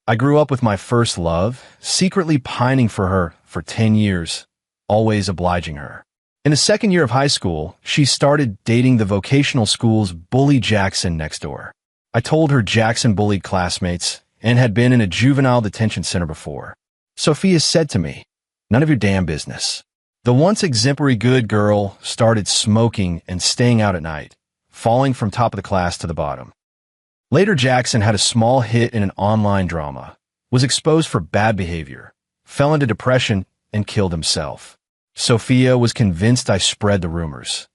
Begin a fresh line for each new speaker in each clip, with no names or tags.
I grew up with my first love, secretly pining for her for 10 years, always obliging her. In the second year of high school, she started dating the vocational school's bully Jackson next door. I told her Jackson bullied classmates and had been in a juvenile detention center before. Sophia said to me, "None of your damn business." The once exemplary good girl started smoking and staying out at night, falling from top of the class to the bottom. Later, Jackson had a small hit in an online drama, was exposed for bad behavior, fell into depression, and killed himself. Sophia was convinced I spread the rumors.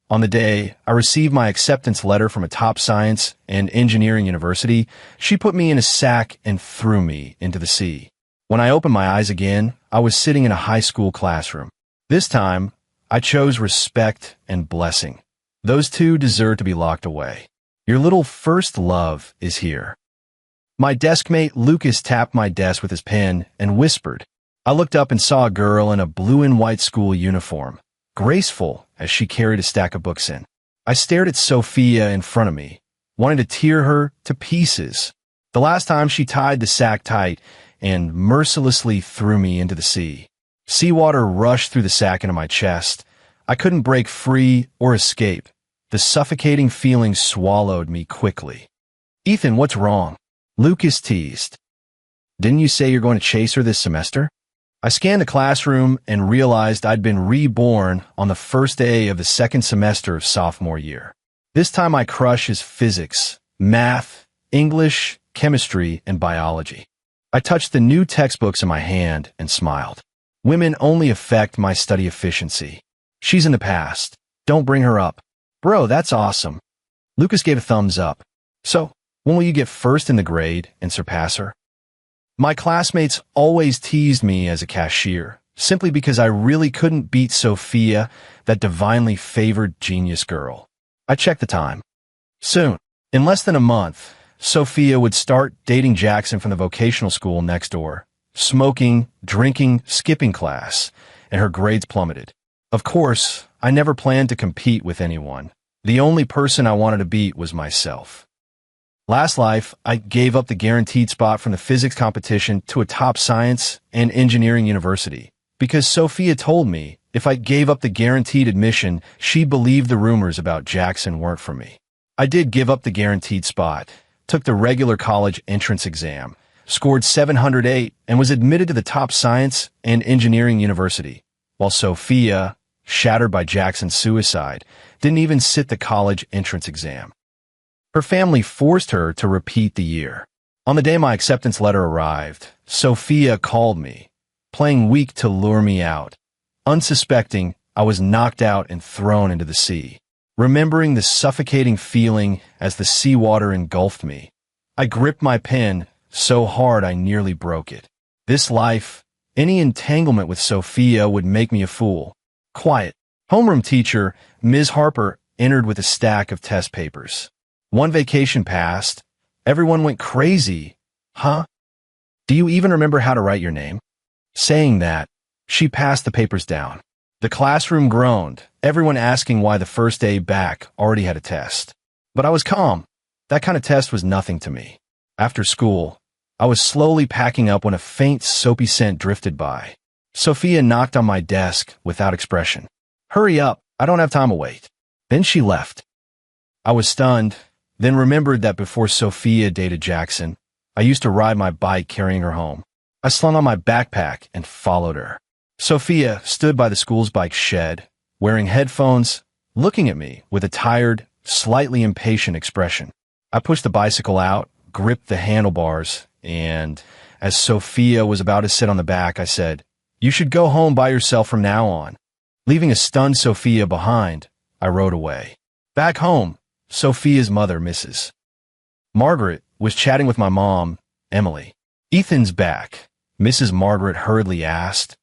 On the day I received my acceptance letter from a top science and engineering university, she put me in a sack and threw me into the sea. When I opened my eyes again, I was sitting in a high school classroom. This time, I chose respect and blessing. Those two deserve to be locked away. Your little first love is here. My deskmate Lucas tapped my desk with his pen and whispered. I looked up and saw a girl in a blue and white school uniform, graceful as she carried a stack of books in. I stared at Sophia in front of me, wanting to tear her to pieces. The last time she tied the sack tight and mercilessly threw me into the sea. Seawater rushed through the sack into my chest. I couldn't break free or escape. The suffocating feeling swallowed me quickly. "Ethan, what's wrong?" Lucas teased. "Didn't you say you're going to chase her this semester?" I scanned the classroom and realized I'd been reborn on the first day of the second semester of sophomore year. This time my crush is physics, math, English, chemistry, and biology. I touched the new textbooks in my hand and smiled. Women only affect my study efficiency. She's in the past. Don't bring her up. Bro, that's awesome. Lucas gave a thumbs up. So, when will you get first in the grade and surpass her? My classmates always teased me as a cashier, simply because I really couldn't beat Sophia, that divinely favored genius girl. I checked the time. Soon, in less than a month, Sophia would start dating Jackson from the vocational school next door, smoking, drinking, skipping class, and her grades plummeted. Of course, I never planned to compete with anyone. The only person I wanted to beat was myself. Last life, I gave up the guaranteed spot from the physics competition to a top science and engineering university, because Sophia told me if I gave up the guaranteed admission, she believed the rumors about Jackson weren't for me. I did give up the guaranteed spot, took the regular college entrance exam, scored 708, and was admitted to the top science and engineering university, while Sophia, shattered by Jackson's suicide, didn't even sit the college entrance exam. Her family forced her to repeat the year. On the day my acceptance letter arrived, Sophia called me, playing weak to lure me out. Unsuspecting, I was knocked out and thrown into the sea. Remembering the suffocating feeling as the seawater engulfed me, I gripped my pen so hard I nearly broke it. This life, any entanglement with Sophia would make me a fool. Quiet. Homeroom teacher, Ms. Harper, entered with a stack of test papers. One vacation passed. Everyone went crazy. Huh? Do you even remember how to write your name? Saying that, she passed the papers down. The classroom groaned, everyone asking why the first day back already had a test. But I was calm. That kind of test was nothing to me. After school, I was slowly packing up when a faint soapy scent drifted by. Sophia knocked on my desk without expression. "Hurry up, I don't have time to wait." Then she left. I was stunned, then remembered that before Sophia dated Jackson, I used to ride my bike carrying her home. I slung on my backpack and followed her. Sophia stood by the school's bike shed, wearing headphones, looking at me with a tired, slightly impatient expression. I pushed the bicycle out, gripped the handlebars, and as Sophia was about to sit on the back, I said, "You should go home by yourself from now on." Leaving a stunned Sophia behind, I rode away. Back home, Sophia's mother, Mrs. Margaret, was chatting with my mom, Emily. "Ethan's back," Mrs. Margaret hurriedly asked.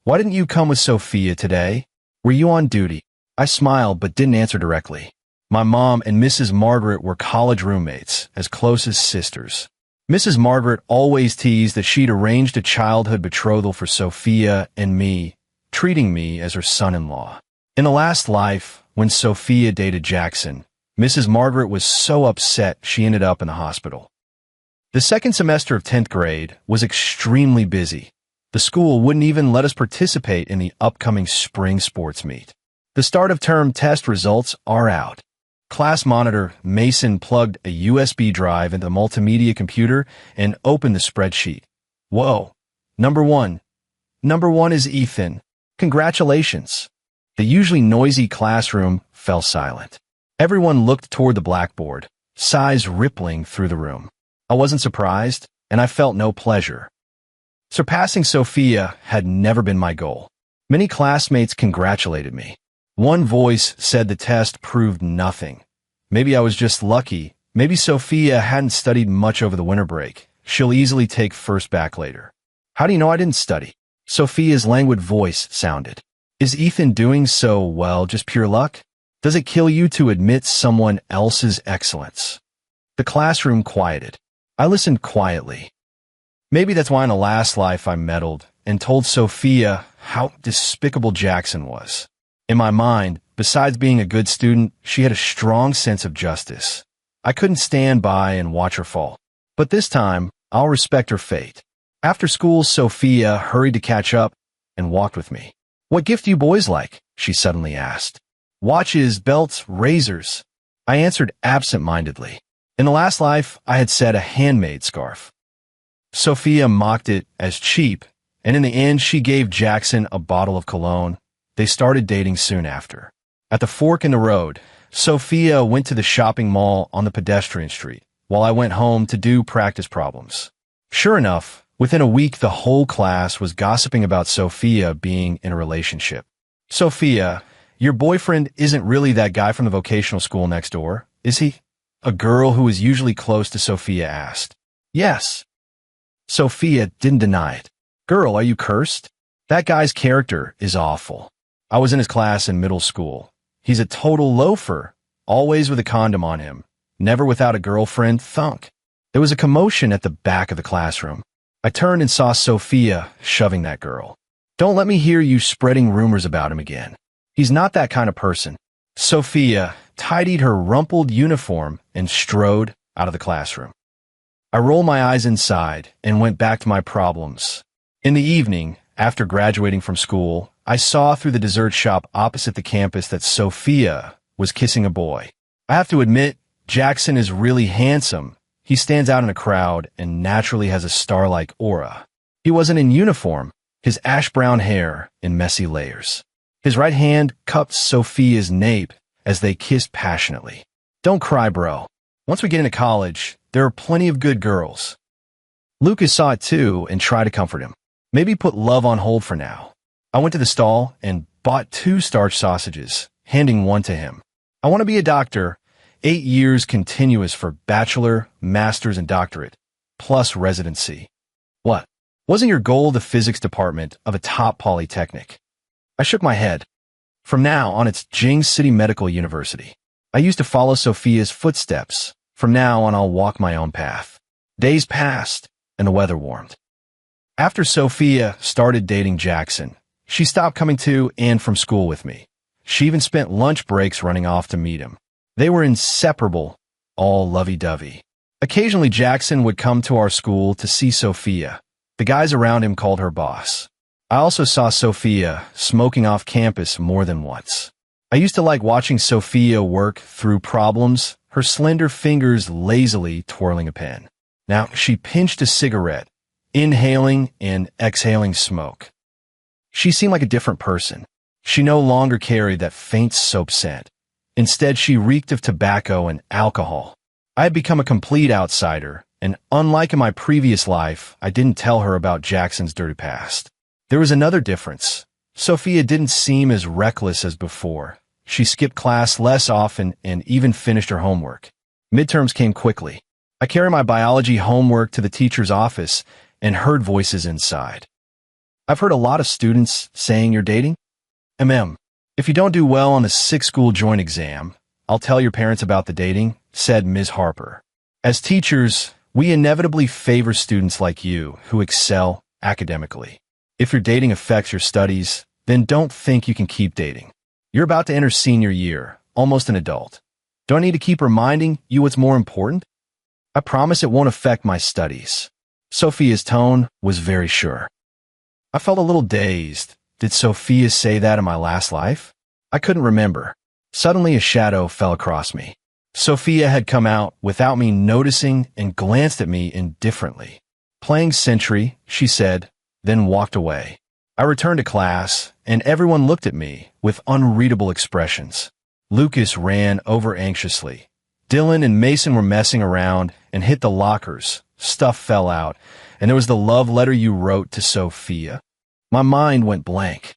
"Why didn't you come with Sophia today? Were you on duty?" I smiled but didn't answer directly. My mom and Mrs. Margaret were college roommates, as close as sisters. Mrs. Margaret always teased that she'd arranged a childhood betrothal for Sophia and me, treating me as her son-in-law. In the last life, when Sophia dated Jackson, Mrs. Margaret was so upset she ended up in the hospital. The second semester of 10th grade was extremely busy. The school wouldn't even let us participate in the upcoming spring sports meet. The start of term test results are out. Class monitor Mason plugged a USB drive into the multimedia computer and opened the spreadsheet. Whoa. Number one. Number one is Ethan. Congratulations. The usually noisy classroom fell silent. Everyone looked toward the blackboard, sighs rippling through the room. I wasn't surprised, and I felt no pleasure. Surpassing Sophia had never been my goal. Many classmates congratulated me. One voice said the test proved nothing. Maybe I was just lucky. Maybe Sophia hadn't studied much over the winter break. She'll easily take first back later. How do you know I didn't study? Sophia's languid voice sounded. Is Ethan doing so well just pure luck? Does it kill you to admit someone else's excellence? The classroom quieted. I listened quietly. Maybe that's why in a last life I meddled and told Sophia how despicable Jackson was. In my mind, besides being a good student, she had a strong sense of justice. I couldn't stand by and watch her fall. But this time, I'll respect her fate. After school, Sophia hurried to catch up and walked with me. What gift do you boys like? She suddenly asked. Watches, belts, razors. I answered absent-mindedly. In the last life, I had said a handmade scarf. Sophia mocked it as cheap, and in the end, she gave Jackson a bottle of cologne. They started dating soon after. At the fork in the road, Sophia went to the shopping mall on the pedestrian street, while I went home to do practice problems. Sure enough, within a week, the whole class was gossiping about Sophia being in a relationship. Sophia, your boyfriend isn't really that guy from the vocational school next door, is he? A girl who was usually close to Sophia asked. Yes. Sophia didn't deny it. Girl, are you cursed? That guy's character is awful. I was in his class in middle school. He's a total loafer, always with a condom on him, never without a girlfriend, thunk. There was a commotion at the back of the classroom. I turned and saw Sophia shoving that girl. Don't let me hear you spreading rumors about him again. He's not that kind of person. Sophia tidied her rumpled uniform and strode out of the classroom. I rolled my eyes inside and went back to my problems. In the evening, after graduating from school, I saw through the dessert shop opposite the campus that Sophia was kissing a boy. I have to admit, Jackson is really handsome. He stands out in a crowd and naturally has a star-like aura. He wasn't in uniform, his ash-brown hair in messy layers. His right hand cupped Sophia's nape as they kissed passionately. Don't cry, bro. Once we get into college, there are plenty of good girls. Lucas saw it too and tried to comfort him. Maybe put love on hold for now. I went to the stall and bought 2 starch sausages, handing one to him. I want to be a doctor, 8 years continuous for bachelor, master's, and doctorate, plus residency. What? Wasn't your goal the physics department of a top polytechnic? I shook my head. From now on, it's Jing City Medical University. I used to follow Sophia's footsteps. From now on, I'll walk my own path. Days passed, and the weather warmed. After Sophia started dating Jackson, she stopped coming to and from school with me. She even spent lunch breaks running off to meet him. They were inseparable, all lovey-dovey. Occasionally, Jackson would come to our school to see Sophia. The guys around him called her boss. I also saw Sophia smoking off campus more than once. I used to like watching Sophia work through problems, her slender fingers lazily twirling a pen. Now, she pinched a cigarette, inhaling and exhaling smoke. She seemed like a different person. She no longer carried that faint soap scent. Instead, she reeked of tobacco and alcohol. I had become a complete outsider, and unlike in my previous life, I didn't tell her about Jackson's dirty past. There was another difference. Sophia didn't seem as reckless as before. She skipped class less often and even finished her homework. Midterms came quickly. I carried my biology homework to the teacher's office and heard voices inside. I've heard a lot of students saying you're dating. If you don't do well on the 6th school joint exam, I'll tell your parents about the dating, said Ms. Harper. As teachers, we inevitably favor students like you who excel academically. If your dating affects your studies, then don't think you can keep dating. You're about to enter senior year, almost an adult. Do I need to keep reminding you what's more important? I promise it won't affect my studies. Sophia's tone was very sure. I felt a little dazed. Did Sophia say that in my last life? I couldn't remember. Suddenly a shadow fell across me. Sophia had come out without me noticing and glanced at me indifferently. Playing sentry, she said, then walked away. I returned to class, and everyone looked at me with unreadable expressions. Lucas ran over anxiously. Dylan and Mason were messing around and hit the lockers. Stuff fell out, and there was the love letter you wrote to Sophia. My mind went blank.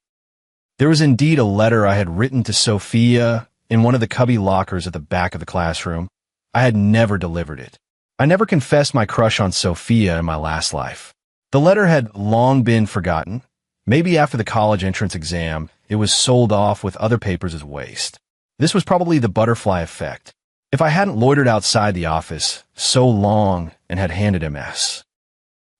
There was indeed a letter I had written to Sophia in one of the cubby lockers at the back of the classroom. I had never delivered it. I never confessed my crush on Sophia in my last life. The letter had long been forgotten. Maybe after the college entrance exam, it was sold off with other papers as waste. This was probably the butterfly effect. If I hadn't loitered outside the office so long and had handed him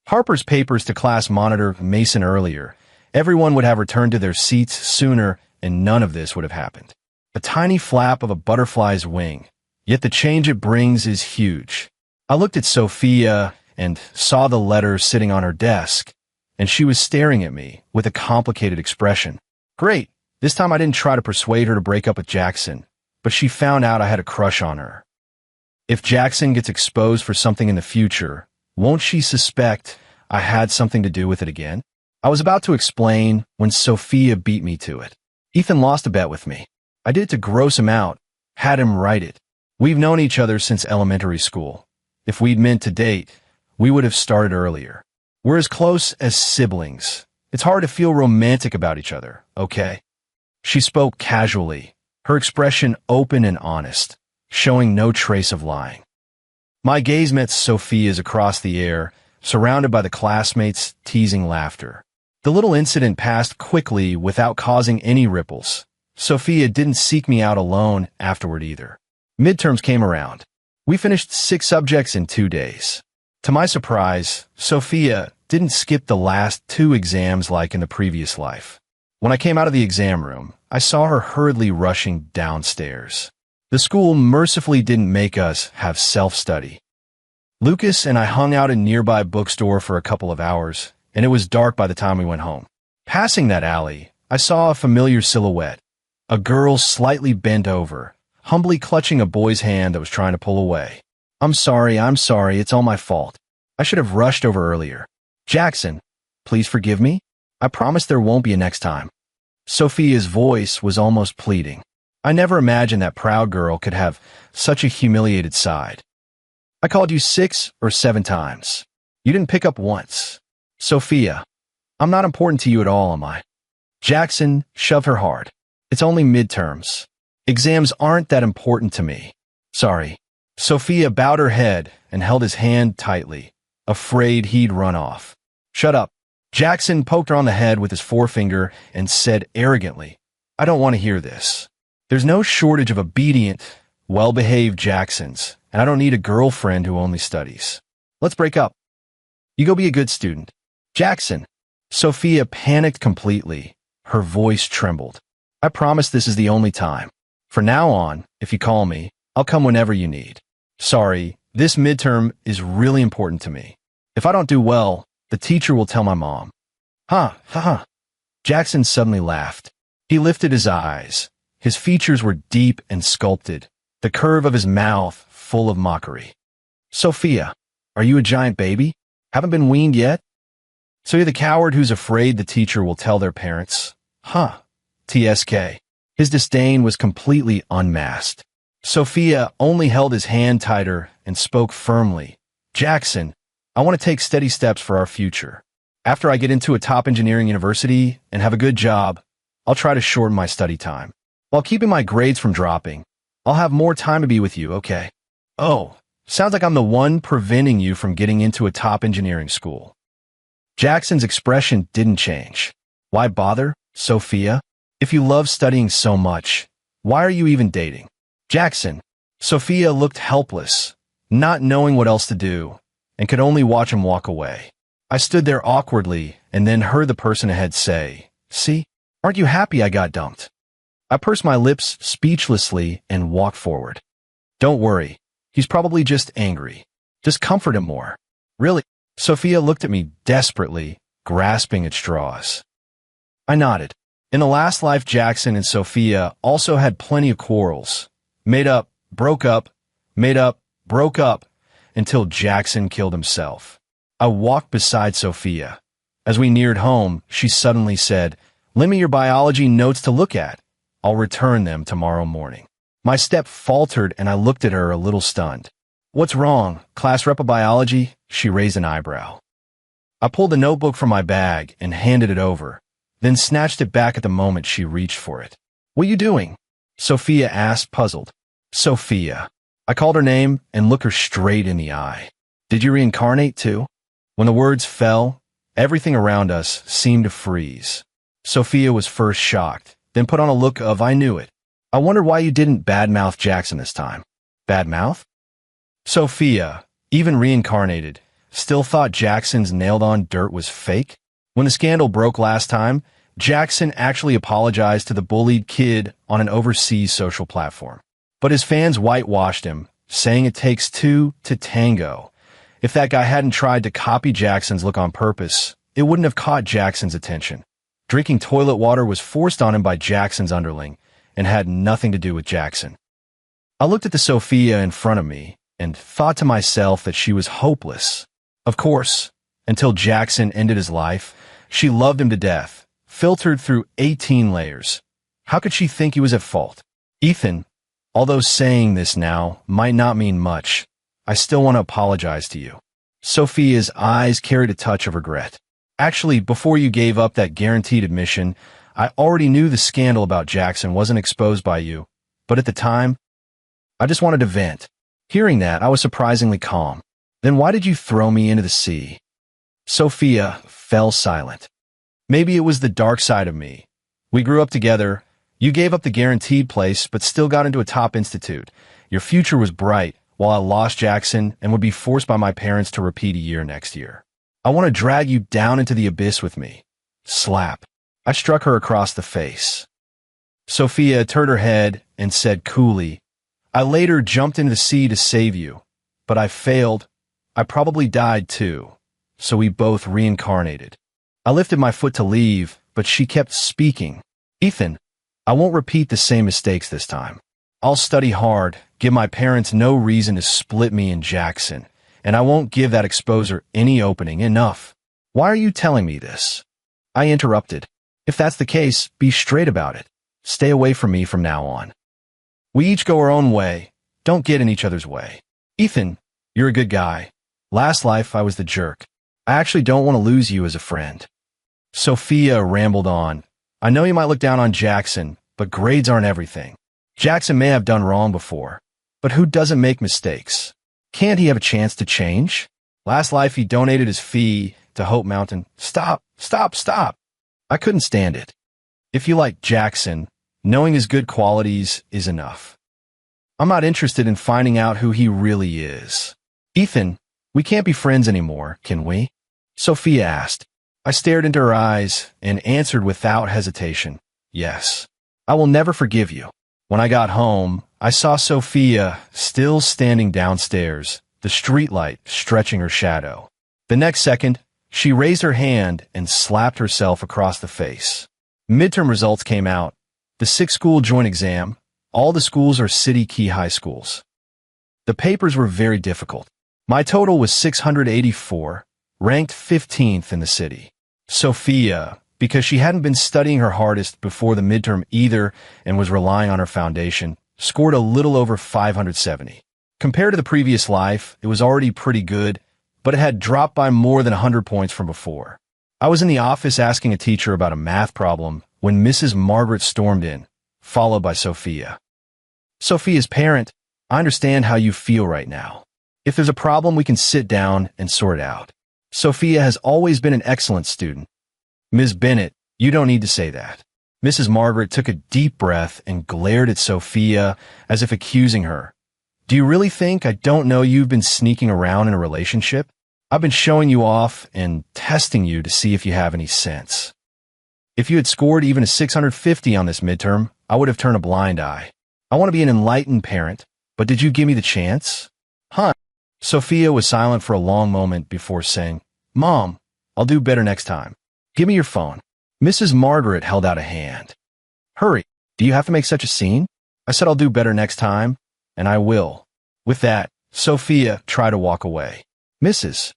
Harper's papers to class monitor Mason earlier, everyone would have returned to their seats sooner, and none of this would have happened. A tiny flap of a butterfly's wing, yet the change it brings is huge. I looked at Sophia and saw the letter sitting on her desk, and she was staring at me with a complicated expression. Great, this time I didn't try to persuade her to break up with Jackson, but she found out I had a crush on her. If Jackson gets exposed for something in the future, won't she suspect I had something to do with it again? I was about to explain when Sophia beat me to it. Ethan lost a bet with me. I did it to gross him out, had him write it. We've known each other since elementary school. If we'd meant to date, we would have started earlier. We're as close as siblings. It's hard to feel romantic about each other, okay? She spoke casually, her expression open and honest, showing no trace of lying. My gaze met Sophia's across the air, surrounded by the classmates' teasing laughter. The little incident passed quickly without causing any ripples. Sophia didn't seek me out alone afterward either. Midterms came around. We finished 6 subjects in 2 days. To my surprise, Sophia didn't skip the last 2 exams like in the previous life. When I came out of the exam room, I saw her hurriedly rushing downstairs. The school mercifully didn't make us have self-study. Lucas and I hung out in a nearby bookstore for a couple of hours, and it was dark by the time we went home. Passing that alley, I saw a familiar silhouette. A girl slightly bent over, humbly clutching a boy's hand that was trying to pull away. I'm sorry, it's all my fault. I should have rushed over earlier. Jackson, please forgive me. I promise there won't be a next time. Sophia's voice was almost pleading. I never imagined that proud girl could have such a humiliated side. I called you 6 or 7 times. You didn't pick up once. Sophia, I'm not important to you at all, am I? Jackson shoved her hard. It's only midterms. Exams aren't that important to me. Sorry. Sophia bowed her head and held his hand tightly, afraid he'd run off. Shut up. Jackson poked her on the head with his forefinger and said arrogantly, I don't want to hear this. There's no shortage of obedient, well-behaved Jacksons, and I don't need a girlfriend who only studies. Let's break up. You go be a good student. Jackson. Sophia panicked completely. Her voice trembled. I promise this is the only time. From now on, if you call me, I'll come whenever you need. Sorry, this midterm is really important to me. If I don't do well, the teacher will tell my mom. Ha. Jackson suddenly laughed. He lifted his eyes. His features were deep and sculpted, the curve of his mouth full of mockery. Sophia, are you a giant baby? Haven't been weaned yet? So you're the coward who's afraid the teacher will tell their parents? TSK. His disdain was completely unmasked. Sophia only held his hand tighter and spoke firmly. Jackson, I want to take steady steps for our future. After I get into a top engineering university and have a good job, I'll try to shorten my study time. While keeping my grades from dropping, I'll have more time to be with you, okay? Oh, sounds like I'm the one preventing you from getting into a top engineering school. Jackson's expression didn't change. Why bother, Sophia? If you love studying so much, why are you even dating? Jackson. Sophia looked helpless, not knowing what else to do, and could only watch him walk away. I stood there awkwardly and then heard the person ahead say, See, aren't you happy I got dumped? I pursed my lips speechlessly and walked forward. Don't worry, he's probably just angry. Just comfort him more. Really? Sophia looked at me desperately, grasping at straws. I nodded. In the last life, Jackson and Sophia also had plenty of quarrels. Made up, broke up, made up, broke up, until Jackson killed himself. I walked beside Sophia. As we neared home, she suddenly said, "Lend me your biology notes to look at. I'll return them tomorrow morning." My step faltered and I looked at her a little stunned. "What's wrong? Class rep of biology?" She raised an eyebrow. I pulled the notebook from my bag and handed it over, then snatched it back at the moment she reached for it. "What are you doing?" Sophia asked, puzzled. "Sophia." I called her name and looked her straight in the eye. "Did you reincarnate too?" When the words fell, everything around us seemed to freeze. Sophia was first shocked, then put on a look of "I knew it." "I wondered why you didn't badmouth Jackson this time." "Badmouth?" Sophia, even reincarnated, still thought Jackson's nailed-on dirt was fake. When the scandal broke last time, Jackson actually apologized to the bullied kid on an overseas social platform. But his fans whitewashed him, saying it takes two to tango. If that guy hadn't tried to copy Jackson's look on purpose, it wouldn't have caught Jackson's attention. Drinking toilet water was forced on him by Jackson's underling and had nothing to do with Jackson. I looked at the Sophia in front of me and thought to myself that she was hopeless. Of course, until Jackson ended his life, she loved him to death, filtered through 18 layers. How could she think he was at fault? "Ethan, although saying this now might not mean much, I still want to apologize to you." Sophia's eyes carried a touch of regret. "Actually, before you gave up that guaranteed admission, I already knew the scandal about Jackson wasn't exposed by you, but at the time, I just wanted to vent." Hearing that, I was surprisingly calm. "Then why did you throw me into the sea?" Sophia fell silent. "Maybe it was the dark side of me. We grew up together. You gave up the guaranteed place, but still got into a top institute. Your future was bright, while I lost Jackson and would be forced by my parents to repeat a year next year. I want to drag you down into the abyss with me." Slap. I struck her across the face. Sophia turned her head and said coolly, "I later jumped into the sea to save you, but I failed. I probably died too, so we both reincarnated." I lifted my foot to leave, but she kept speaking. "Ethan, I won't repeat the same mistakes this time. I'll study hard, give my parents no reason to split me and Jackson, and I won't give that exposer any opening. Enough." "Why are you telling me this?" I interrupted. "If that's the case, be straight about it. Stay away from me from now on. We each go our own way. Don't get in each other's way. Ethan, you're a good guy. Last life, I was the jerk. I actually don't want to lose you as a friend." Sophia rambled on. "I know you might look down on Jackson, but grades aren't everything. Jackson may have done wrong before, but who doesn't make mistakes? Can't he have a chance to change? Last life, he donated his fee to Hope Mountain." "Stop, stop, stop." I couldn't stand it. If you like Jackson, knowing his good qualities is enough. I'm not interested in finding out who he really is. "Ethan, we can't be friends anymore, can we?" Sophia asked. I stared into her eyes and answered without hesitation, "Yes. I will never forgive you." When I got home, I saw Sophia still standing downstairs, the streetlight stretching her shadow. The next second, she raised her hand and slapped herself across the face. Midterm results came out. The 6-school joint exam. All the schools are city key high schools. The papers were very difficult. My total was 684, ranked 15th in the city. Sophia, because she hadn't been studying her hardest before the midterm either and was relying on her foundation, scored a little over 570. Compared to the previous life, it was already pretty good, but it had dropped by more than 100 points from before. I was in the office asking a teacher about a math problem when Mrs. Margaret stormed in, followed by Sophia. "Sophia's parent, I understand how you feel right now. If there's a problem, we can sit down and sort it out. Sophia has always been an excellent student." "Ms. Bennett, you don't need to say that." Mrs. Margaret took a deep breath and glared at Sophia as if accusing her. "Do you really think I don't know you've been sneaking around in a relationship? I've been showing you off and testing you to see if you have any sense. If you had scored even a 650 on this midterm, I would have turned a blind eye. I want to be an enlightened parent, but did you give me the chance? Huh? Sophia was silent for a long moment before saying, "Mom, I'll do better next time. Give me your phone." Mrs. Margaret held out a hand. "Hurry, do you have to make such a scene? I said I'll do better next time, and I will." With that, Sophia tried to walk away. Mrs.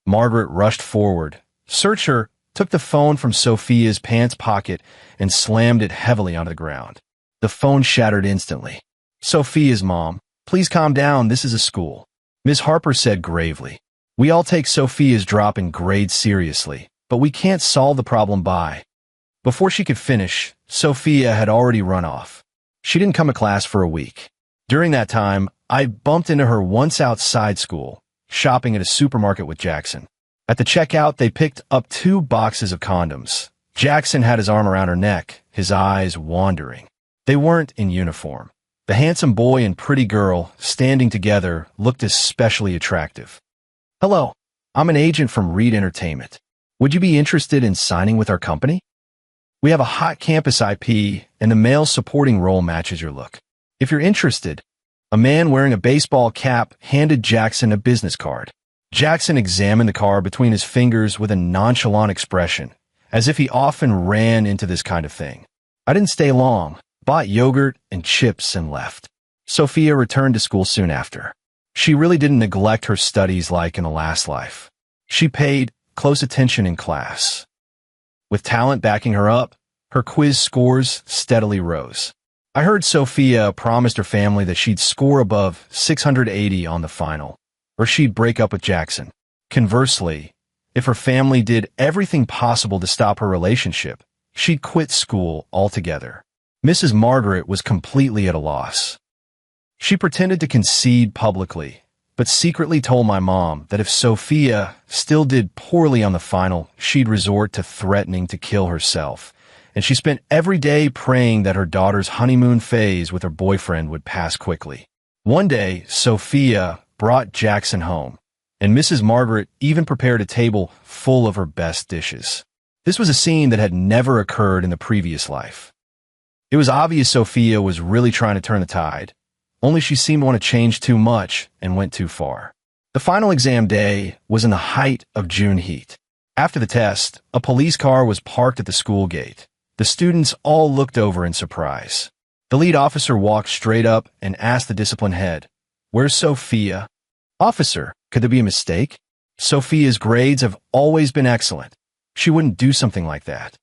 Margaret rushed forward, searched her, took the phone from Sophia's pants pocket, and slammed it heavily onto the ground. The phone shattered instantly. "Sophia's mom, please calm down, this is a school," Ms. Harper said gravely. "We all take Sophia's drop in grades seriously, but we can't solve the problem by—" Before she could finish, Sophia had already run off. She didn't come to class for a week. During that time, I bumped into her once outside school, shopping at a supermarket with Jackson. At the checkout, they picked up 2 boxes of condoms. Jackson had his arm around her neck, his eyes wandering. They weren't in uniform. The handsome boy and pretty girl, standing together, looked especially attractive. "Hello, I'm an agent from Reed Entertainment. Would you be interested in signing with our company? We have a hot campus IP, and the male supporting role matches your look. If you're interested." A man wearing a baseball cap handed Jackson a business card. Jackson examined the card between his fingers with a nonchalant expression, as if he often ran into this kind of thing. I didn't stay long, bought yogurt and chips and left. Sophia returned to school soon after. She really didn't neglect her studies like in a last life. She paid close attention in class. With talent backing her up, her quiz scores steadily rose. I heard Sophia promised her family that she'd score above 680 on the final, or she'd break up with Jackson. Conversely, if her family did everything possible to stop her relationship, she'd quit school altogether. Mrs. Margaret was completely at a loss. She pretended to concede publicly, but secretly told my mom that if Sophia still did poorly on the final, she'd resort to threatening to kill herself, and she spent every day praying that her daughter's honeymoon phase with her boyfriend would pass quickly. One day, Sophia brought Jackson home, and Mrs. Margaret even prepared a table full of her best dishes. This was a scene that had never occurred in the previous life. It was obvious Sophia was really trying to turn the tide, only she seemed to want to change too much and went too far. The final exam day was in the height of June heat. After the test, a police car was parked at the school gate. The students all looked over in surprise. The lead officer walked straight up and asked the discipline head, "Where's Sophia?" "Officer, could there be a mistake? Sophia's grades have always been excellent. She wouldn't do something like that."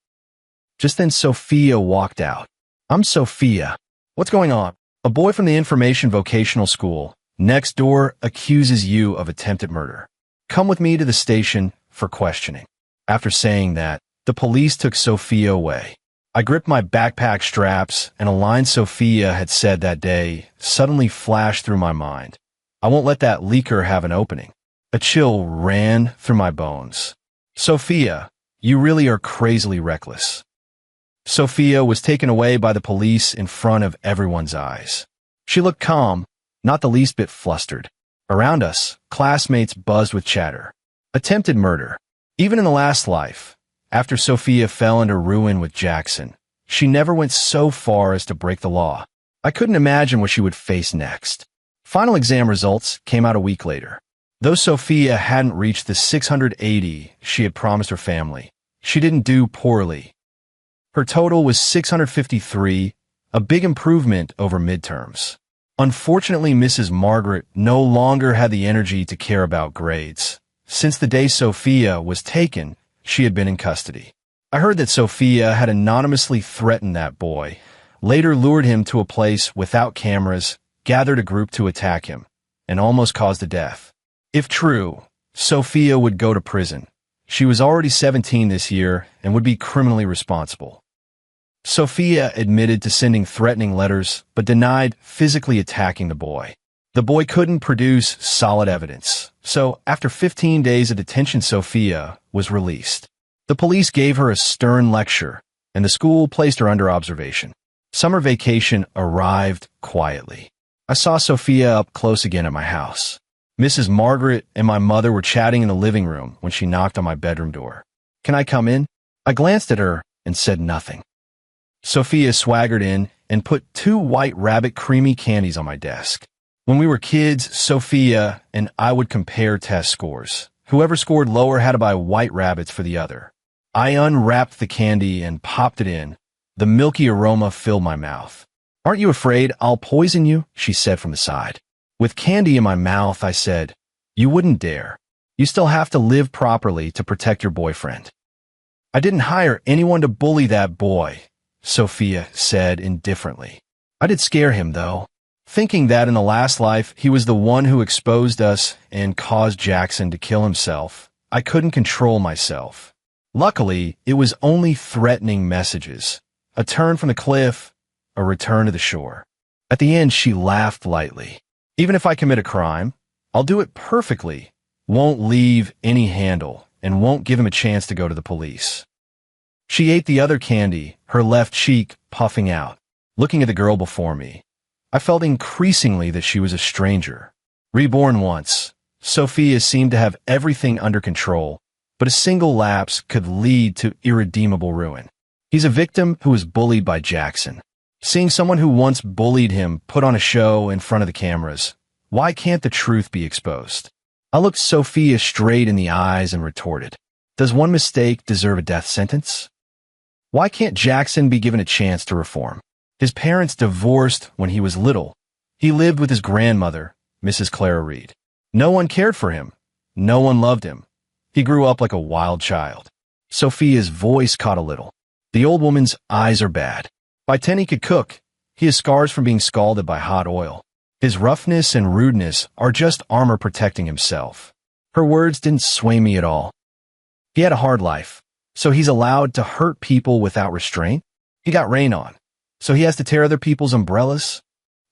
Just then Sophia walked out. "I'm Sophia. What's going on?" "A boy from the information vocational school next door accuses you of attempted murder. Come with me to the station for questioning." After saying that, the police took Sophia away. I gripped my backpack straps, and a line Sophia had said that day suddenly flashed through my mind. "I won't let that leaker have an opening." A chill ran through my bones. "Sophia, you really are crazily reckless." Sophia was taken away by the police in front of everyone's eyes. She looked calm, not the least bit flustered. Around us, classmates buzzed with chatter. Attempted murder. Even in the last life, after Sophia fell into ruin with Jackson, she never went so far as to break the law. I couldn't imagine what she would face next. Final exam results came out a week later. Though Sophia hadn't reached the 680 she had promised her family, she didn't do poorly. Her total was 653, a big improvement over midterms. Unfortunately, Mrs. Margaret no longer had the energy to care about grades. Since the day Sophia was taken, she had been in custody. I heard that Sophia had anonymously threatened that boy, later lured him to a place without cameras, gathered a group to attack him, and almost caused a death. If true, Sophia would go to prison. She was already 17 this year and would be criminally responsible. Sophia admitted to sending threatening letters, but denied physically attacking the boy. The boy couldn't produce solid evidence, so after 15 days of detention, Sophia was released. The police gave her a stern lecture, and the school placed her under observation. Summer vacation arrived quietly. I saw Sophia up close again at my house. Mrs. Margaret and my mother were chatting in the living room when she knocked on my bedroom door. "Can I come in?" I glanced at her and said nothing. Sophia swaggered in and put 2 white rabbit creamy candies on my desk. When we were kids, Sophia and I would compare test scores. Whoever scored lower had to buy white rabbits for the other. I unwrapped the candy and popped it in. The milky aroma filled my mouth. "Aren't you afraid I'll poison you?" she said from the side. With candy in my mouth, I said, "You wouldn't dare. You still have to live properly to protect your boyfriend." "I didn't hire anyone to bully that boy," Sophia said indifferently. "I did scare him, though. Thinking that in the last life he was the one who exposed us and caused Jackson to kill himself, I couldn't control myself. Luckily, it was only threatening messages. A turn from the cliff, a return to the shore." At the end, she laughed lightly. "Even if I commit a crime, I'll do it perfectly, won't leave any handle, and won't give him a chance to go to the police." She ate the other candy, her left cheek puffing out. Looking at the girl before me, I felt increasingly that she was a stranger. Reborn once, Sophia seemed to have everything under control, but a single lapse could lead to irredeemable ruin. He's a victim who was bullied by Jackson. Seeing someone who once bullied him put on a show in front of the cameras, why can't the truth be exposed? I looked Sophia straight in the eyes and retorted, "Does one mistake deserve a death sentence? Why can't Jackson be given a chance to reform? His parents divorced when he was little. He lived with his grandmother, Mrs. Clara Reed. No one cared for him. No one loved him. He grew up like a wild child." Sophia's voice caught a little. "The old woman's eyes are bad. By 10 he could cook. He has scars from being scalded by hot oil. His roughness and rudeness are just armor protecting himself." Her words didn't sway me at all. "He had a hard life, so he's allowed to hurt people without restraint. He got rain on, so he has to tear other people's umbrellas.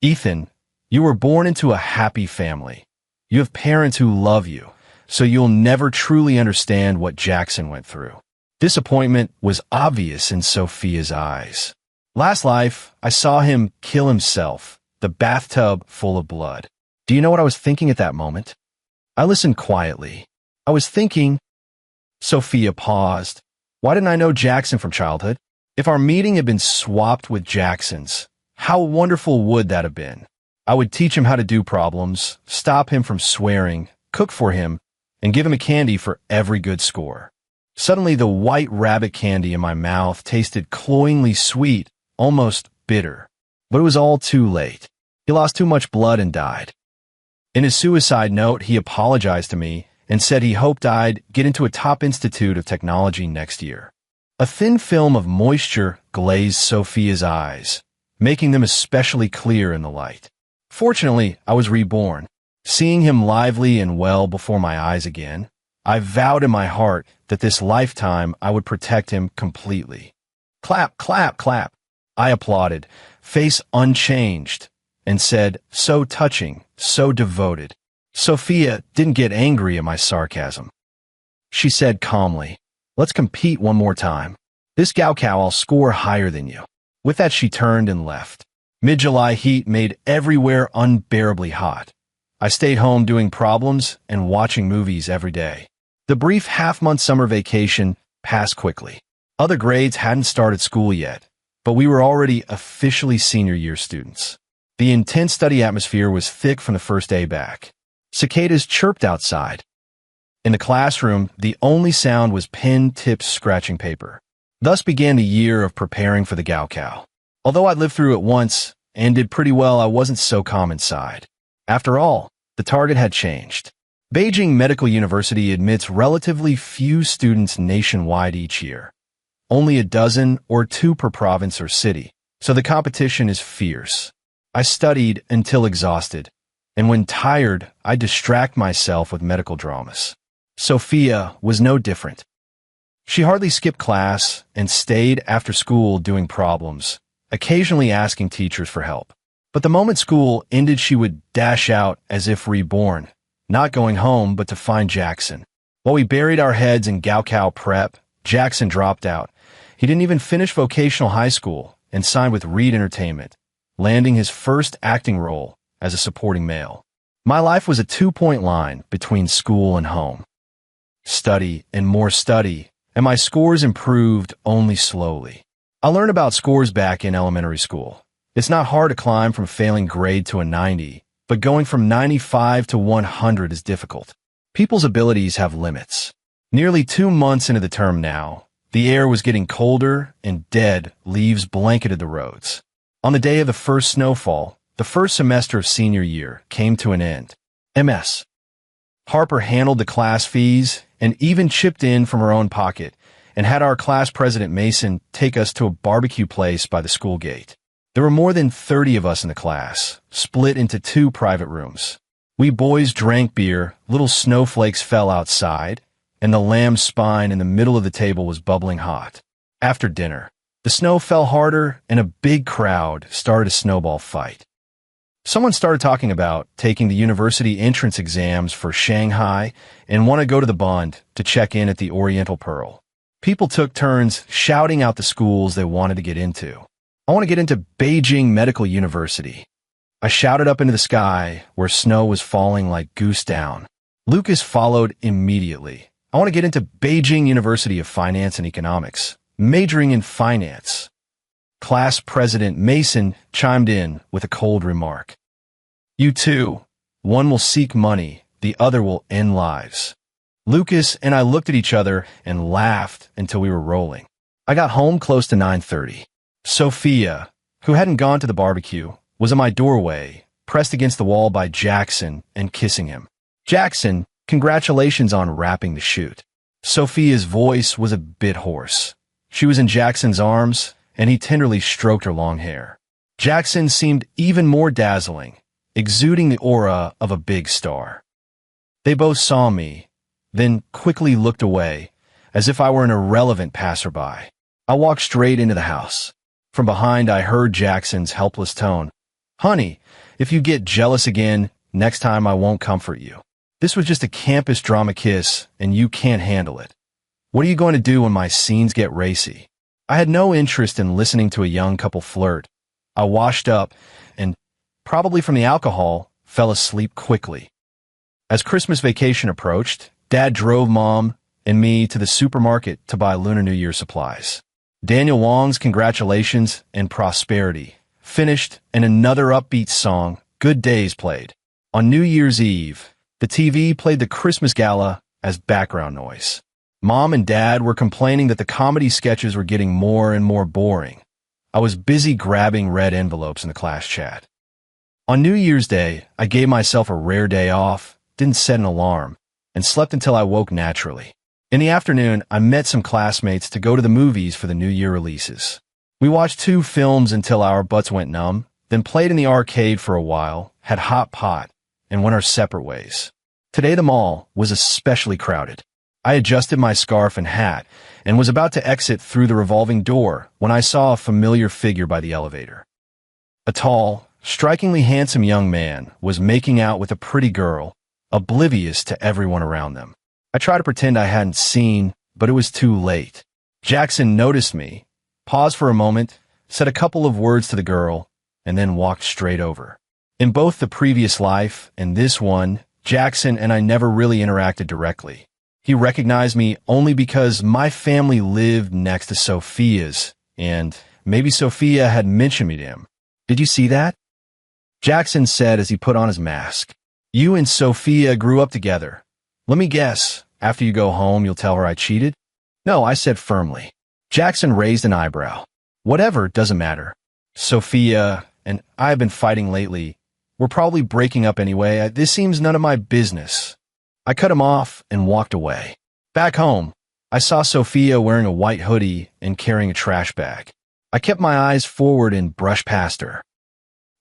Ethan, you were born into a happy family. You have parents who love you, so you'll never truly understand what Jackson went through." Disappointment was obvious in Sophia's eyes. "Last life, I saw him kill himself, the bathtub full of blood. Do you know what I was thinking at that moment?" I listened quietly. I was thinking. Sophia paused. "Why didn't I know Jackson from childhood? If our meeting had been swapped with Jackson's, how wonderful would that have been? I would teach him how to do problems, stop him from swearing, cook for him, and give him a candy for every good score." Suddenly, the white rabbit candy in my mouth tasted cloyingly sweet, almost bitter. But it was all too late. He lost too much blood and died. In his suicide note, he apologized to me and said he hoped I'd get into a top institute of technology next year. A thin film of moisture glazed Sophia's eyes, making them especially clear in the light. Fortunately, I was reborn. Seeing him lively and well before my eyes again, I vowed in my heart that this lifetime I would protect him completely. Clap, clap, clap. I applauded, face unchanged, and said, "So touching, so devoted." Sophia didn't get angry at my sarcasm. She said calmly, "Let's compete one more time. This Gaokao I'll score higher than you." With that, she turned and left. Mid-July heat made everywhere unbearably hot. I stayed home doing problems and watching movies every day. The brief half-month summer vacation passed quickly. Other grades hadn't started school yet, but we were already officially senior year students. The intense study atmosphere was thick from the first day back. Cicadas chirped outside. In the classroom, the only sound was pen tips scratching paper. Thus began the year of preparing for the Gaokao. Although I'd lived through it once and did pretty well, I wasn't so calm inside. After all, the target had changed. Beijing Medical University admits relatively few students nationwide each year. Only a dozen or two per province or city, so the competition is fierce. I studied until exhausted, and when tired, I distract myself with medical dramas. Sophia was no different. She hardly skipped class and stayed after school doing problems, occasionally asking teachers for help. But the moment school ended, she would dash out as if reborn, not going home but to find Jackson. While we buried our heads in Gaokao prep, Jackson dropped out. He didn't even finish vocational high school and signed with Reed Entertainment, landing his first acting role as a supporting male. My life was a two-point line between school and home. Study and more study, and my scores improved only slowly. I learned about scores back in elementary school. It's not hard to climb from a failing grade to a 90, but going from 95 to 100 is difficult. People's abilities have limits. Nearly 2 months into the term now, the air was getting colder and dead leaves blanketed the roads. On the day of the first snowfall, the first semester of senior year came to an end. Ms. Harper handled the class fees and even chipped in from her own pocket and had our class president Mason take us to a barbecue place by the school gate. There were more than 30 of us in the class, split into 2 private rooms. We boys drank beer, little snowflakes fell outside, and the lamb spine in the middle of the table was bubbling hot. After dinner, the snow fell harder and a big crowd started a snowball fight. Someone started talking about taking the university entrance exams for Shanghai and want to go to the Bund to check in at the Oriental Pearl. People took turns shouting out the schools they wanted to get into. I want to get into Beijing Medical University. I shouted up into the sky where snow was falling like goose down. Lucas followed immediately. I want to get into Beijing University of Finance and Economics, majoring in finance. Class President Mason chimed in with a cold remark. You two, one will seek money, the other will end lives. Lucas and I looked at each other and laughed until we were rolling. I got home close to 9:30. Sophia, who hadn't gone to the barbecue, was in my doorway, pressed against the wall by Jackson and kissing him. Jackson, congratulations on wrapping the shoot. Sophia's voice was a bit hoarse. She was in Jackson's arms, and he tenderly stroked her long hair. Jackson seemed even more dazzling, exuding the aura of a big star. They both saw me, then quickly looked away, as if I were an irrelevant passerby. I walked straight into the house. From behind, I heard Jackson's helpless tone. Honey, if you get jealous again, next time I won't comfort you. This was just a campus drama kiss, and you can't handle it. What are you going to do when my scenes get racy? I had no interest in listening to a young couple flirt. I washed up and, probably from the alcohol, fell asleep quickly. As Christmas vacation approached, Dad drove Mom and me to the supermarket to buy Lunar New Year supplies. Daniel Wong's Congratulations and Prosperity finished, and another upbeat song, Good Days, played. On New Year's Eve, the TV played the Christmas Gala as background noise. Mom and Dad were complaining that the comedy sketches were getting more and more boring. I was busy grabbing red envelopes in the class chat. On New Year's Day, I gave myself a rare day off, didn't set an alarm, and slept until I woke naturally. In the afternoon, I met some classmates to go to the movies for the New Year releases. We watched 2 films until our butts went numb, then played in the arcade for a while, had hot pot, and went our separate ways. Today the mall was especially crowded. I adjusted my scarf and hat and was about to exit through the revolving door when I saw a familiar figure by the elevator. A tall, strikingly handsome young man was making out with a pretty girl, oblivious to everyone around them. I tried to pretend I hadn't seen, but it was too late. Jackson noticed me, paused for a moment, said a couple of words to the girl, and then walked straight over. In both the previous life and this one, Jackson and I never really interacted directly. He recognized me only because my family lived next to Sophia's, and maybe Sophia had mentioned me to him. Did you see that? Jackson said as he put on his mask. You and Sophia grew up together. Let me guess, after you go home, you'll tell her I cheated? No, I said firmly. Jackson raised an eyebrow. Whatever, doesn't matter. Sophia and I have been fighting lately. We're probably breaking up anyway. This seems none of my business. I cut him off and walked away. Back home, I saw Sophia wearing a white hoodie and carrying a trash bag. I kept my eyes forward and brushed past her.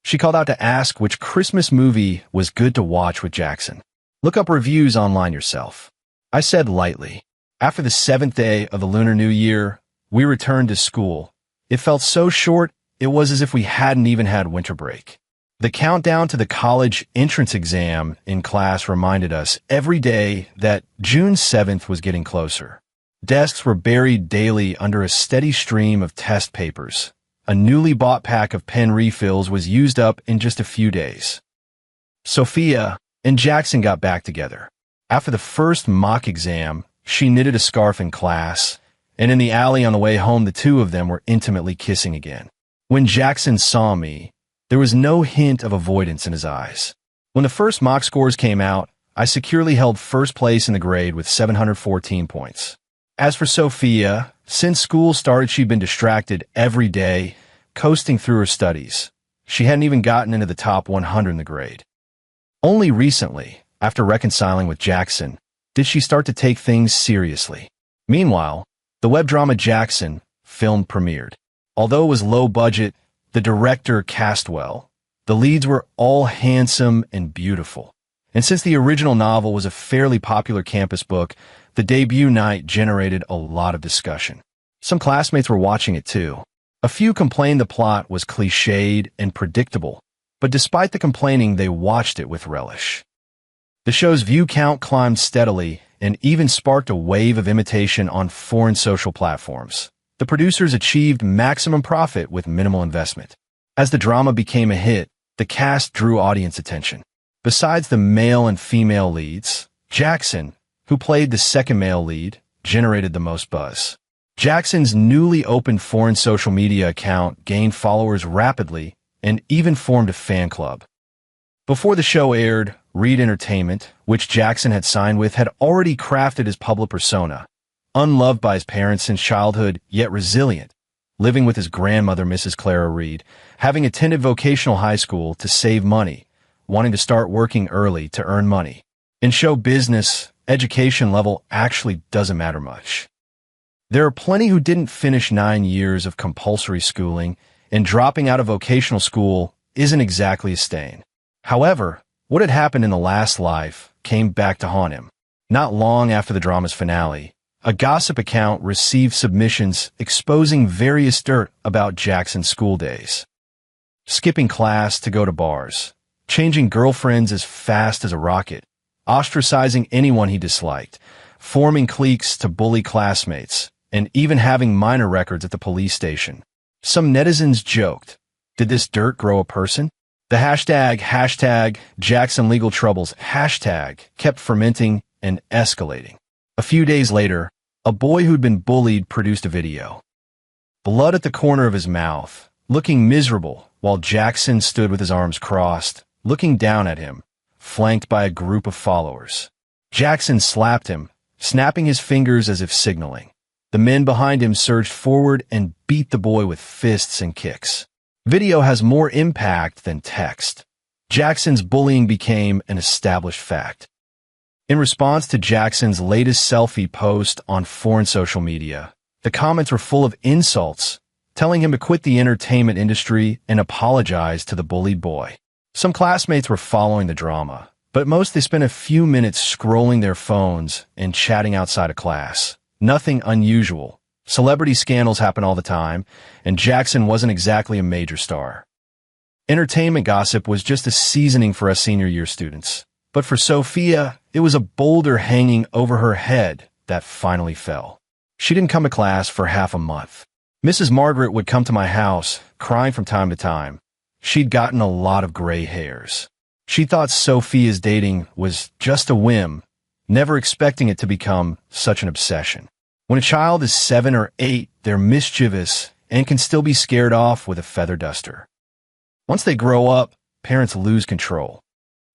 She called out to ask which Christmas movie was good to watch with Jackson. Look up reviews online yourself. I said lightly. After the 7th day of the Lunar New Year, we returned to school. It felt so short, it was as if we hadn't even had winter break. The countdown to the college entrance exam in class reminded us every day that June 7th was getting closer. Desks were buried daily under a steady stream of test papers. A newly bought pack of pen refills was used up in just a few days. Sophia and Jackson got back together. After the first mock exam, she knitted a scarf in class, and in the alley on the way home, the two of them were intimately kissing again. When Jackson saw me, there was no hint of avoidance in his eyes. When the first mock scores came out, I securely held first place in the grade with 714 points. As for Sophia, since school started, she'd been distracted every day, coasting through her studies. She hadn't even gotten into the top 100 in the grade. Only recently, after reconciling with Jackson, did she start to take things seriously. Meanwhile, the web drama Jackson film premiered. Although it was low budget, the director cast well. The leads were all handsome and beautiful. And since the original novel was a fairly popular campus book, the debut night generated a lot of discussion. Some classmates were watching it too. A few complained the plot was cliched and predictable, but despite the complaining, they watched it with relish. The show's view count climbed steadily and even sparked a wave of imitation on foreign social platforms. The producers achieved maximum profit with minimal investment. As the drama became a hit, the cast drew audience attention. Besides the male and female leads, Jackson, who played the second male lead, generated the most buzz. Jackson's newly opened foreign social media account gained followers rapidly and even formed a fan club. Before the show aired, Reed Entertainment, which Jackson had signed with, had already crafted his public persona. Unloved by his parents since childhood, yet resilient, living with his grandmother, Mrs. Clara Reed, having attended vocational high school to save money, wanting to start working early to earn money. In show business, education level actually doesn't matter much. There are plenty who didn't finish 9 years of compulsory schooling, and dropping out of vocational school isn't exactly a stain. However, what had happened in the last life came back to haunt him. Not long after the drama's finale, a gossip account received submissions exposing various dirt about Jackson's school days. Skipping class to go to bars, changing girlfriends as fast as a rocket, ostracizing anyone he disliked, forming cliques to bully classmates, and even having minor records at the police station. Some netizens joked, did this dirt grow a person? The hashtag Jackson legal troubles hashtag kept fermenting and escalating. A few days later, a boy who'd been bullied produced a video. Blood at the corner of his mouth, looking miserable, while Jackson stood with his arms crossed, looking down at him, flanked by a group of followers. Jackson slapped him, snapping his fingers as if signaling. The men behind him surged forward and beat the boy with fists and kicks. Video has more impact than text. Jackson's bullying became an established fact. In response to Jackson's latest selfie post on foreign social media, the comments were full of insults, telling him to quit the entertainment industry and apologize to the bullied boy. Some classmates were following the drama, but most they spent a few minutes scrolling their phones and chatting outside of class. Nothing unusual. Celebrity scandals happen all the time, and Jackson wasn't exactly a major star. Entertainment gossip was just a seasoning for us senior year students. But for Sophia, it was a boulder hanging over her head that finally fell. She didn't come to class for half a month. Mrs. Margaret would come to my house, crying from time to time. She'd gotten a lot of gray hairs. She thought Sophia's dating was just a whim, never expecting it to become such an obsession. When a child is 7 or 8, they're mischievous and can still be scared off with a feather duster. Once they grow up, parents lose control.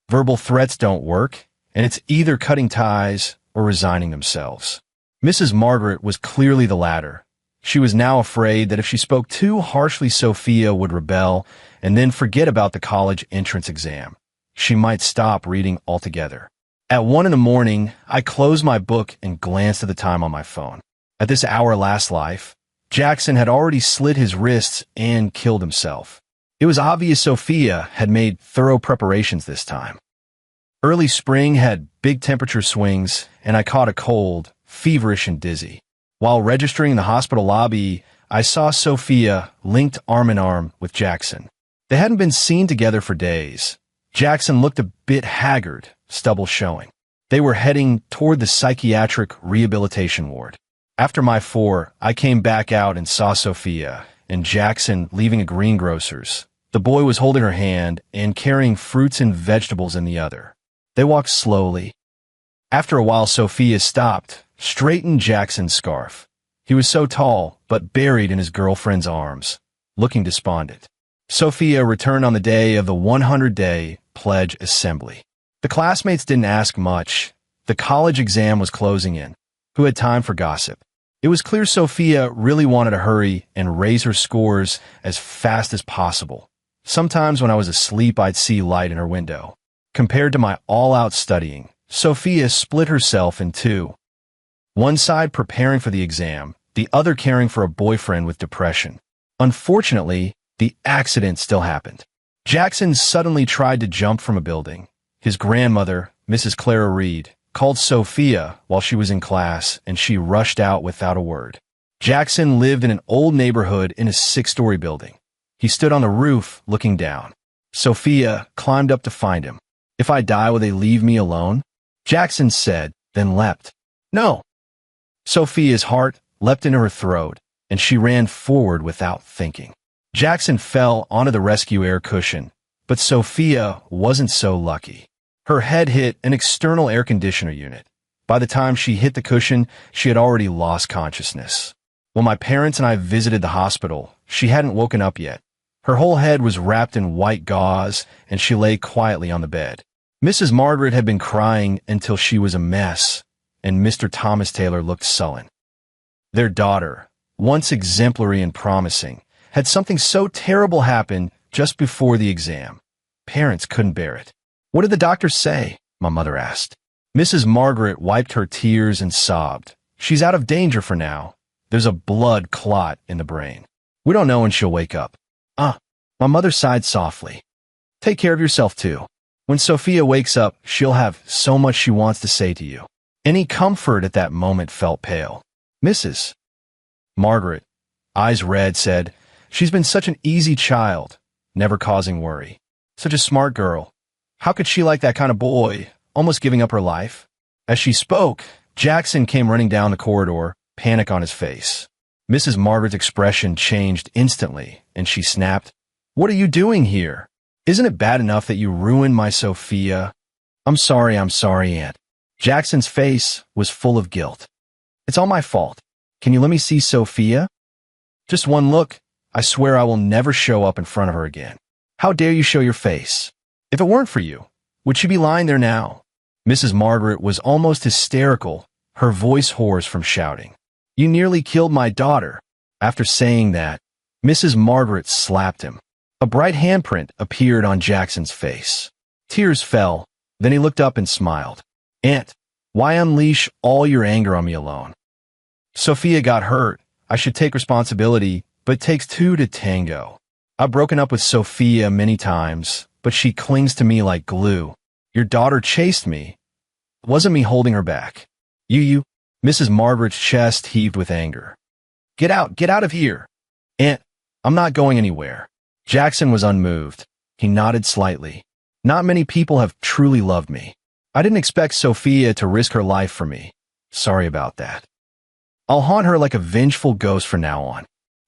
Verbal threats don't work, and it's either cutting ties or resigning themselves. Mrs. Margaret was clearly the latter. She was now afraid that if she spoke too harshly, Sophia would rebel and then forget about the college entrance exam. She might stop reading altogether. At 1 a.m, I closed my book and glanced at the time on my phone. At this hour last life, Jackson had already slit his wrists and killed himself. It was obvious Sophia had made thorough preparations this time. Early spring had big temperature swings, and I caught a cold, feverish and dizzy. While registering in the hospital lobby, I saw Sophia linked arm in arm with Jackson. They hadn't been seen together for days. Jackson looked a bit haggard, stubble showing. They were heading toward the psychiatric rehabilitation ward. After my 4, I came back out and saw Sophia and Jackson leaving a greengrocer's. The boy was holding her hand and carrying fruits and vegetables in the other. They walked slowly. After a while, Sophia stopped, straightened Jackson's scarf. He was so tall, but buried in his girlfriend's arms, looking despondent. Sophia returned on the day of the 100-day pledge assembly. The classmates didn't ask much. The college exam was closing in. Who had time for gossip? It was clear Sophia really wanted to hurry and raise her scores as fast as possible. Sometimes when I was asleep, I'd see light in her window. Compared to my all-out studying, Sophia split herself in two. One side preparing for the exam, the other caring for a boyfriend with depression. Unfortunately, the accident still happened. Jackson suddenly tried to jump from a building. His grandmother, Mrs. Clara Reed, called Sophia while she was in class, and she rushed out without a word. Jackson lived in an old neighborhood in a 6-story building. He stood on the roof, looking down. Sophia climbed up to find him. "If I die, will they leave me alone?" Jackson said, then leapt. "No." Sophia's heart leapt into her throat, and she ran forward without thinking. Jackson fell onto the rescue air cushion, but Sophia wasn't so lucky. Her head hit an external air conditioner unit. By the time she hit the cushion, she had already lost consciousness. When my parents and I visited the hospital, she hadn't woken up yet. Her whole head was wrapped in white gauze, and she lay quietly on the bed. Mrs. Margaret had been crying until she was a mess, and Mr. Thomas Taylor looked sullen. Their daughter, once exemplary and promising, had something so terrible happen just before the exam. Parents couldn't bear it. "What did the doctor say?" my mother asked. Mrs. Margaret wiped her tears and sobbed. "She's out of danger for now. There's a blood clot in the brain. We don't know when she'll wake up." My mother sighed softly. "Take care of yourself, too. When Sophia wakes up, she'll have so much she wants to say to you." Any comfort at that moment felt pale. Mrs. Margaret, eyes red, said, "She's been such an easy child, never causing worry. Such a smart girl. How could she like that kind of boy, almost giving up her life?" As she spoke, Jackson came running down the corridor, panic on his face. Mrs. Margaret's expression changed instantly, and she snapped, "What are you doing here? Isn't it bad enough that you ruined my Sophia?" I'm sorry, Aunt." Jackson's face was full of guilt. "It's all my fault. Can you let me see Sophia? Just one look. I swear I will never show up in front of her again." "How dare you show your face? If it weren't for you, would she be lying there now?" Mrs. Margaret was almost hysterical, her voice hoarse from shouting. "You nearly killed my daughter." After saying that, Mrs. Margaret slapped him. A bright handprint appeared on Jackson's face. Tears fell, then he looked up and smiled. "Aunt, why unleash all your anger on me alone? Sophia got hurt. I should take responsibility, but it takes two to tango. I've broken up with Sophia many times, but she clings to me like glue. Your daughter chased me. It wasn't me holding her back. You. Mrs. Margaret's chest heaved with anger. Get out of here." "Aunt, I'm not going anywhere." Jackson was unmoved. He nodded slightly. "Not many people have truly loved me. I didn't expect Sophia to risk her life for me. Sorry about that. I'll haunt her like a vengeful ghost from now on."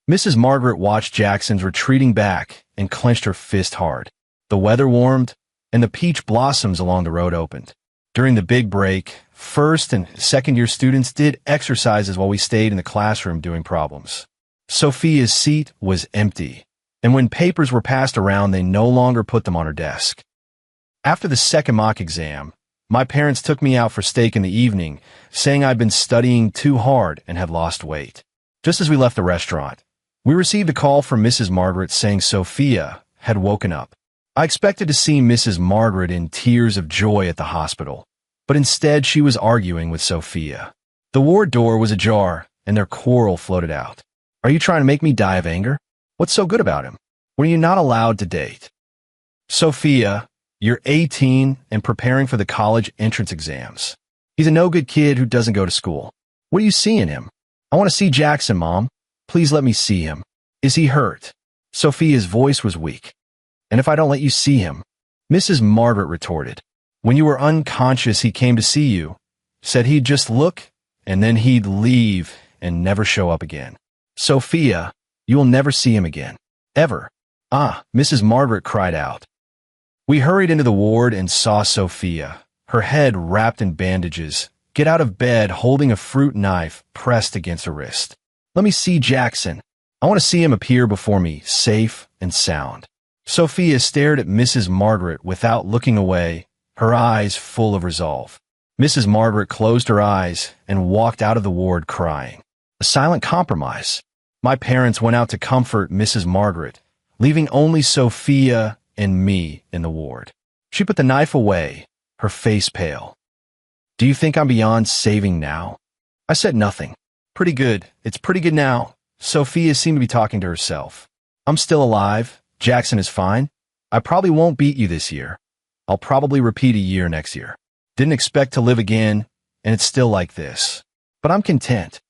Mrs. Margaret watched Jackson's retreating back and clenched her fist hard. The weather warmed, and the peach blossoms along the road opened. During the big break, first and second-year students did exercises while we stayed in the classroom doing problems. Sophia's seat was empty, and when papers were passed around, they no longer put them on her desk. After the second mock exam, my parents took me out for steak in the evening, saying I'd been studying too hard and had lost weight. Just as we left the restaurant, we received a call from Mrs. Margaret saying Sophia had woken up. I expected to see Mrs. Margaret in tears of joy at the hospital, but instead she was arguing with Sophia. The ward door was ajar, and their quarrel floated out. "Are you trying to make me die of anger? What's so good about him? Were you not allowed to date?" "Sophia, you're 18 and preparing for the college entrance exams. He's a no-good kid who doesn't go to school. What do you see in him?" "I want to see Jackson, Mom. Please let me see him." "Is he hurt?" Sophia's voice was weak. "And if I don't let you see him?" Mrs. Margaret retorted. "When you were unconscious, he came to see you, said he'd just look, and then he'd leave and never show up again. Sophia, you will never see him again. Ever." Mrs. Margaret cried out. We hurried into the ward and saw Sophia, her head wrapped in bandages, get out of bed holding a fruit knife pressed against her wrist. "Let me see Jackson. I want to see him appear before me, safe and sound." Sophia stared at Mrs. Margaret without looking away, her eyes full of resolve. Mrs. Margaret closed her eyes and walked out of the ward crying. A silent compromise. My parents went out to comfort Mrs. Margaret, leaving only Sophia and me in the ward. She put the knife away, her face pale. "Do you think I'm beyond saving now?" I said nothing. "Pretty good. It's pretty good now." Sophia seemed to be talking to herself. "I'm still alive. Jackson is fine. I probably won't beat you this year. I'll probably repeat a year next year. Didn't expect to live again, and it's still like this. But I'm content.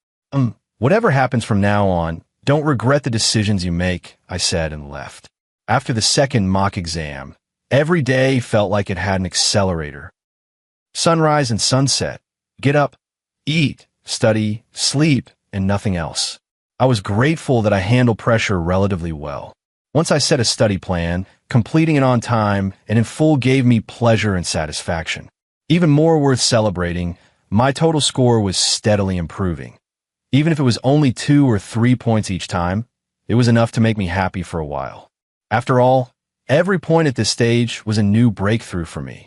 Whatever happens from now on, don't regret the decisions you make," I said and left. After the second mock exam, every day felt like it had an accelerator. Sunrise and sunset. Get up, eat, study, sleep, and nothing else. I was grateful that I handled pressure relatively well. Once I set a study plan, completing it on time and in full gave me pleasure and satisfaction. Even more worth celebrating, my total score was steadily improving. Even if it was only 2 or 3 points each time, it was enough to make me happy for a while. After all, every point at this stage was a new breakthrough for me.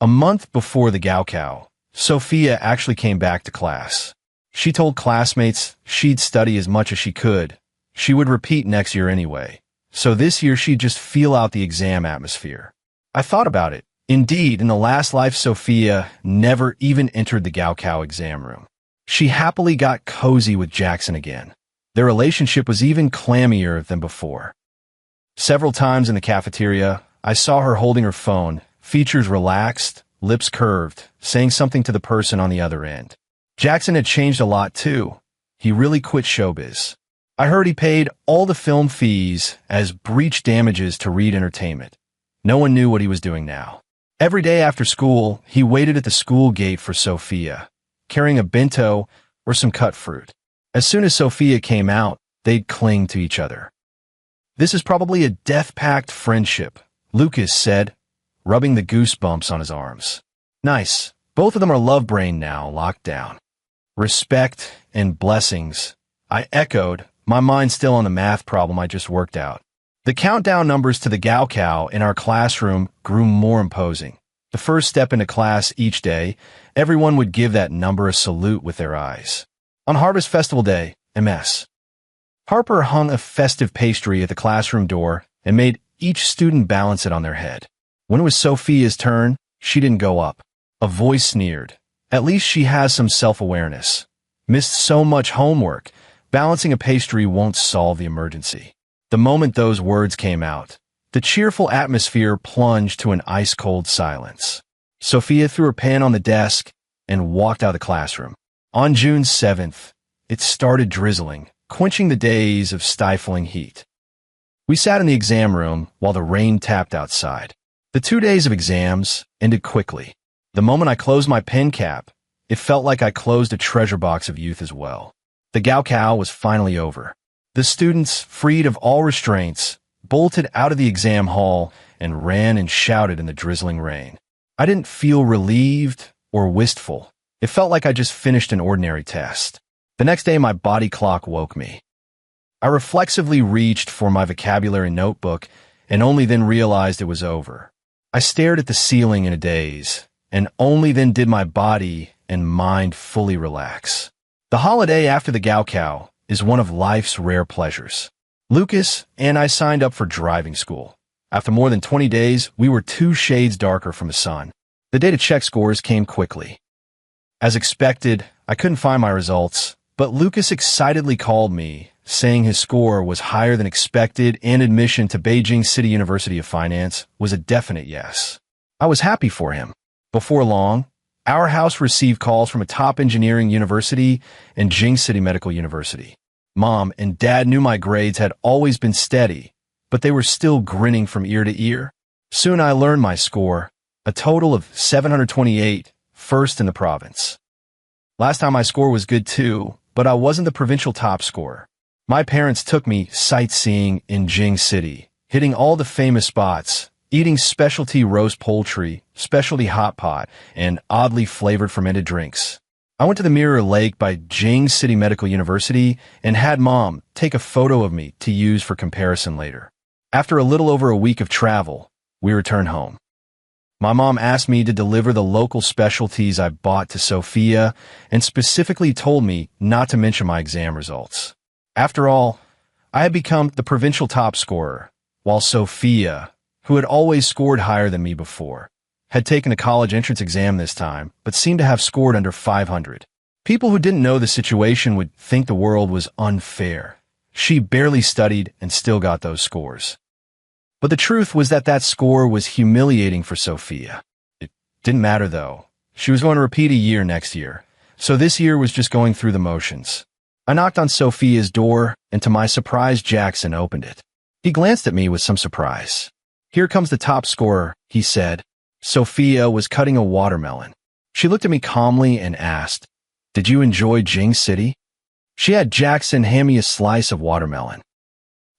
A month before the Gaokao, Sophia actually came back to class. She told classmates she'd study as much as she could. She would repeat next year anyway. So this year she'd just feel out the exam atmosphere. I thought about it. Indeed, in the last life, Sophia never even entered the Gaokao exam room. She happily got cozy with Jackson again. Their relationship was even clammier than before. Several times in the cafeteria, I saw her holding her phone, features relaxed, lips curved, saying something to the person on the other end. Jackson had changed a lot too. He really quit showbiz. I heard he paid all the film fees as breach damages to Reed Entertainment. No one knew what he was doing now. Every day after school, he waited at the school gate for Sophia, carrying a bento or some cut fruit. As soon as Sophia came out, they'd cling to each other. "This is probably a death-pact friendship," Lucas said, rubbing the goosebumps on his arms. "Nice. Both of them are love-brained now, locked down." "Respect and blessings," I echoed, my mind still on the math problem I just worked out. The countdown numbers to the Gaokao in our classroom grew more imposing. The first step into class each day, everyone would give that number a salute with their eyes. On Harvest Festival Day, MS. Harper hung a festive pastry at the classroom door and made each student balance it on their head. When it was Sophia's turn, she didn't go up. A voice sneered. "At least she has some self-awareness. Missed so much homework. Balancing a pastry won't solve the emergency." The moment those words came out, the cheerful atmosphere plunged to an ice-cold silence. Sophia threw her pen on the desk and walked out of the classroom. On June 7th, it started drizzling, quenching the days of stifling heat. We sat in the exam room while the rain tapped outside. The 2 days of exams ended quickly. The moment I closed my pen cap, it felt like I closed a treasure box of youth as well. The Gaokao was finally over. The students, freed of all restraints, bolted out of the exam hall and ran and shouted in the drizzling rain. I didn't feel relieved or wistful. It felt like I just finished an ordinary test. The next day, my body clock woke me. I reflexively reached for my vocabulary notebook and only then realized it was over. I stared at the ceiling in a daze, and only then did my body and mind fully relax. The holiday after the Gaokao is one of life's rare pleasures. Lucas and I signed up for driving school. After more than 20 days, we were 2 shades darker from the sun. The day to check scores came quickly. As expected, I couldn't find my results, but Lucas excitedly called me, saying his score was higher than expected and admission to Beijing City University of Finance was a definite yes. I was happy for him. Before long, our house received calls from a top engineering university and Jing City Medical University. Mom and Dad knew my grades had always been steady, but they were still grinning from ear to ear. Soon I learned my score, a total of 728, first in the province. Last time my score was good too, but I wasn't the provincial top scorer. My parents took me sightseeing in Jing City, hitting all the famous spots, eating specialty roast poultry, specialty hot pot, and oddly flavored fermented drinks. I went to the Mirror Lake by Jing City Medical University and had Mom take a photo of me to use for comparison later. After a little over a week of travel, we returned home. My mom asked me to deliver the local specialties I bought to Sophia and specifically told me not to mention my exam results. After all, I had become the provincial top scorer, while Sophia, who had always scored higher than me before, had taken a college entrance exam this time, but seemed to have scored under 500. People who didn't know the situation would think the world was unfair. She barely studied and still got those scores. But the truth was that that score was humiliating for Sophia. It didn't matter, though. She was going to repeat a year next year, so this year was just going through the motions. I knocked on Sophia's door, and to my surprise, Jackson opened it. He glanced at me with some surprise. "Here comes the top scorer," he said. Sophia was cutting a watermelon. She looked at me calmly and asked, "Did you enjoy Jing City?" She had Jackson hand me a slice of watermelon.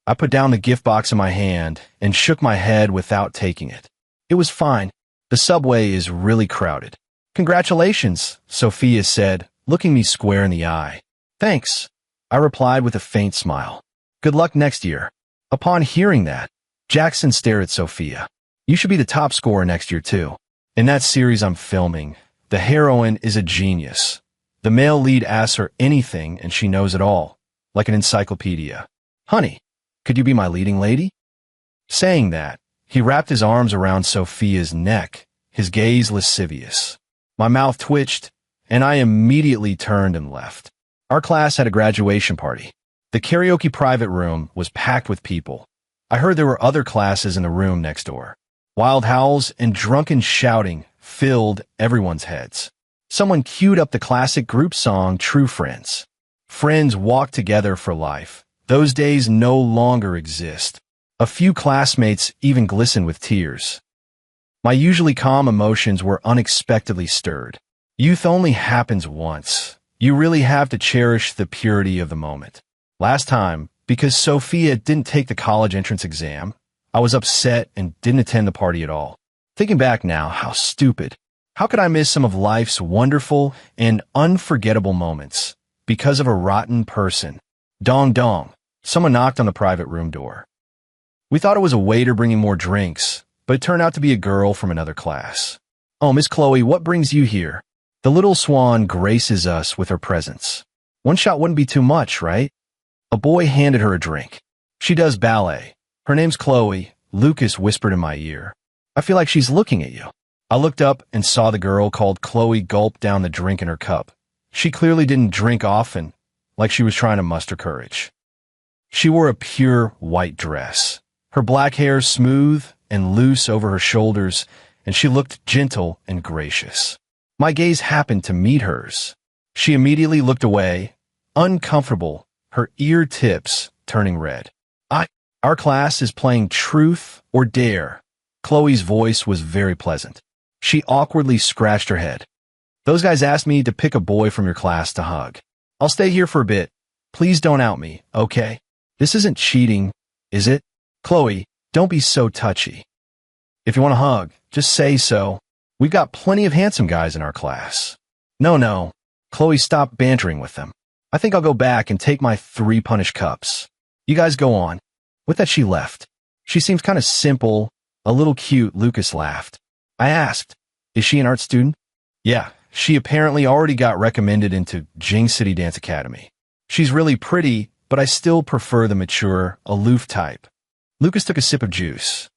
I put down the gift box in my hand and shook my head without taking it. It was fine. The subway is really crowded. "Congratulations," Sophia said, looking me square in the eye. "Thanks," I replied with a faint smile. "Good luck next year." Upon hearing that, Jackson stared at Sophia. "You should be the top scorer next year, too. In that series I'm filming, the heroine is a genius. The male lead asks her anything and she knows it all, like an encyclopedia. Honey, could you be my leading lady?" Saying that, he wrapped his arms around Sophia's neck, his gaze lascivious. My mouth twitched, and I immediately turned and left. Our class had a graduation party. The karaoke private room was packed with people. I heard there were other classes in the room next door. Wild howls and drunken shouting filled everyone's heads. Someone queued up the classic group song True Friends. Friends walk together for life. Those days no longer exist. A few classmates even glistened with tears. My usually calm emotions were unexpectedly stirred. Youth only happens once. You really have to cherish the purity of the moment. Last time, because Sophia didn't take the college entrance exam, I was upset and didn't attend the party at all. Thinking back now, how stupid. How could I miss some of life's wonderful and unforgettable moments because of a rotten person? Dong dong. Someone knocked on the private room door. We thought it was a waiter bringing more drinks, but it turned out to be a girl from another class. "Oh, Miss Chloe, what brings you here?" The little swan graces us with her presence. One shot wouldn't be too much, right? A boy handed her a drink. "She does ballet. Her name's Chloe," Lucas whispered in my ear. "I feel like she's looking at you." I looked up and saw the girl called Chloe gulp down the drink in her cup. She clearly didn't drink often, like she was trying to muster courage. She wore a pure white dress, her black hair smooth and loose over her shoulders, and she looked gentle and gracious. My gaze happened to meet hers. She immediately looked away, uncomfortable, her ear tips turning red. Our class is playing Truth or Dare." Chloe's voice was very pleasant. She awkwardly scratched her head. "Those guys asked me to pick a boy from your class to hug. I'll stay here for a bit. Please don't out me, okay? This isn't cheating, is it? Chloe, don't be so touchy. If you want a hug, just say so. We've got plenty of handsome guys in our class." No. Chloe stopped bantering with them. "I think I'll go back and take my 3 punished cups. You guys go on." With that, she left. "She seems kind of simple, a little cute," Lucas laughed. I asked, "Is she an art student?" "Yeah, she apparently already got recommended into Jing City Dance Academy. She's really pretty, but I still prefer the mature, aloof type." Lucas took a sip of juice.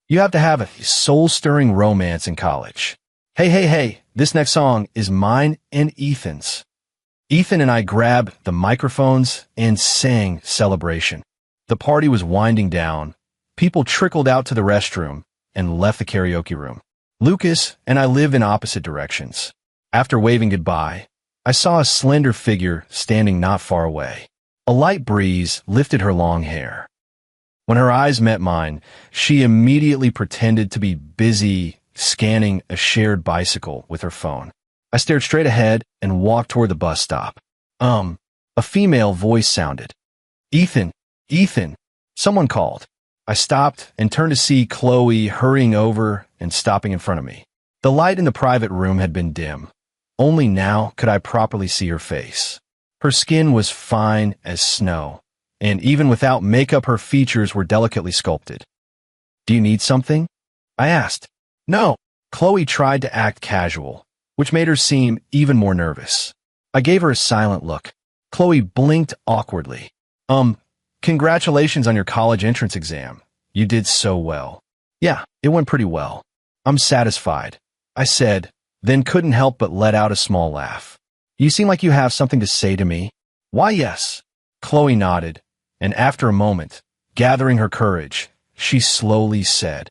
"You have to have a soul-stirring romance in college." Hey, this next song is mine and Ethan's. Ethan and I grabbed the microphones and sang Celebration. The party was winding down. People trickled out to the restroom and left the karaoke room. Lucas and I lived in opposite directions. After waving goodbye, I saw a slender figure standing not far away. A light breeze lifted her long hair. When her eyes met mine, she immediately pretended to be busy scanning a shared bicycle with her phone. I stared straight ahead and walked toward the bus stop. A female voice sounded. Ethan, someone called. I stopped and turned to see Chloe hurrying over and stopping in front of me. The light in the private room had been dim. Only now could I properly see her face. Her skin was fine as snow, and even without makeup her features were delicately sculpted. "Do you need something?" I asked. "No." Chloe tried to act casual, which made her seem even more nervous. I gave her a silent look. Chloe blinked awkwardly. Congratulations on your college entrance exam. You did so well." "Yeah, it went pretty well. I'm satisfied," I said, then couldn't help but let out a small laugh. "You seem like you have something to say to me." "Why, yes." Chloe nodded, and after a moment, gathering her courage, she slowly said,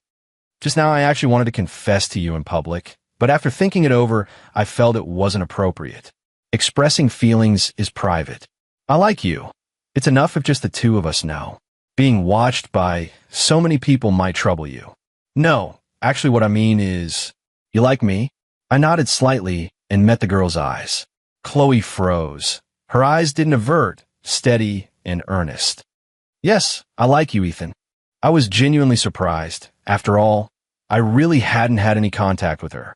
"Just now I actually wanted to confess to you in public, but after thinking it over, I felt it wasn't appropriate. Expressing feelings is private. I like you. It's enough if just the two of us know. Being watched by so many people might trouble you." "No, actually what I mean is, you like me?" I nodded slightly and met the girl's eyes. Chloe froze. Her eyes didn't avert, steady and earnest. "Yes, I like you, Ethan." I was genuinely surprised. After all, I really hadn't had any contact with her.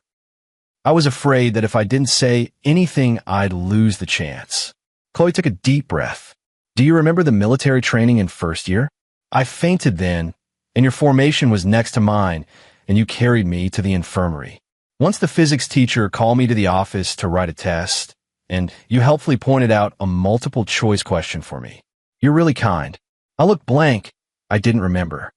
I was afraid that if I didn't say anything, I'd lose the chance. Chloe took a deep breath. "Do you remember the military training in first year? I fainted then, and your formation was next to mine, and you carried me to the infirmary. Once the physics teacher called me to the office to write a test, and you helpfully pointed out a multiple-choice question for me. You're really kind." I looked blank. I didn't remember.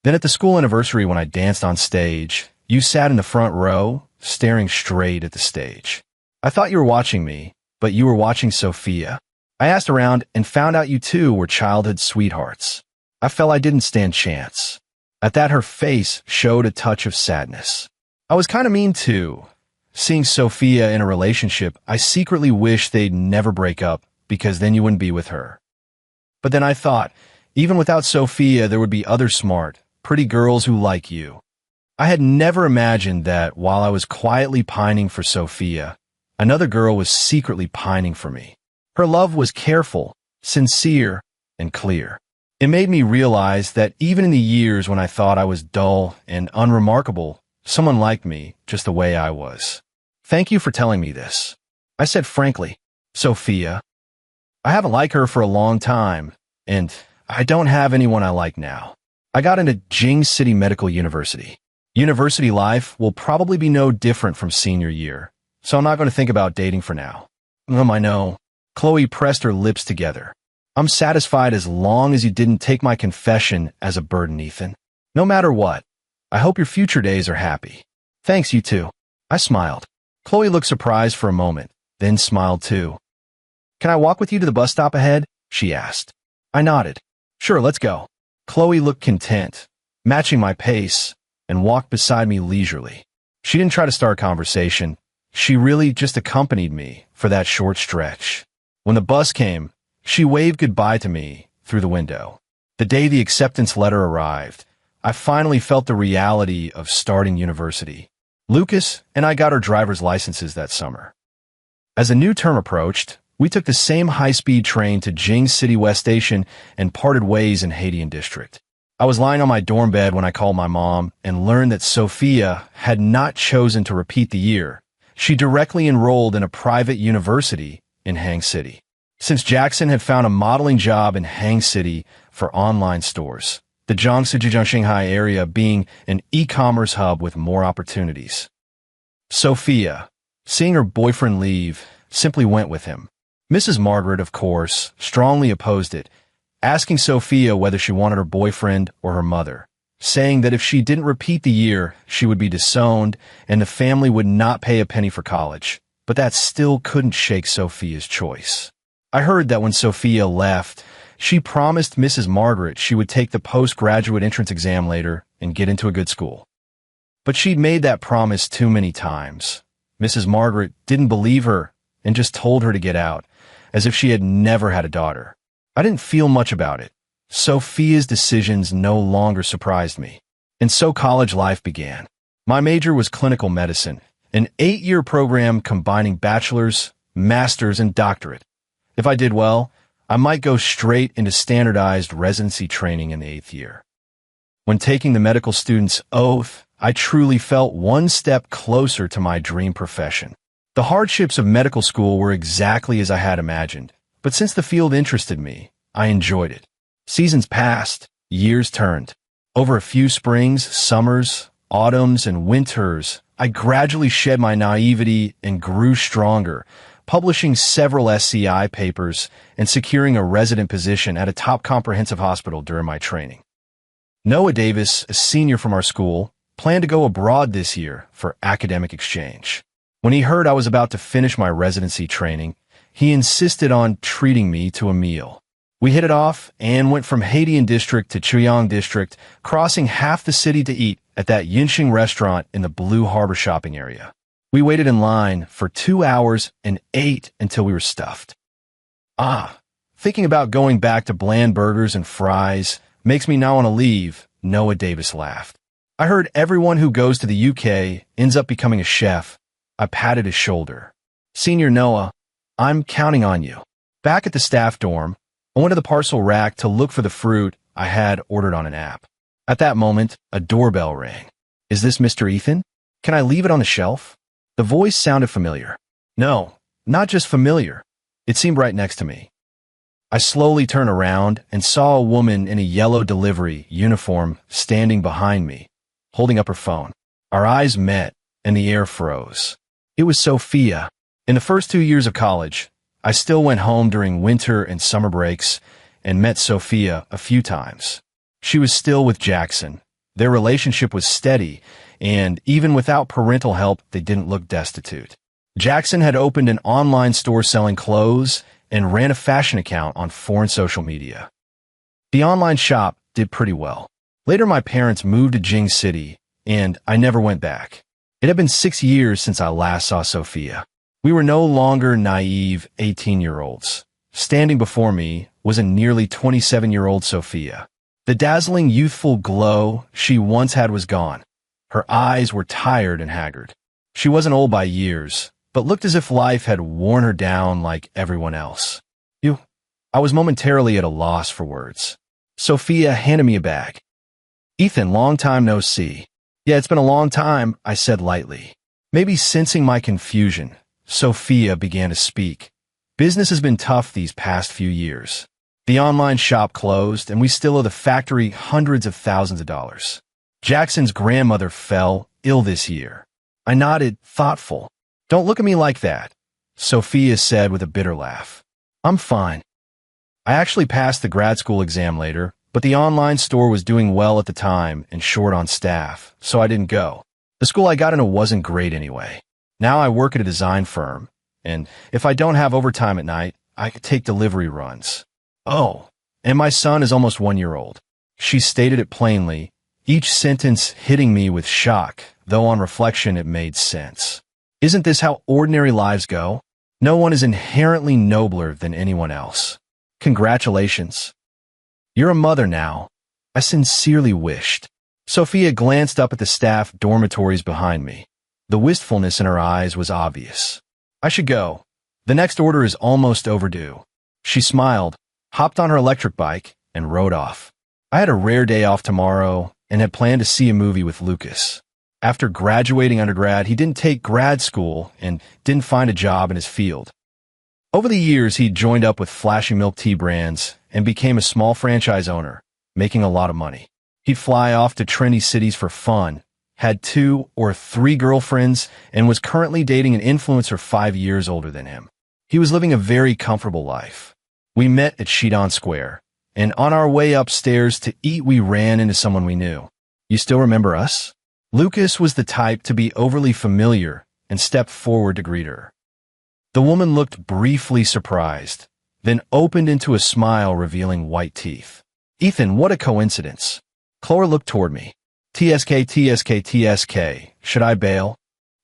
"Then at the school anniversary when I danced on stage, you sat in the front row, staring straight at the stage. I thought you were watching me, but you were watching Sophia. I asked around and found out you two were childhood sweethearts. I felt I didn't stand chance." At that, her face showed a touch of sadness. "I was kind of mean too. Seeing Sophia in a relationship, I secretly wish they'd never break up, because then you wouldn't be with her. But then I thought, even without Sophia, there would be other smart, pretty girls who like you. I had never imagined that while I was quietly pining for Sophia, another girl was secretly pining for me. Her love was careful, sincere, and clear. It made me realize that even in the years when I thought I was dull and unremarkable, someone liked me just the way I was. Thank you for telling me this." I said frankly. "Sophia? I haven't liked her for a long time, and I don't have anyone I like now. I got into Jing City Medical University. University life will probably be no different from senior year, so I'm not going to think about dating for now." I know." Chloe pressed her lips together. "I'm satisfied as long as you didn't take my confession as a burden, Ethan. No matter what, I hope your future days are happy." "Thanks, you too." I smiled. Chloe looked surprised for a moment, then smiled too. "Can I walk with you to the bus stop ahead?" she asked. I nodded. "Sure, let's go." Chloe looked content, matching my pace, and walked beside me leisurely. She didn't try to start a conversation. She really just accompanied me for that short stretch. When the bus came, she waved goodbye to me through the window. The day the acceptance letter arrived, I finally felt the reality of starting university. Lucas and I got our driver's licenses that summer. As a new term approached, we took the same high-speed train to Jing City West Station and parted ways in Haidian District. I was lying on my dorm bed when I called my mom and learned that Sophia had not chosen to repeat the year. She directly enrolled in a private university in Hang City. Since Jackson had found a modeling job in Hang City for online stores, the Jiangsu Shanghai area being an e-commerce hub with more opportunities. Sophia, seeing her boyfriend leave, simply went with him. Mrs. Margaret, of course, strongly opposed it, asking Sophia whether she wanted her boyfriend or her mother, saying that if she didn't repeat the year, she would be disowned and the family would not pay a penny for college. But that still couldn't shake Sophia's choice. I heard that when Sophia left, she promised Mrs. Margaret she would take the postgraduate entrance exam later and get into a good school. But she'd made that promise too many times. Mrs. Margaret didn't believe her and just told her to get out, as if she had never had a daughter. I didn't feel much about it. Sophia's decisions no longer surprised me. And so college life began. My major was clinical medicine, an 8-year program combining bachelor's, master's, and doctorate. If I did well, I might go straight into standardized residency training in the 8th year. When taking the medical student's oath, I truly felt one step closer to my dream profession. The hardships of medical school were exactly as I had imagined, but since the field interested me, I enjoyed it. Seasons passed, years turned. Over a few springs, summers, autumns, and winters, I gradually shed my naivety and grew stronger, publishing several SCI papers and securing a resident position at a top comprehensive hospital during my training. Noah Davis, a senior from our school, planned to go abroad this year for academic exchange. When he heard I was about to finish my residency training, he insisted on treating me to a meal. We hit it off and went from Haidian District to Chuyang District, crossing half the city to eat at that Yinxing restaurant in the Blue Harbor shopping area. We waited in line for 2 hours and ate until we were stuffed. Thinking about going back to bland burgers and fries makes me not want to leave, Noah Davis laughed. I heard everyone who goes to the UK ends up becoming a chef. I patted his shoulder. Senior Noah, I'm counting on you. Back at the staff dorm, I went to the parcel rack to look for the fruit I had ordered on an app. At that moment, a doorbell rang. Is this Mr. Ethan? Can I leave it on the shelf? The voice sounded familiar. No, not just familiar. It seemed right next to me. I slowly turned around and saw a woman in a yellow delivery uniform standing behind me, holding up her phone. Our eyes met, and the air froze. It was Sophia. In the first 2 years of college, I still went home during winter and summer breaks and met Sophia a few times. She was still with Jackson. Their relationship was steady, and even without parental help, they didn't look destitute. Jackson had opened an online store selling clothes and ran a fashion account on foreign social media. The online shop did pretty well. Later, my parents moved to Jing City, and I never went back. It had been 6 years since I last saw Sophia. We were no longer naive 18-year-olds. Standing before me was a nearly 27-year-old Sophia. The dazzling youthful glow she once had was gone. Her eyes were tired and haggard. She wasn't old by years, but looked as if life had worn her down like everyone else. I was momentarily at a loss for words. Sophia handed me a bag. Ethan, long time no see. Yeah, it's been a long time, I said lightly. Maybe sensing my confusion, Sophia began to speak. Business has been tough these past few years. The online shop closed, and we still owe the factory hundreds of thousands of dollars. Jackson's grandmother fell ill this year. I nodded, thoughtful. Don't look at me like that, Sophia said with a bitter laugh. I'm fine. I actually passed the grad school exam later, but the online store was doing well at the time and short on staff, so I didn't go. The school I got into wasn't great anyway. Now I work at a design firm, and if I don't have overtime at night, I could take delivery runs. Oh, and my son is almost 1 year old. She stated it plainly, each sentence hitting me with shock, though on reflection it made sense. Isn't this how ordinary lives go? No one is inherently nobler than anyone else. Congratulations. You're a mother now. I sincerely wished. Sophia glanced up at the staff dormitories behind me. The wistfulness in her eyes was obvious. I should go. The next order is almost overdue. She smiled, hopped on her electric bike, and rode off. I had a rare day off tomorrow and had planned to see a movie with Lucas. After graduating undergrad, he didn't take grad school and didn't find a job in his field. Over the years, he'd joined up with flashy milk tea brands and became a small franchise owner, making a lot of money. He'd fly off to trendy cities for fun, had 2 or 3 girlfriends, and was currently dating an influencer 5 years older than him. He was living a very comfortable life. We met at Shidon Square, and on our way upstairs to eat, we ran into someone we knew. You still remember us? Lucas was the type to be overly familiar and stepped forward to greet her. The woman looked briefly surprised, then opened into a smile revealing white teeth. Ethan, what a coincidence. Chloe looked toward me. TSK, TSK, TSK. Should I bail?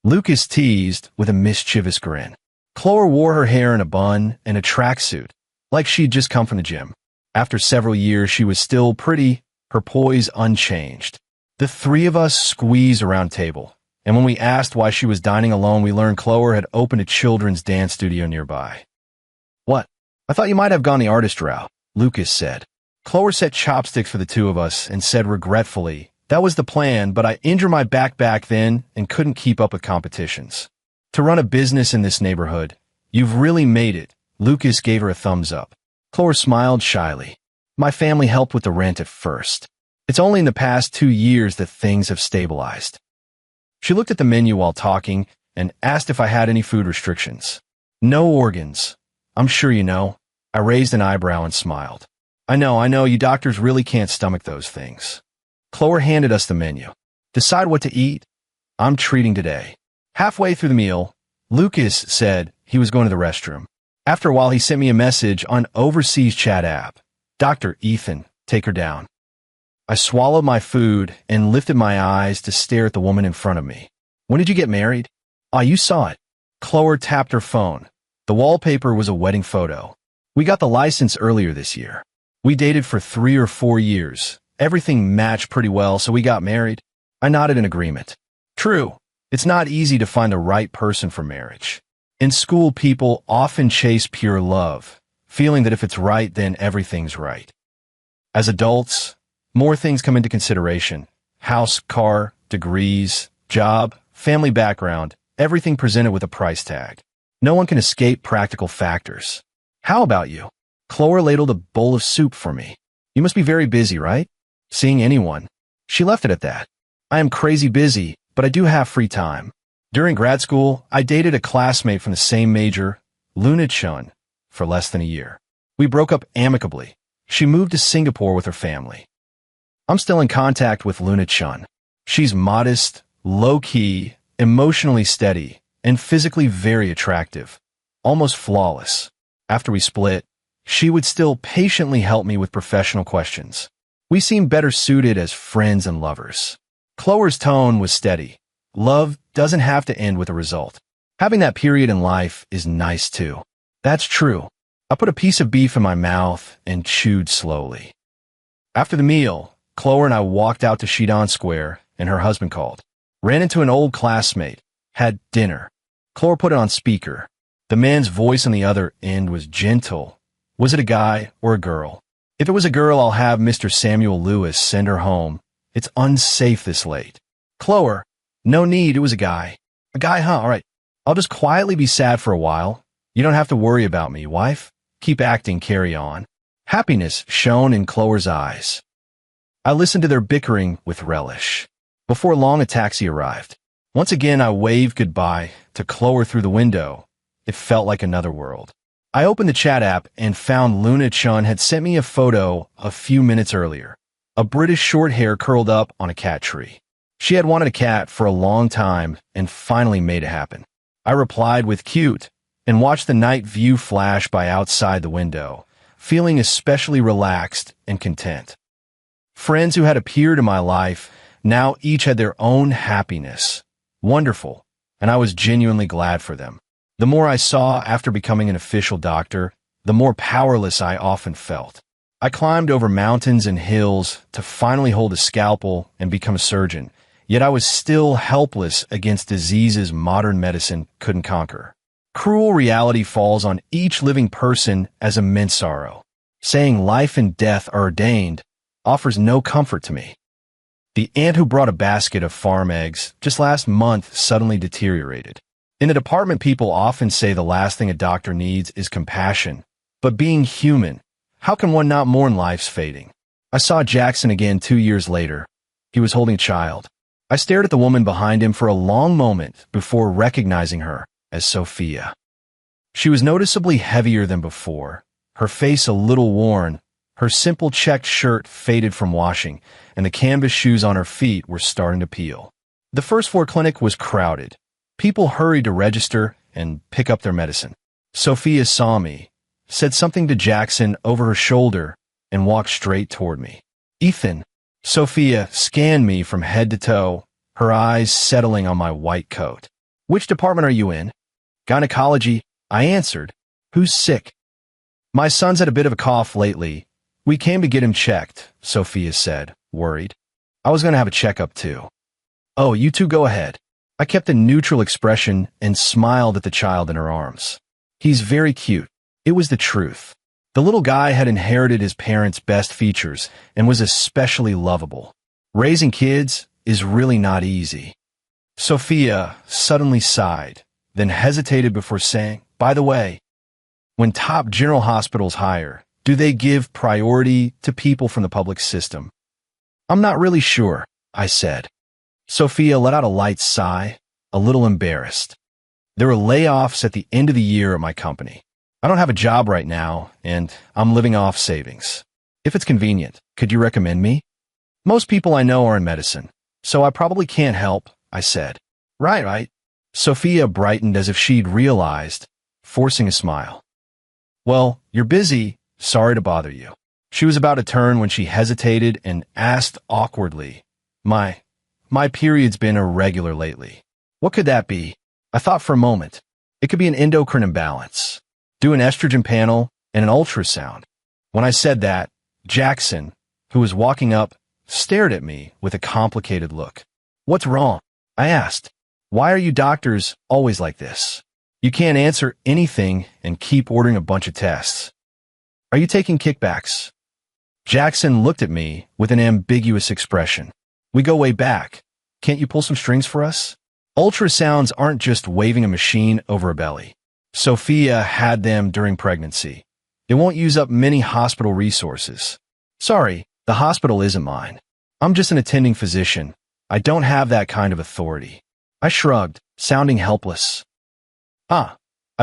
Lucas teased with a mischievous grin. Chloe wore her hair in a bun and a tracksuit, like she'd just come from the gym. After several years, she was still pretty, her poise unchanged. The three of us squeezed around a table, and when we asked why she was dining alone, we learned Chloe had opened a children's dance studio nearby. What? I thought you might have gone the artist route, Lucas said. Chloe set chopsticks for the two of us and said regretfully, that was the plan, but I injured my back then and couldn't keep up with competitions. To run a business in this neighborhood, you've really made it. Lucas gave her a thumbs up. Chloe smiled shyly. My family helped with the rent at first. It's only in the past 2 years that things have stabilized. She looked at the menu while talking and asked if I had any food restrictions. No organs. I'm sure you know. I raised an eyebrow and smiled. I know, you doctors really can't stomach those things. Chloe handed us the menu. Decide what to eat? I'm treating today. Halfway through the meal, Lucas said he was going to the restroom. After a while, he sent me a message on overseas chat app. Dr. Ethan, take her down. I swallowed my food and lifted my eyes to stare at the woman in front of me. When did you get married? Ah, you saw it. Chloe tapped her phone. The wallpaper was a wedding photo. We got the license earlier this year. We dated for 3 or 4 years. Everything matched pretty well, so we got married. I nodded in agreement. True. It's not easy to find the right person for marriage. In school, people often chase pure love, feeling that if it's right, then everything's right. As adults, more things come into consideration. House, car, degrees, job, family background, everything presented with a price tag. No one can escape practical factors. How about you? Chloe ladled a bowl of soup for me. You must be very busy, right? Seeing anyone. She left it at that. I am crazy busy, but I do have free time. During grad school, I dated a classmate from the same major, Luna Chun, for less than a year. We broke up amicably. She moved to Singapore with her family. I'm still in contact with Luna Chun. She's modest, low-key, emotionally steady, and physically very attractive, almost flawless. After we split, she would still patiently help me with professional questions. We seemed better suited as friends and lovers. Chloe's tone was steady. Love doesn't have to end with a result. Having that period in life is nice too. That's true. I put a piece of beef in my mouth and chewed slowly. After the meal, Chloe and I walked out to Shidon Square, and her husband called. Ran into an old classmate. Had dinner. Chloe put it on speaker. The man's voice on the other end was gentle. Was it a guy or a girl? If it was a girl, I'll have Mr. Samuel Lewis send her home. It's unsafe this late. Chloe, no need, it was a guy. A guy, huh? All right. I'll just quietly be sad for a while. You don't have to worry about me, wife. Keep acting, carry on. Happiness shone in Chloe's eyes. I listened to their bickering with relish. Before long, a taxi arrived. Once again, I waved goodbye to Chloe through the window. It felt like another world. I opened the chat app and found Luna Chun had sent me a photo a few minutes earlier. A British short hair curled up on a cat tree. She had wanted a cat for a long time and finally made it happen. I replied with cute and watched the night view flash by outside the window, feeling especially relaxed and content. Friends who had appeared in my life now each had their own happiness. Wonderful, and I was genuinely glad for them. The more I saw after becoming an official doctor, the more powerless I often felt. I climbed over mountains and hills to finally hold a scalpel and become a surgeon, yet I was still helpless against diseases modern medicine couldn't conquer. Cruel reality falls on each living person as immense sorrow. Saying life and death are ordained offers no comfort to me. The aunt who brought a basket of farm eggs just last month suddenly deteriorated. In the department, people often say the last thing a doctor needs is compassion. But being human, how can one not mourn life's fading? I saw Jackson again 2 years later. He was holding a child. I stared at the woman behind him for a long moment before recognizing her as Sophia. She was noticeably heavier than before, her face a little worn, her simple checked shirt faded from washing, and the canvas shoes on her feet were starting to peel. The first floor clinic was crowded. People hurried to register and pick up their medicine. Sophia saw me, said something to Jackson over her shoulder, and walked straight toward me. Ethan. Sophia scanned me from head to toe, her eyes settling on my white coat. Which department are you in? Gynecology, I answered. Who's sick? My son's had a bit of a cough lately. We came to get him checked, Sophia said, worried. I was going to have a checkup too. Oh, you two go ahead. I kept a neutral expression and smiled at the child in her arms. He's very cute. It was the truth. The little guy had inherited his parents' best features and was especially lovable. Raising kids is really not easy. Sophia suddenly sighed, then hesitated before saying, by the way, when top general hospitals hire, Do they give priority to people from the public system? I'm not really sure, I said. Sophia let out a light sigh, a little embarrassed. There were layoffs at the end of the year at my company. I don't have a job right now, and I'm living off savings. If it's convenient, could you recommend me? Most people I know are in medicine, so I probably can't help, I said. Right. Sophia brightened as if she'd realized, forcing a smile. Well, you're busy. Sorry to bother you. She was about to turn when she hesitated and asked awkwardly, My period's been irregular lately. What could that be? I thought for a moment. It could be an endocrine imbalance. Do an estrogen panel and an ultrasound. When I said that, Jackson, who was walking up, stared at me with a complicated look. What's wrong? I asked. Why are you doctors always like this? You can't answer anything and keep ordering a bunch of tests. Are you taking kickbacks? Jackson looked at me with an ambiguous expression. We go way back. Can't you pull some strings for us? Ultrasounds aren't just waving a machine over a belly. Sophia had them during pregnancy. It won't use up many hospital resources. Sorry, the hospital isn't mine. I'm just an attending physician. I don't have that kind of authority. I shrugged, sounding helpless. I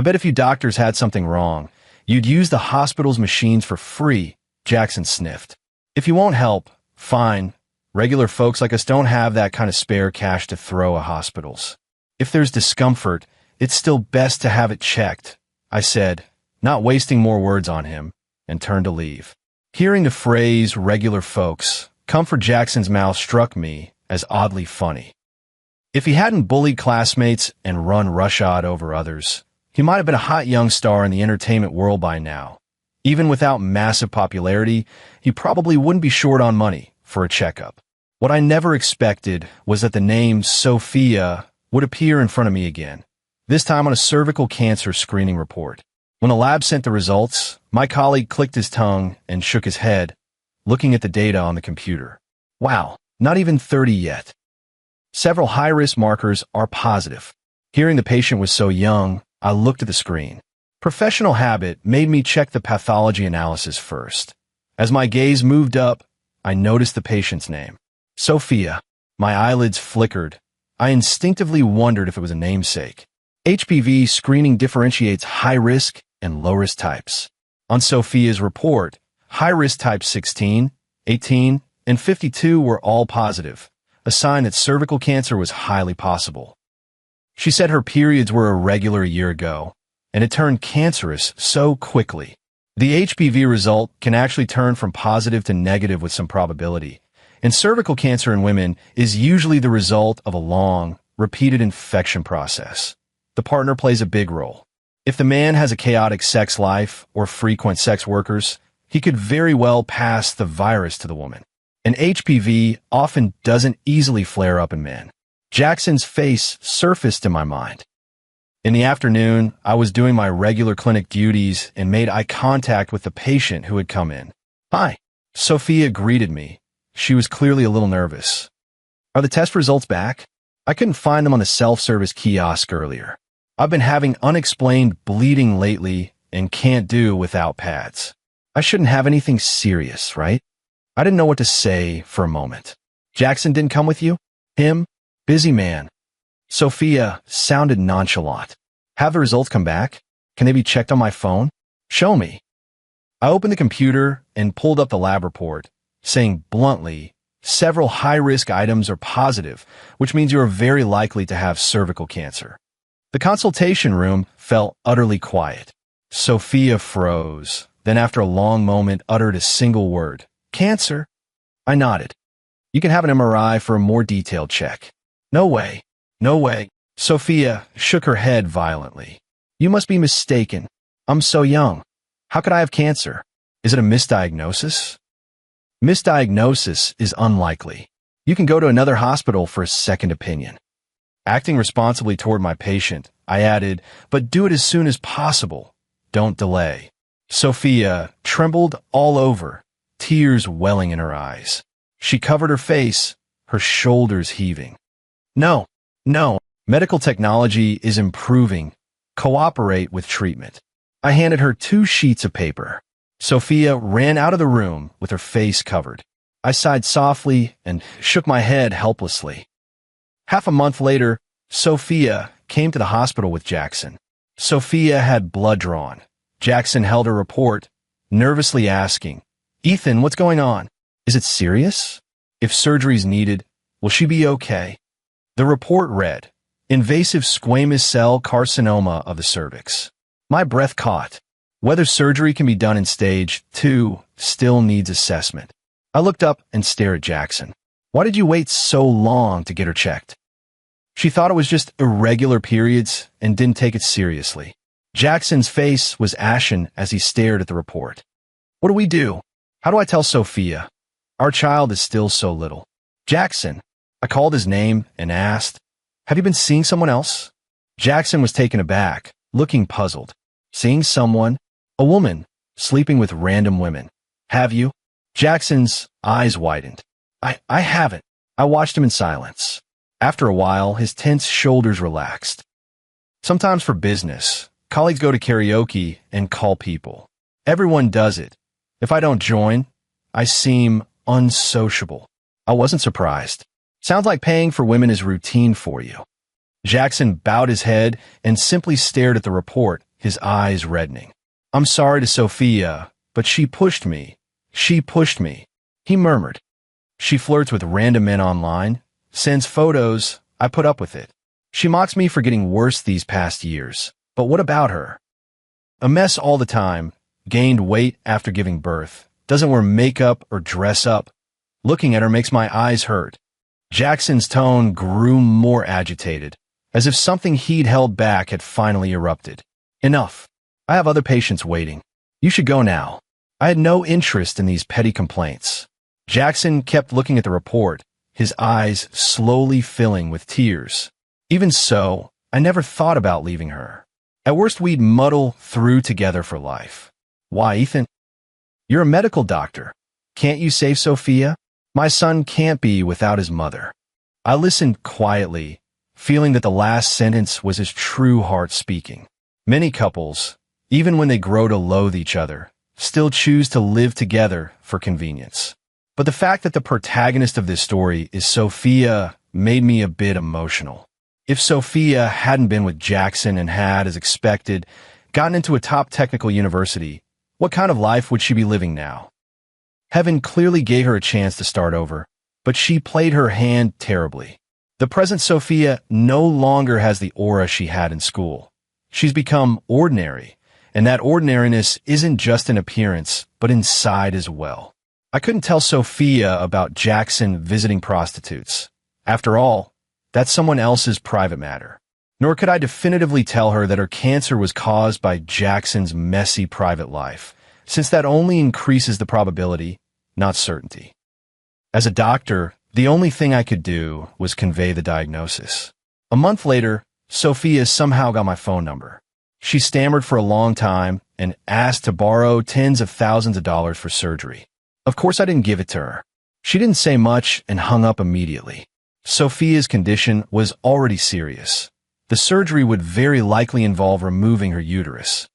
bet if you doctors had something wrong, you'd use the hospital's machines for free, Jackson sniffed. If you won't help, fine. Regular folks like us don't have that kind of spare cash to throw at hospitals. If there's discomfort, it's still best to have it checked, I said, not wasting more words on him, and turned to leave. Hearing the phrase regular folks come from Jackson's mouth struck me as oddly funny. If he hadn't bullied classmates and run roughshod over others, he might have been a hot young star in the entertainment world by now. Even without massive popularity, he probably wouldn't be short on money for a checkup. What I never expected was that the name Sophia would appear in front of me again, this time on a cervical cancer screening report. When the lab sent the results, my colleague clicked his tongue and shook his head, looking at the data on the computer. Wow, not even 30 yet. Several high-risk markers are positive. Hearing the patient was so young, I looked at the screen. Professional habit made me check the pathology analysis first. As my gaze moved up, I noticed the patient's name. Sophia. My eyelids flickered. I instinctively wondered if it was a namesake. HPV screening differentiates high-risk and low-risk types. On Sophia's report, high-risk types 16, 18, and 52 were all positive, a sign that cervical cancer was highly possible. She said her periods were irregular a year ago, and it turned cancerous so quickly. The HPV result can actually turn from positive to negative with some probability, and cervical cancer in women is usually the result of a long, repeated infection process. The partner plays a big role. If the man has a chaotic sex life or frequent sex workers, he could very well pass the virus to the woman. And HPV often doesn't easily flare up in men. Jackson's face surfaced in my mind. In the afternoon, I was doing my regular clinic duties and made eye contact with the patient who had come in. Hi. Sophia greeted me. She was clearly a little nervous. Are the test results back? I couldn't find them on the self-service kiosk earlier. I've been having unexplained bleeding lately and can't do without pads. I shouldn't have anything serious, right? I didn't know what to say for a moment. Jackson didn't come with you? Him? Busy man. Sophia sounded nonchalant. Have the results come back? Can they be checked on my phone? Show me. I opened the computer and pulled up the lab report, saying bluntly, several high-risk items are positive, which means you are very likely to have cervical cancer. The consultation room felt utterly quiet. Sophia froze, then after a long moment uttered a single word. Cancer? I nodded. You can have an MRI for a more detailed check. No way. No way. Sophia shook her head violently. You must be mistaken. I'm so young. How could I have cancer? Is it a misdiagnosis? Misdiagnosis is unlikely. You can go to another hospital for a second opinion. Acting responsibly toward my patient, I added, but do it as soon as possible. Don't delay. Sophia trembled all over, tears welling in her eyes. She covered her face, her shoulders heaving. No. Medical technology is improving. Cooperate with treatment. I handed her 2 sheets of paper. Sophia ran out of the room with her face covered. I sighed softly and shook my head helplessly. Half a month later, Sophia came to the hospital with Jackson. Sophia had blood drawn. Jackson held her report, nervously asking, "Ethan, what's going on? Is it serious? If surgery's needed, will she be okay?" The report read, "Invasive squamous cell carcinoma of the cervix." My breath caught. Whether surgery can be done in stage 2 still needs assessment. I looked up and stared at Jackson. "Why did you wait so long to get her checked?" She thought it was just irregular periods and didn't take it seriously. Jackson's face was ashen as he stared at the report. "What do we do? How do I tell Sophia? Our child is still so little." "Jackson." I called his name and asked, "Have you been seeing someone else?" Jackson was taken aback, looking puzzled. "Seeing someone? A woman, sleeping with random women. Have you?" Jackson's eyes widened. I haven't." I watched him in silence. After a while, his tense shoulders relaxed. "Sometimes for business, colleagues go to karaoke and call people. Everyone does it. If I don't join, I seem unsociable." I wasn't surprised. "Sounds like paying for women is routine for you." Jackson bowed his head and simply stared at the report, his eyes reddening. "I'm sorry to Sophia, but she pushed me. She pushed me," he murmured. "She flirts with random men online, sends photos. I put up with it. She mocks me for getting worse these past years. But what about her? A mess all the time, gained weight after giving birth, doesn't wear makeup or dress up. Looking at her makes my eyes hurt." Jackson's tone grew more agitated, as if something he'd held back had finally erupted. "Enough. I have other patients waiting. You should go now." I had no interest in these petty complaints. Jackson kept looking at the report, his eyes slowly filling with tears. Even so, I never thought about leaving her. At worst, we'd muddle through together for life. "Why, Ethan? You're a medical doctor. Can't you save Sophia? My son can't be without his mother." I listened quietly, feeling that the last sentence was his true heart speaking. Many couples, even when they grow to loathe each other, still choose to live together for convenience. But the fact that the protagonist of this story is Sophia made me a bit emotional. If Sophia hadn't been with Jackson and had, as expected, gotten into a top technical university, what kind of life would she be living now? Heaven clearly gave her a chance to start over, but she played her hand terribly. The present Sophia no longer has the aura she had in school. She's become ordinary, and that ordinariness isn't just in appearance, but inside as well. I couldn't tell Sophia about Jackson visiting prostitutes. After all, that's someone else's private matter. Nor could I definitively tell her that her cancer was caused by Jackson's messy private life, since that only increases the probability, not certainty. As a doctor, the only thing I could do was convey the diagnosis. A month later, Sophia somehow got my phone number. She stammered for a long time and asked to borrow tens of thousands of dollars for surgery. Of course, I didn't give it to her. She didn't say much and hung up immediately. Sophia's condition was already serious. The surgery would very likely involve removing her uterus.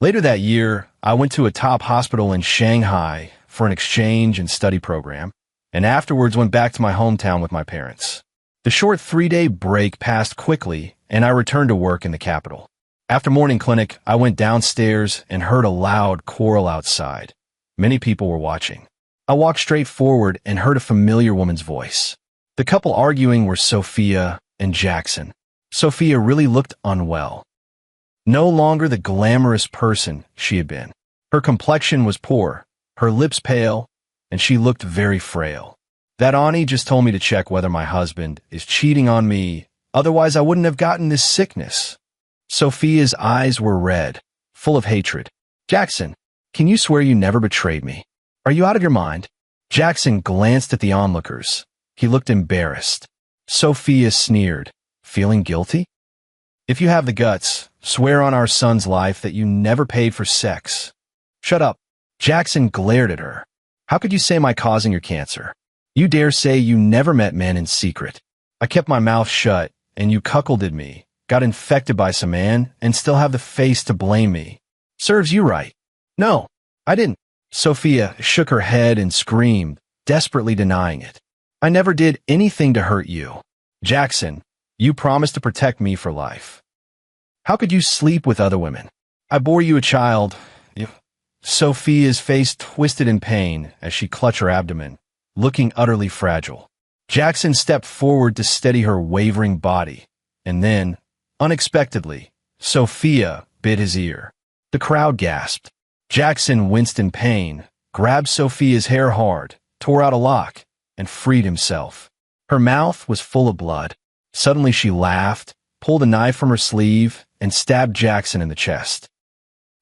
Later that year, I went to a top hospital in Shanghai for an exchange and study program, and afterwards went back to my hometown with my parents. The short 3-day break passed quickly, and I returned to work in the capital. After morning clinic, I went downstairs and heard a loud quarrel outside. Many people were watching. I walked straight forward and heard a familiar woman's voice. The couple arguing were Sophia and Jackson. Sophia really looked unwell. No longer the glamorous person she had been. Her complexion was poor, her lips pale, and she looked very frail. "That auntie just told me to check whether my husband is cheating on me, otherwise I wouldn't have gotten this sickness." Sophia's eyes were red, full of hatred. "Jackson, can you swear you never betrayed me? Are you out of your mind?" Jackson glanced at the onlookers. He looked embarrassed. Sophia sneered. "Feeling guilty? If you have the guts, swear on our son's life that you never paid for sex." "Shut up." Jackson glared at her. "How could you say my causing your cancer? You dare say you never met men in secret. I kept my mouth shut, and you cuckolded me, got infected by some man, and still have the face to blame me. Serves you right." "No, I didn't. Sophia shook her head and screamed, desperately denying it. I never did anything to hurt you. Jackson, you promised to protect me for life. How could you sleep with other women? I bore you a child. Sophia's face twisted in pain as she clutched her abdomen, looking utterly fragile. Jackson stepped forward to steady her wavering body, and then, unexpectedly, Sophia bit his ear. The crowd gasped. Jackson winced in pain, grabbed Sophia's hair hard, tore out a lock, and freed himself. Her mouth was full of blood. Suddenly she laughed, pulled a knife from her sleeve, and stabbed Jackson in the chest.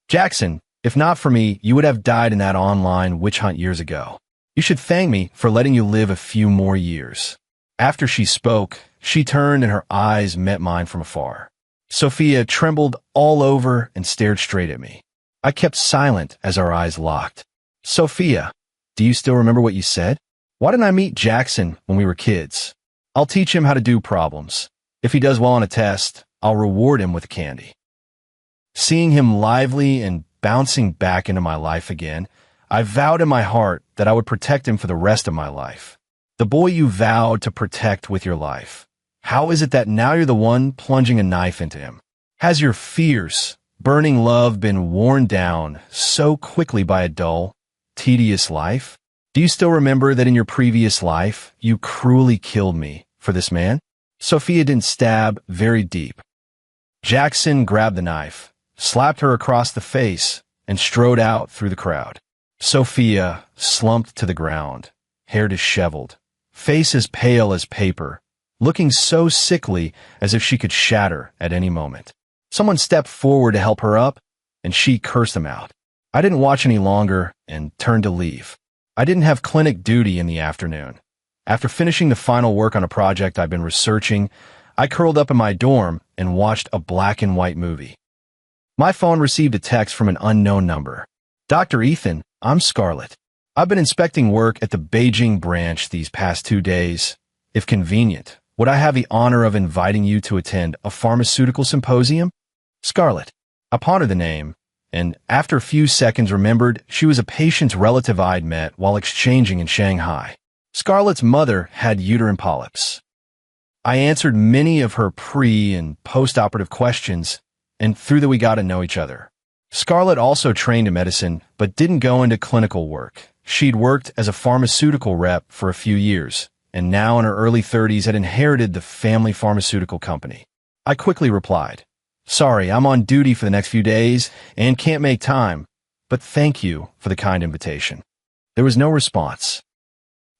Jackson, if not for me, you would have died in that online witch hunt years ago. You should thank me for letting you live a few more years. After she spoke, she turned and her eyes met mine from afar. Sophia trembled all over and stared straight at me. I kept silent as our eyes locked. Sophia, do you still remember what you said? Why didn't I meet Jackson when we were kids? I'll teach him how to do problems. If he does well on a test, I'll reward him with candy. Seeing him lively and bouncing back into my life again, I vowed in my heart that I would protect him for the rest of my life. The boy you vowed to protect with your life. How is it that now you're the one plunging a knife into him? Has your fierce, burning love been worn down so quickly by a dull, tedious life? Do you still remember that in your previous life, you cruelly killed me for this man? Sophia didn't stab very deep. Jackson grabbed the knife, slapped her across the face, and strode out through the crowd. Sophia slumped to the ground, hair disheveled, face as pale as paper, looking so sickly as if she could shatter at any moment. Someone stepped forward to help her up, and she cursed them out. I didn't watch any longer and turned to leave. I didn't have clinic duty in the afternoon. After finishing the final work on a project I've been researching, I curled up in my dorm and watched a black and white movie. My phone received a text from an unknown number. Dr. Ethan, I'm Scarlett. I've been inspecting work at the Beijing branch these past 2 days. If convenient, would I have the honor of inviting you to attend a pharmaceutical symposium? Scarlett. I pondered the name, and after a few seconds remembered she was a patient's relative I'd met while exchanging in Shanghai. Scarlett's mother had uterine polyps. I answered many of her pre- and post-operative questions, and through that we got to know each other. Scarlett also trained in medicine, but didn't go into clinical work. She'd worked as a pharmaceutical rep for a few years, and now in her early 30s had inherited the family pharmaceutical company. I quickly replied, Sorry, I'm on duty for the next few days and can't make time, but thank you for the kind invitation. There was no response.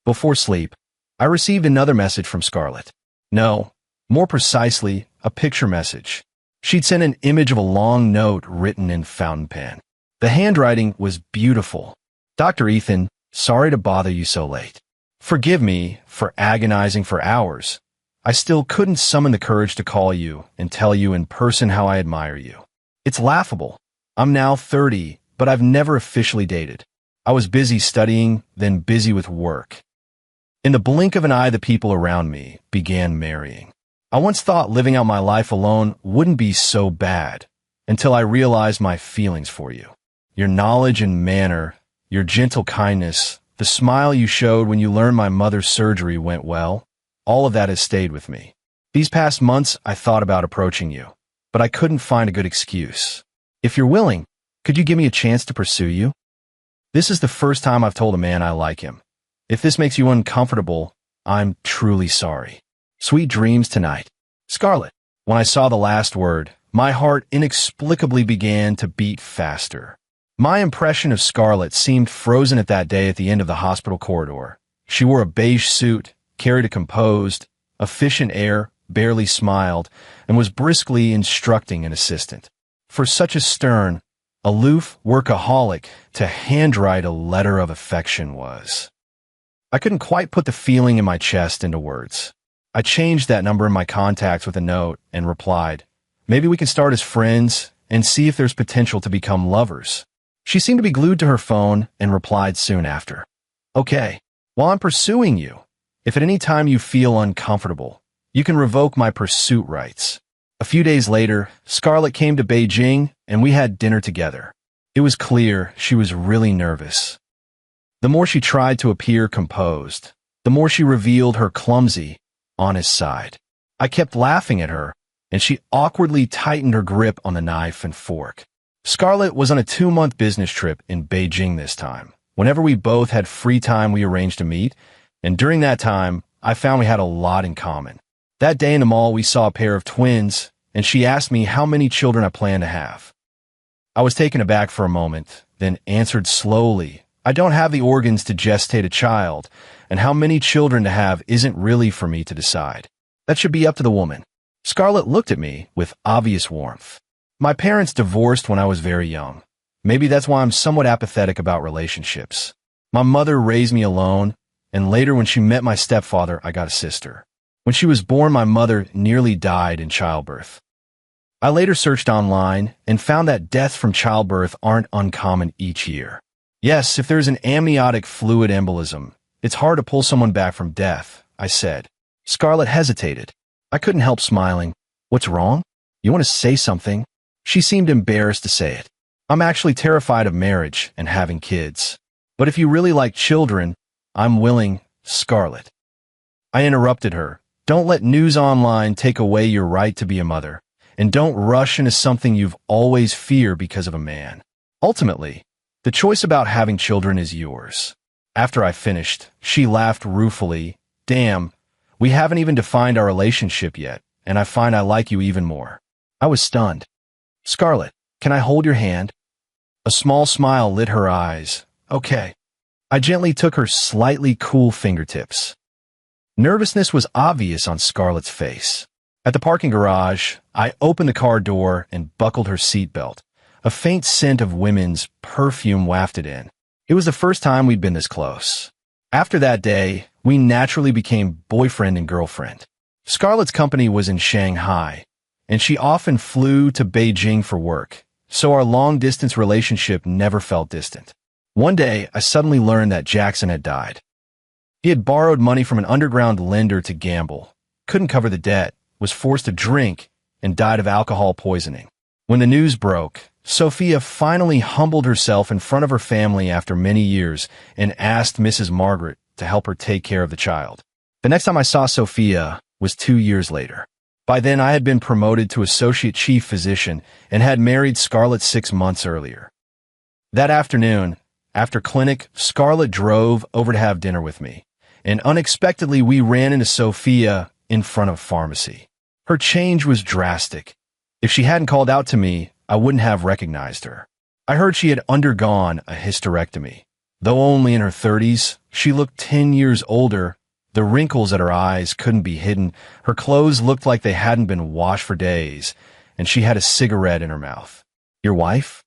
Before sleep, I received another message from Scarlett. No, more precisely, a picture message. She'd sent an image of a long note written in fountain pen. The handwriting was beautiful. Dr. Ethan, sorry to bother you so late. Forgive me for agonizing for hours. I still couldn't summon the courage to call you and tell you in person how I admire you. It's laughable. I'm now 30, but I've never officially dated. I was busy studying, then busy with work. In the blink of an eye, the people around me began marrying. I once thought living out my life alone wouldn't be so bad until I realized my feelings for you. Your knowledge and manner, your gentle kindness, the smile you showed when you learned my mother's surgery went well, all of that has stayed with me. These past months, I thought about approaching you, but I couldn't find a good excuse. If you're willing, could you give me a chance to pursue you? This is the first time I've told a man I like him. If this makes you uncomfortable, I'm truly sorry. Sweet dreams tonight. Scarlett. When I saw the last word, my heart inexplicably began to beat faster. My impression of Scarlett seemed frozen at that day at the end of the hospital corridor. She wore a beige suit, carried a composed, efficient air, barely smiled, and was briskly instructing an assistant. For such a stern, aloof workaholic to handwrite a letter of affection was. I couldn't quite put the feeling in my chest into words. I changed that number in my contacts with a note and replied, Maybe we can start as friends and see if there's potential to become lovers. She seemed to be glued to her phone and replied soon after. Okay, while I'm pursuing you, if at any time you feel uncomfortable, you can revoke my pursuit rights. A few days later, Scarlett came to Beijing and we had dinner together. It was clear she was really nervous. The more she tried to appear composed, the more she revealed her clumsy, honest side. I kept laughing at her, and she awkwardly tightened her grip on the knife and fork. Scarlett was on a 2-month business trip in Beijing this time. Whenever we both had free time, we arranged to meet, and during that time, I found we had a lot in common. That day in the mall, we saw a pair of twins, and she asked me how many children I planned to have. I was taken aback for a moment, then answered slowly, I don't have the organs to gestate a child, and how many children to have isn't really for me to decide. That should be up to the woman. Scarlett looked at me with obvious warmth. My parents divorced when I was very young. Maybe that's why I'm somewhat apathetic about relationships. My mother raised me alone, and later when she met my stepfather, I got a sister. When she was born, my mother nearly died in childbirth. I later searched online and found that deaths from childbirth aren't uncommon each year. Yes, if there's an amniotic fluid embolism, it's hard to pull someone back from death, I said. Scarlett hesitated. I couldn't help smiling. What's wrong? You want to say something? She seemed embarrassed to say it. I'm actually terrified of marriage and having kids. But if you really like children, I'm willing, Scarlett. I interrupted her. Don't let news online take away your right to be a mother. And don't rush into something you've always feared because of a man. Ultimately, the choice about having children is yours. After I finished, she laughed ruefully. Damn, we haven't even defined our relationship yet, and I find I like you even more. I was stunned. Scarlett, can I hold your hand? A small smile lit her eyes. Okay. I gently took her slightly cool fingertips. Nervousness was obvious on Scarlett's face. At the parking garage, I opened the car door and buckled her seatbelt. A faint scent of women's perfume wafted in. It was the first time we'd been this close. After that day, we naturally became boyfriend and girlfriend. Scarlett's company was in Shanghai, and she often flew to Beijing for work, so our long-distance relationship never felt distant. One day, I suddenly learned that Jackson had died. He had borrowed money from an underground lender to gamble, couldn't cover the debt, was forced to drink, and died of alcohol poisoning. When the news broke, Sophia finally humbled herself in front of her family after many years and asked Mrs. Margaret to help her take care of the child. The next time I saw Sophia was 2 years later. By then, I had been promoted to associate chief physician and had married Scarlett 6 months earlier. That afternoon, after clinic, Scarlett drove over to have dinner with me, and unexpectedly we ran into Sophia in front of a pharmacy. Her change was drastic. If she hadn't called out to me, I wouldn't have recognized her. I heard she had undergone a hysterectomy. Though only in her 30s, she looked 10 years older. The wrinkles at her eyes couldn't be hidden. Her clothes looked like they hadn't been washed for days, and she had a cigarette in her mouth. Your wife?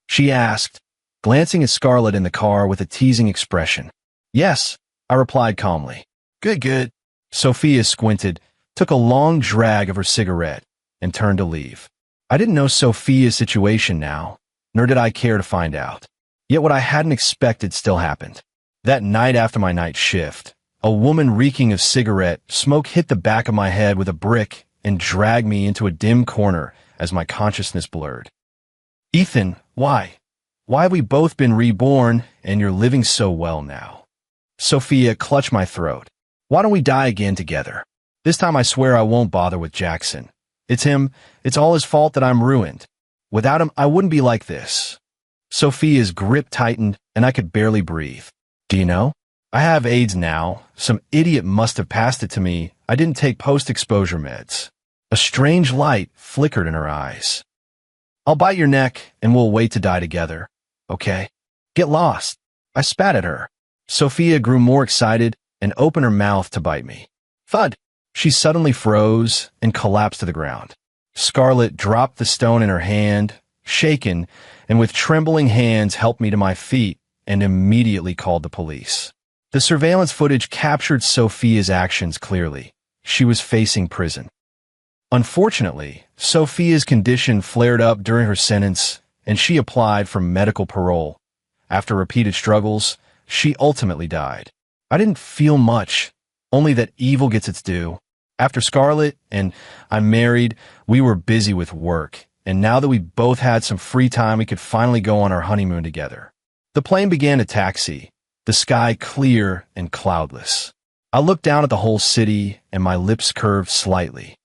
She asked, glancing at Scarlett in the car with a teasing expression. Yes, I replied calmly. Good. Sophia squinted, took a long drag of her cigarette, and turned to leave. I didn't know Sophia's situation now, nor did I care to find out. Yet what I hadn't expected still happened. That night after my night shift, a woman reeking of cigarette smoke hit the back of my head with a brick and dragged me into a dim corner as my consciousness blurred. Ethan, why? Why have we both been reborn and you're living so well now? Sophia clutched my throat. Why don't we die again together? This time I swear I won't bother with Jackson. It's him. It's all his fault that I'm ruined. Without him, I wouldn't be like this. Sophia's grip tightened, and I could barely breathe. Do you know? I have AIDS now. Some idiot must have passed it to me. I didn't take post-exposure meds. A strange light flickered in her eyes. I'll bite your neck, and we'll wait to die together. Okay? Get lost. I spat at her. Sophia grew more excited and opened her mouth to bite me. Thud! She suddenly froze and collapsed to the ground. Scarlett dropped the stone in her hand, shaken, and with trembling hands helped me to my feet and immediately called the police. The surveillance footage captured Sophia's actions clearly. She was facing prison. Unfortunately, Sophia's condition flared up during her sentence, and she applied for medical parole. After repeated struggles, she ultimately died. I didn't feel much, only that evil gets its due. After Scarlett and I married, we were busy with work, and now that we both had some free time, we could finally go on our honeymoon together. The plane began to taxi, the sky clear and cloudless. I looked down at the whole city, and my lips curved slightly.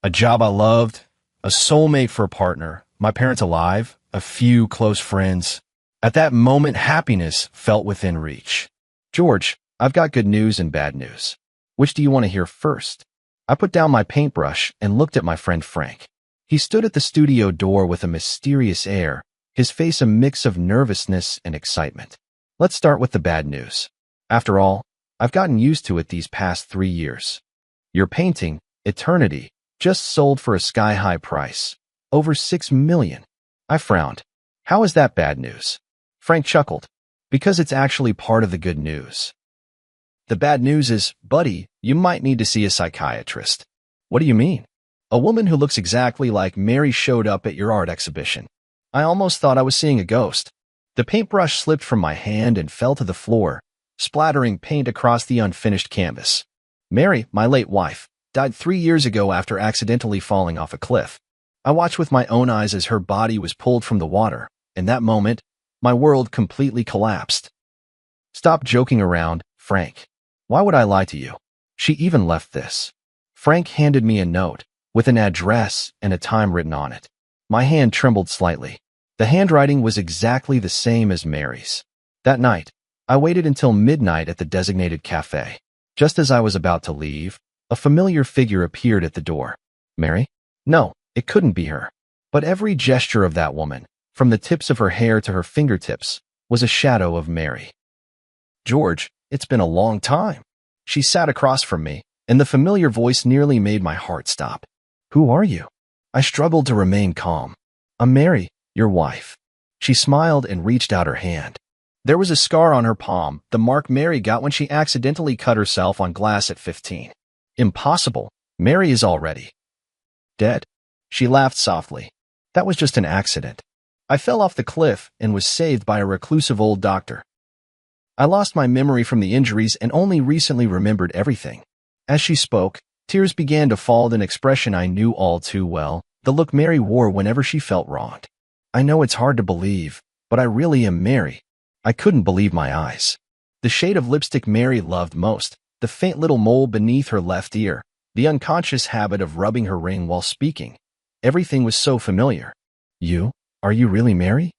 A job I loved, a soulmate for a partner, my parents alive, a few close friends. At that moment, happiness felt within reach. George, I've got good news and bad news. Which do you want to hear first? I put down my paintbrush and looked at my friend Frank. He stood at the studio door with a mysterious air, his face a mix of nervousness and excitement. Let's start with the bad news. After all, I've gotten used to it these past 3 years. Your painting, Eternity, just sold for a sky-high price. Over $6 million. I frowned. How is that bad news? Frank chuckled. Because it's actually part of the good news. The bad news is, buddy, you might need to see a psychiatrist. What do you mean? A woman who looks exactly like Mary showed up at your art exhibition. I almost thought I was seeing a ghost. The paintbrush slipped from my hand and fell to the floor, splattering paint across the unfinished canvas. Mary, my late wife, died 3 years ago after accidentally falling off a cliff. I watched with my own eyes as her body was pulled from the water. In that moment, my world completely collapsed. Stop joking around, Frank. Why would I lie to you? She even left this. Frank handed me a note, with an address and a time written on it. My hand trembled slightly. The handwriting was exactly the same as Mary's. That night, I waited until midnight at the designated cafe. Just as I was about to leave, a familiar figure appeared at the door. Mary? No, it couldn't be her. But every gesture of that woman, from the tips of her hair to her fingertips, was a shadow of Mary. George, it's been a long time. She sat across from me, and the familiar voice nearly made my heart stop. Who are you? I struggled to remain calm. I'm Mary, your wife. She smiled and reached out her hand. There was a scar on her palm, the mark Mary got when she accidentally cut herself on glass at 15. Impossible. Mary is already dead. She laughed softly. That was just an accident. I fell off the cliff and was saved by a reclusive old doctor. I lost my memory from the injuries and only recently remembered everything. As she spoke, tears began to fall with an expression I knew all too well, the look Mary wore whenever she felt wronged. I know it's hard to believe, but I really am Mary. I couldn't believe my eyes. The shade of lipstick Mary loved most, the faint little mole beneath her left ear, the unconscious habit of rubbing her ring while speaking. Everything was so familiar. Are you really Mary?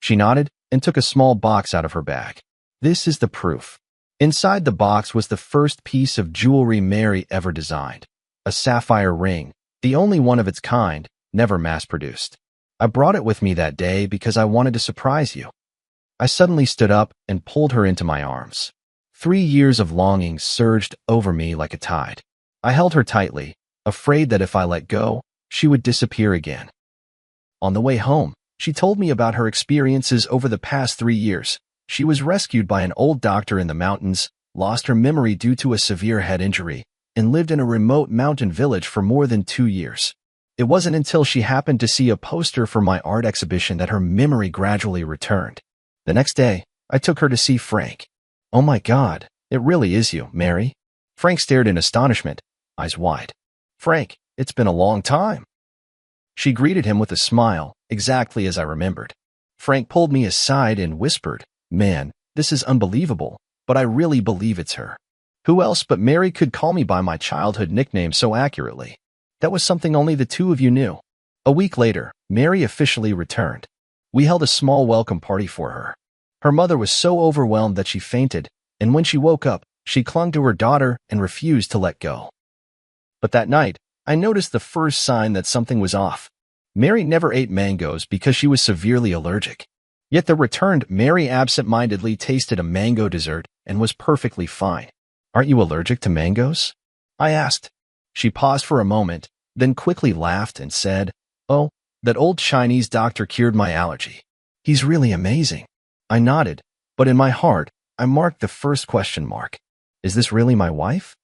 She nodded and took a small box out of her bag. This is the proof. Inside the box was the first piece of jewelry Mary ever designed. A sapphire ring, the only one of its kind, never mass-produced. I brought it with me that day because I wanted to surprise you. I suddenly stood up and pulled her into my arms. 3 years of longing surged over me like a tide. I held her tightly, afraid that if I let go, she would disappear again. On the way home, she told me about her experiences over the past 3 years. She was rescued by an old doctor in the mountains, lost her memory due to a severe head injury, and lived in a remote mountain village for more than 2 years. It wasn't until she happened to see a poster for my art exhibition that her memory gradually returned. The next day, I took her to see Frank. Oh my God, it really is you, Mary. Frank stared in astonishment, eyes wide. Frank, it's been a long time. She greeted him with a smile, exactly as I remembered. Frank pulled me aside and whispered, Man, this is unbelievable, but I really believe it's her. Who else but Mary could call me by my childhood nickname so accurately? That was something only the two of you knew. A week later, Mary officially returned. We held a small welcome party for her. Her mother was so overwhelmed that she fainted, and when she woke up, she clung to her daughter and refused to let go. But that night, I noticed the first sign that something was off. Mary never ate mangoes because she was severely allergic. Yet the returned Mary absent-mindedly tasted a mango dessert and was perfectly fine. Aren't you allergic to mangoes? I asked. She paused for a moment, then quickly laughed and said, Oh, that old Chinese doctor cured my allergy. He's really amazing. I nodded, but in my heart, I marked the first question mark. Is this really my wife?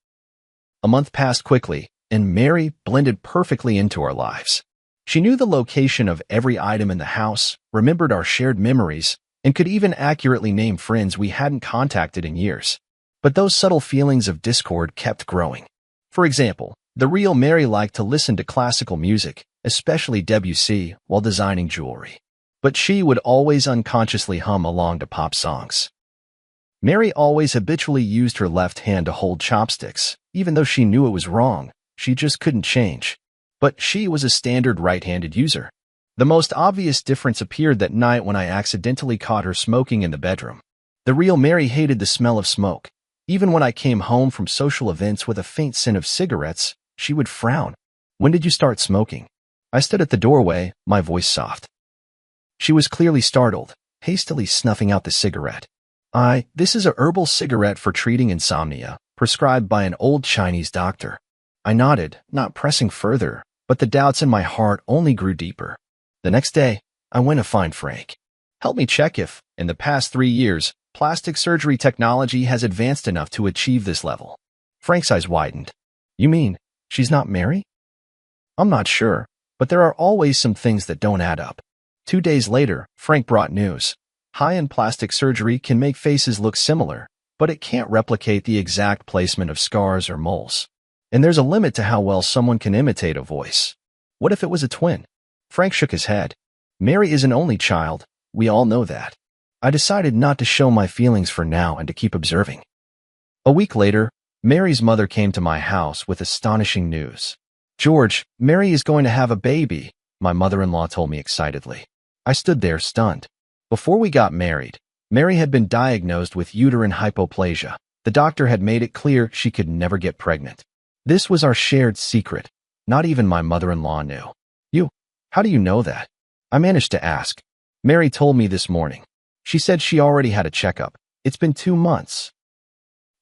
A month passed quickly, and Mary blended perfectly into our lives. She knew the location of every item in the house, remembered our shared memories, and could even accurately name friends we hadn't contacted in years. But those subtle feelings of discord kept growing. For example, The real Mary liked to listen to classical music, especially Debussy, while designing jewelry. But she would always unconsciously hum along to pop songs. Mary always habitually used her left hand to hold chopsticks, even though she knew it was wrong. She just couldn't change. But she was a standard right-handed user. The most obvious difference appeared that night when I accidentally caught her smoking in the bedroom. The real Mary hated the smell of smoke. Even when I came home from social events with a faint scent of cigarettes, she would frown. "When did you start smoking?" I stood at the doorway, my voice soft. She was clearly startled, hastily snuffing out the cigarette. This is a herbal cigarette for treating insomnia, prescribed by an old Chinese doctor." I nodded, not pressing further, but the doubts in my heart only grew deeper. The next day, I went to find Frank. "Help me check if, in the past 3 years, plastic surgery technology has advanced enough to achieve this level." Frank's eyes widened. "You mean, she's not Mary?" "I'm not sure, but there are always some things that don't add up." 2 days later, Frank brought news. High-end plastic surgery can make faces look similar, but it can't replicate the exact placement of scars or moles. And there's a limit to how well someone can imitate a voice. What if it was a twin? Frank shook his head. "Mary is an only child. We all know that." I decided not to show my feelings for now and to keep observing. A week later, Mary's mother came to my house with astonishing news. "George, Mary is going to have a baby," my mother-in-law told me excitedly. I stood there stunned. Before we got married, Mary had been diagnosed with uterine hypoplasia. The doctor had made it clear she could never get pregnant. This was our shared secret. Not even my mother-in-law knew. How do you know that?" I managed to ask. "Mary told me this morning. She said she already had a checkup. It's been 2 months.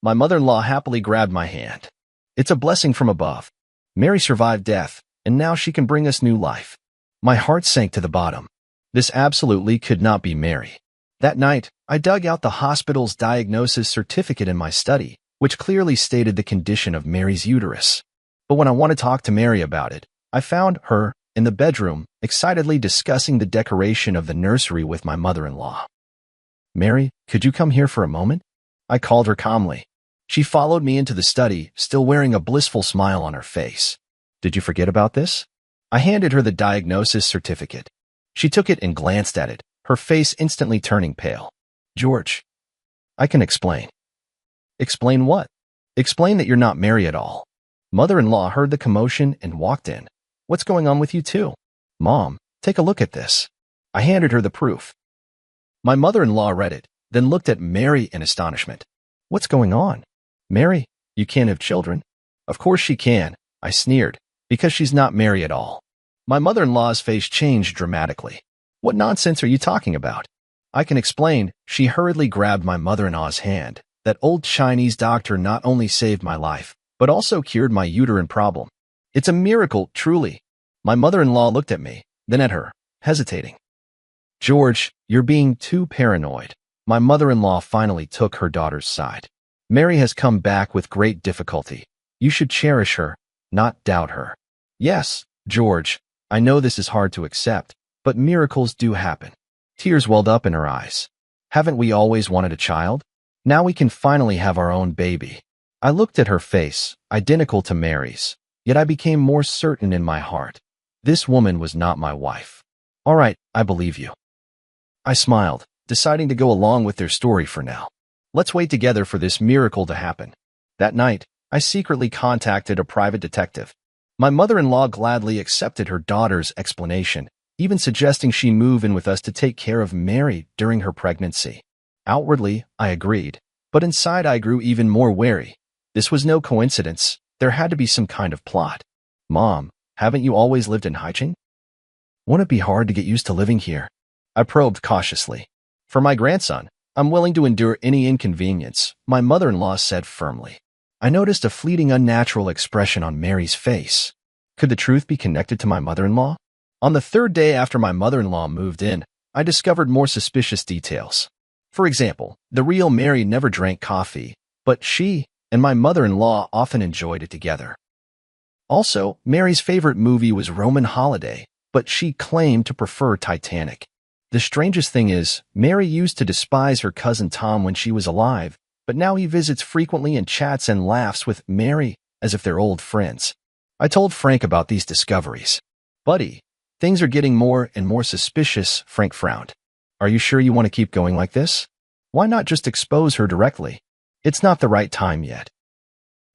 My mother-in-law happily grabbed my hand. "It's a blessing from above. Mary survived death, and now she can bring us new life." My heart sank to the bottom. This absolutely could not be Mary. That night, I dug out the hospital's diagnosis certificate in my study, which clearly stated the condition of Mary's uterus. But when I wanted to talk to Mary about it, I found her in the bedroom, excitedly discussing the decoration of the nursery with my mother-in-law. "Mary, could you come here for a moment?" I called her calmly. She followed me into the study, still wearing a blissful smile on her face. "Did you forget about this?" I handed her the diagnosis certificate. She took it and glanced at it, her face instantly turning pale. "George, I can explain." "Explain what?" "Explain that you're not Mary at all." Mother-in-law heard the commotion and walked in. "What's going on with you two?" "Mom, take a look at this." I handed her the proof. My mother-in-law read it, then looked at Mary in astonishment. "What's going on?" "Mary, you can't have children." "Of course she can," I sneered, "because she's not Mary at all." My mother-in-law's face changed dramatically. "What nonsense are you talking about?" "I can explain." She hurriedly grabbed my mother-in-law's hand. "That old Chinese doctor not only saved my life, but also cured my uterine problem. It's a miracle, truly." My mother-in-law looked at me, then at her, hesitating. "George, you're being too paranoid." My mother-in-law finally took her daughter's side. "Mary has come back with great difficulty. You should cherish her, not doubt her." "Yes, George, I know this is hard to accept, but miracles do happen." Tears welled up in her eyes. "Haven't we always wanted a child? Now we can finally have our own baby." I looked at her face, identical to Mary's, yet I became more certain in my heart. This woman was not my wife. "All right, I believe you." I smiled, deciding to go along with their story for now. Let's wait together for this miracle to happen. That night, I secretly contacted a private detective. My mother-in-law gladly accepted her daughter's explanation, even suggesting she move in with us to take care of Mary during her pregnancy. Outwardly, I agreed, but inside I grew even more wary. This was no coincidence. There had to be some kind of plot. "Mom, haven't you always lived in Haicheng? Won't it be hard to get used to living here?" I probed cautiously. "For my grandson, I'm willing to endure any inconvenience," my mother-in-law said firmly. I noticed a fleeting unnatural expression on Mary's face. Could the truth be connected to my mother-in-law? On the 3rd day after my mother-in-law moved in, I discovered more suspicious details. For example, the real Mary never drank coffee, but she and my mother-in-law often enjoyed it together. Also, Mary's favorite movie was Roman Holiday, but she claimed to prefer Titanic. The strangest thing is, Mary used to despise her cousin Tom when she was alive, but now he visits frequently and chats and laughs with Mary as if they're old friends. I told Frank about these discoveries. Buddy, things are getting more and more suspicious, Frank frowned. Are you sure you want to keep going like this? Why not just expose her directly? It's not the right time yet.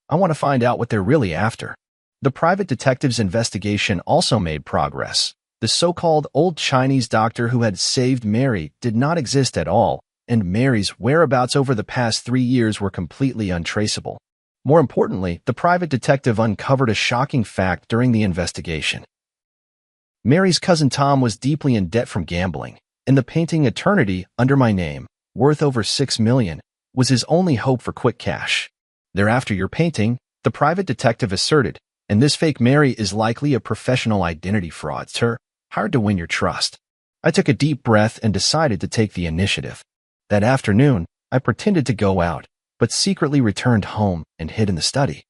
I want to find out what they're really after. The private detective's investigation also made progress. The so-called old Chinese doctor who had saved Mary did not exist at all, and Mary's whereabouts over the past 3 years were completely untraceable. More importantly, the private detective uncovered a shocking fact during the investigation. Mary's cousin Tom was deeply in debt from gambling, and the painting Eternity under my name, worth over $6 million, was his only hope for quick cash. They're after your painting, the private detective asserted, and this fake Mary is likely a professional identity fraudster, hired to win your trust. I took a deep breath and decided to take the initiative. That afternoon, I pretended to go out, but secretly returned home and hid in the study.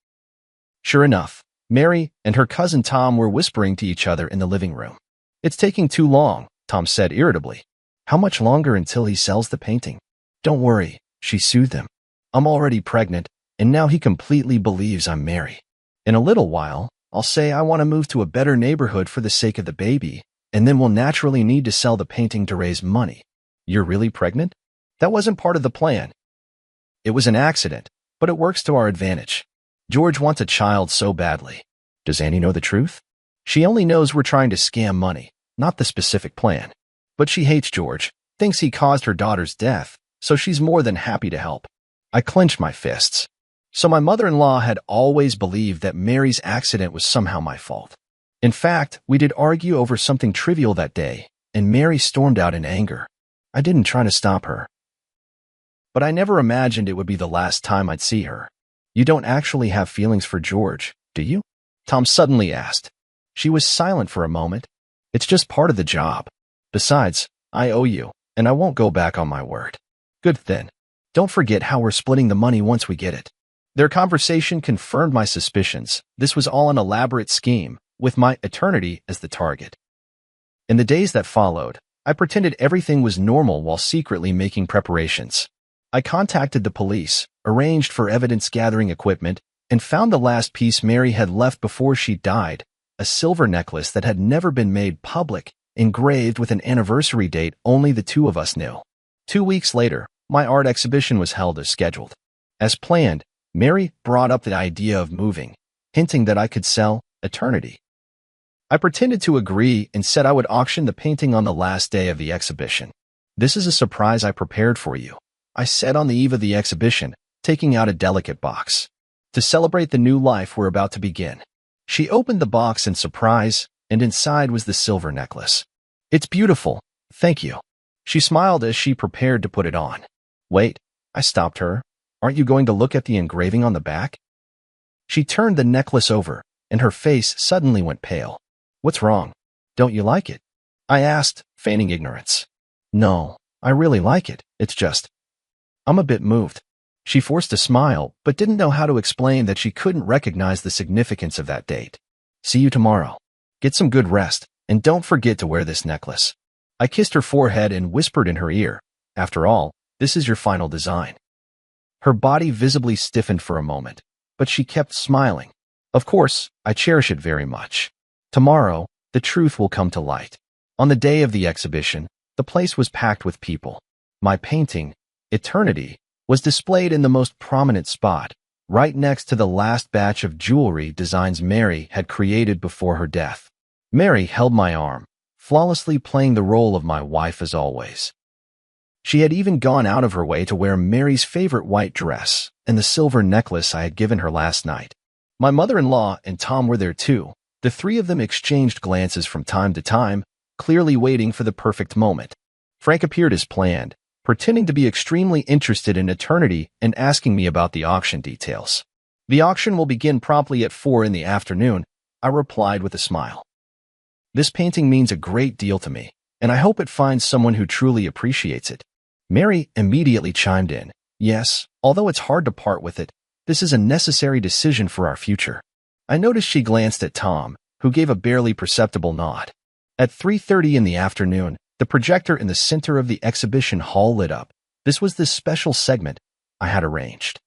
Sure enough, Mary and her cousin Tom were whispering to each other in the living room. It's taking too long, Tom said irritably. How much longer until he sells the painting? Don't worry, she soothed him. I'm already pregnant, and now he completely believes I'm Mary. In a little while, I'll say I want to move to a better neighborhood for the sake of the baby, and then we'll naturally need to sell the painting to raise money. You're really pregnant? That wasn't part of the plan. It was an accident, but it works to our advantage. George wants a child so badly. Does Annie know the truth? She only knows we're trying to scam money, not the specific plan. But she hates George, thinks he caused her daughter's death, so she's more than happy to help. I clenched my fists. So my mother-in-law had always believed that Mary's accident was somehow my fault. In fact, we did argue over something trivial that day, and Mary stormed out in anger. I didn't try to stop her. But I never imagined it would be the last time I'd see her. You don't actually have feelings for George, do you? Tom suddenly asked. She was silent for a moment. It's just part of the job. Besides, I owe you, and I won't go back on my word. Good then. Don't forget how we're splitting the money once we get it. Their conversation confirmed my suspicions. This was all an elaborate scheme, with my eternity as the target. In the days that followed, I pretended everything was normal while secretly making preparations. I contacted the police, arranged for evidence-gathering equipment, and found the last piece Mary had left before she died, a silver necklace that had never been made public, engraved with an anniversary date only the two of us knew. 2 weeks later, my art exhibition was held as scheduled. As planned, Mary brought up the idea of moving, hinting that I could sell Eternity. I pretended to agree and said I would auction the painting on the last day of the exhibition. This is a surprise I prepared for you, I said on the eve of the exhibition, taking out a delicate box. To celebrate the new life we're about to begin. She opened the box in surprise, and inside was the silver necklace. It's beautiful, thank you. She smiled as she prepared to put it on. Wait, I stopped her. Aren't you going to look at the engraving on the back? She turned the necklace over, and her face suddenly went pale. What's wrong? Don't you like it? I asked, feigning ignorance. No, I really like it. It's just, I'm a bit moved. She forced a smile, but didn't know how to explain that she couldn't recognize the significance of that date. See you tomorrow. Get some good rest, and don't forget to wear this necklace. I kissed her forehead and whispered in her ear, after all, this is your final design. Her body visibly stiffened for a moment, but she kept smiling. Of course, I cherish it very much. Tomorrow, the truth will come to light. On the day of the exhibition, the place was packed with people. My painting, Eternity, was displayed in the most prominent spot, right next to the last batch of jewelry designs Mary had created before her death. Mary held my arm, flawlessly playing the role of my wife as always. She had even gone out of her way to wear Mary's favorite white dress and the silver necklace I had given her last night. My mother-in-law and Tom were there too. The three of them exchanged glances from time to time, clearly waiting for the perfect moment. Frank appeared as planned, pretending to be extremely interested in Eternity and asking me about the auction details. The auction will begin promptly at 4 in the afternoon, I replied with a smile. This painting means a great deal to me, and I hope it finds someone who truly appreciates it. Mary immediately chimed in. Yes, although it's hard to part with it, this is a necessary decision for our future. I noticed she glanced at Tom, who gave a barely perceptible nod. At 3:30 in the afternoon, the projector in the center of the exhibition hall lit up. This was the special segment I had arranged.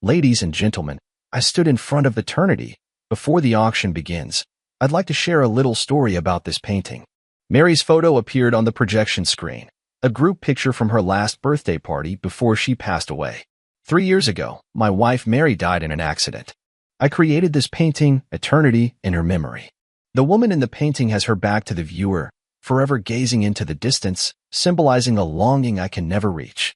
Ladies and gentlemen, I stood in front of Eternity, Before the auction begins, I'd like to share a little story about this painting. Mary's photo appeared on the projection screen, a group picture from her last birthday party before she passed away. 3 years ago, my wife Mary died in an accident. I created this painting, Eternity, in her memory. The woman in the painting has her back to the viewer, forever gazing into the distance, symbolizing a longing I can never reach.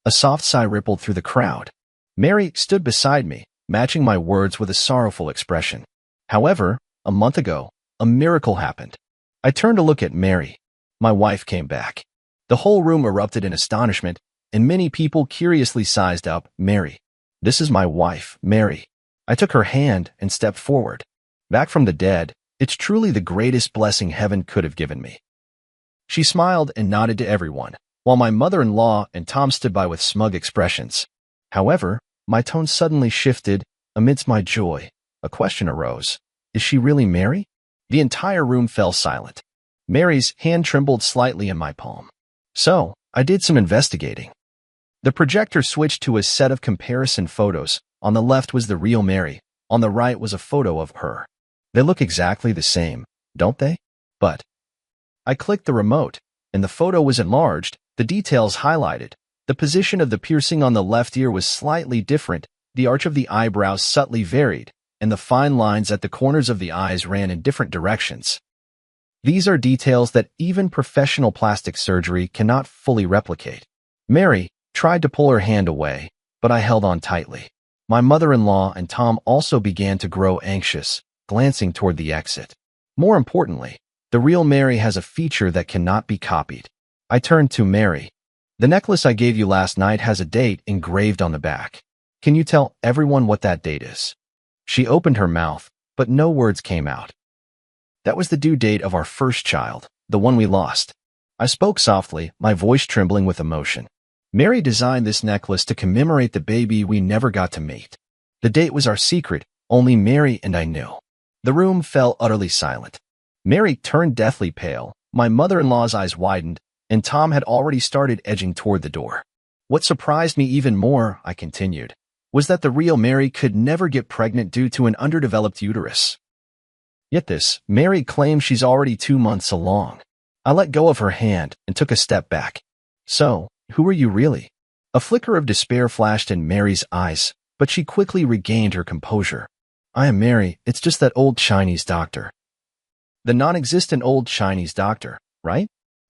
A soft sigh rippled through the crowd. Mary stood beside me, matching my words with a sorrowful expression. However, a month ago, a miracle happened. I turned to look at Mary. My wife came back. The whole room erupted in astonishment, and many people curiously sized up, Mary. This is my wife, Mary. I took her hand and stepped forward. Back from the dead, it's truly the greatest blessing heaven could have given me. She smiled and nodded to everyone, while my mother-in-law and Tom stood by with smug expressions. However, my tone suddenly shifted. Amidst my joy, a question arose. Is she really Mary? The entire room fell silent. Mary's hand trembled slightly in my palm. So, I did some investigating. The projector switched to a set of comparison photos. On the left was the real Mary. On the right was a photo of her. They look exactly the same, don't they? But I clicked the remote, and the photo was enlarged, the details highlighted. The position of the piercing on the left ear was slightly different, the arch of the eyebrows subtly varied, and the fine lines at the corners of the eyes ran in different directions. These are details that even professional plastic surgery cannot fully replicate. Mary tried to pull her hand away, but I held on tightly. My mother-in-law and Tom also began to grow anxious, glancing toward the exit. More importantly, the real Mary has a feature that cannot be copied. I turned to Mary. The necklace I gave you last night has a date engraved on the back. Can you tell everyone what that date is? She opened her mouth, but no words came out. That was the due date of our first child, the one we lost. I spoke softly, my voice trembling with emotion. Mary designed this necklace to commemorate the baby we never got to meet. The date was our secret, only Mary and I knew. The room fell utterly silent. Mary turned deathly pale, my mother-in-law's eyes widened, and Tom had already started edging toward the door. What surprised me even more, I continued, was that the real Mary could never get pregnant due to an underdeveloped uterus. Yet this, Mary claims she's already 2 months along. I let go of her hand and took a step back. So, who are you really? A flicker of despair flashed in Mary's eyes, but she quickly regained her composure. I am Mary, it's just that old Chinese doctor. The non-existent old Chinese doctor, right?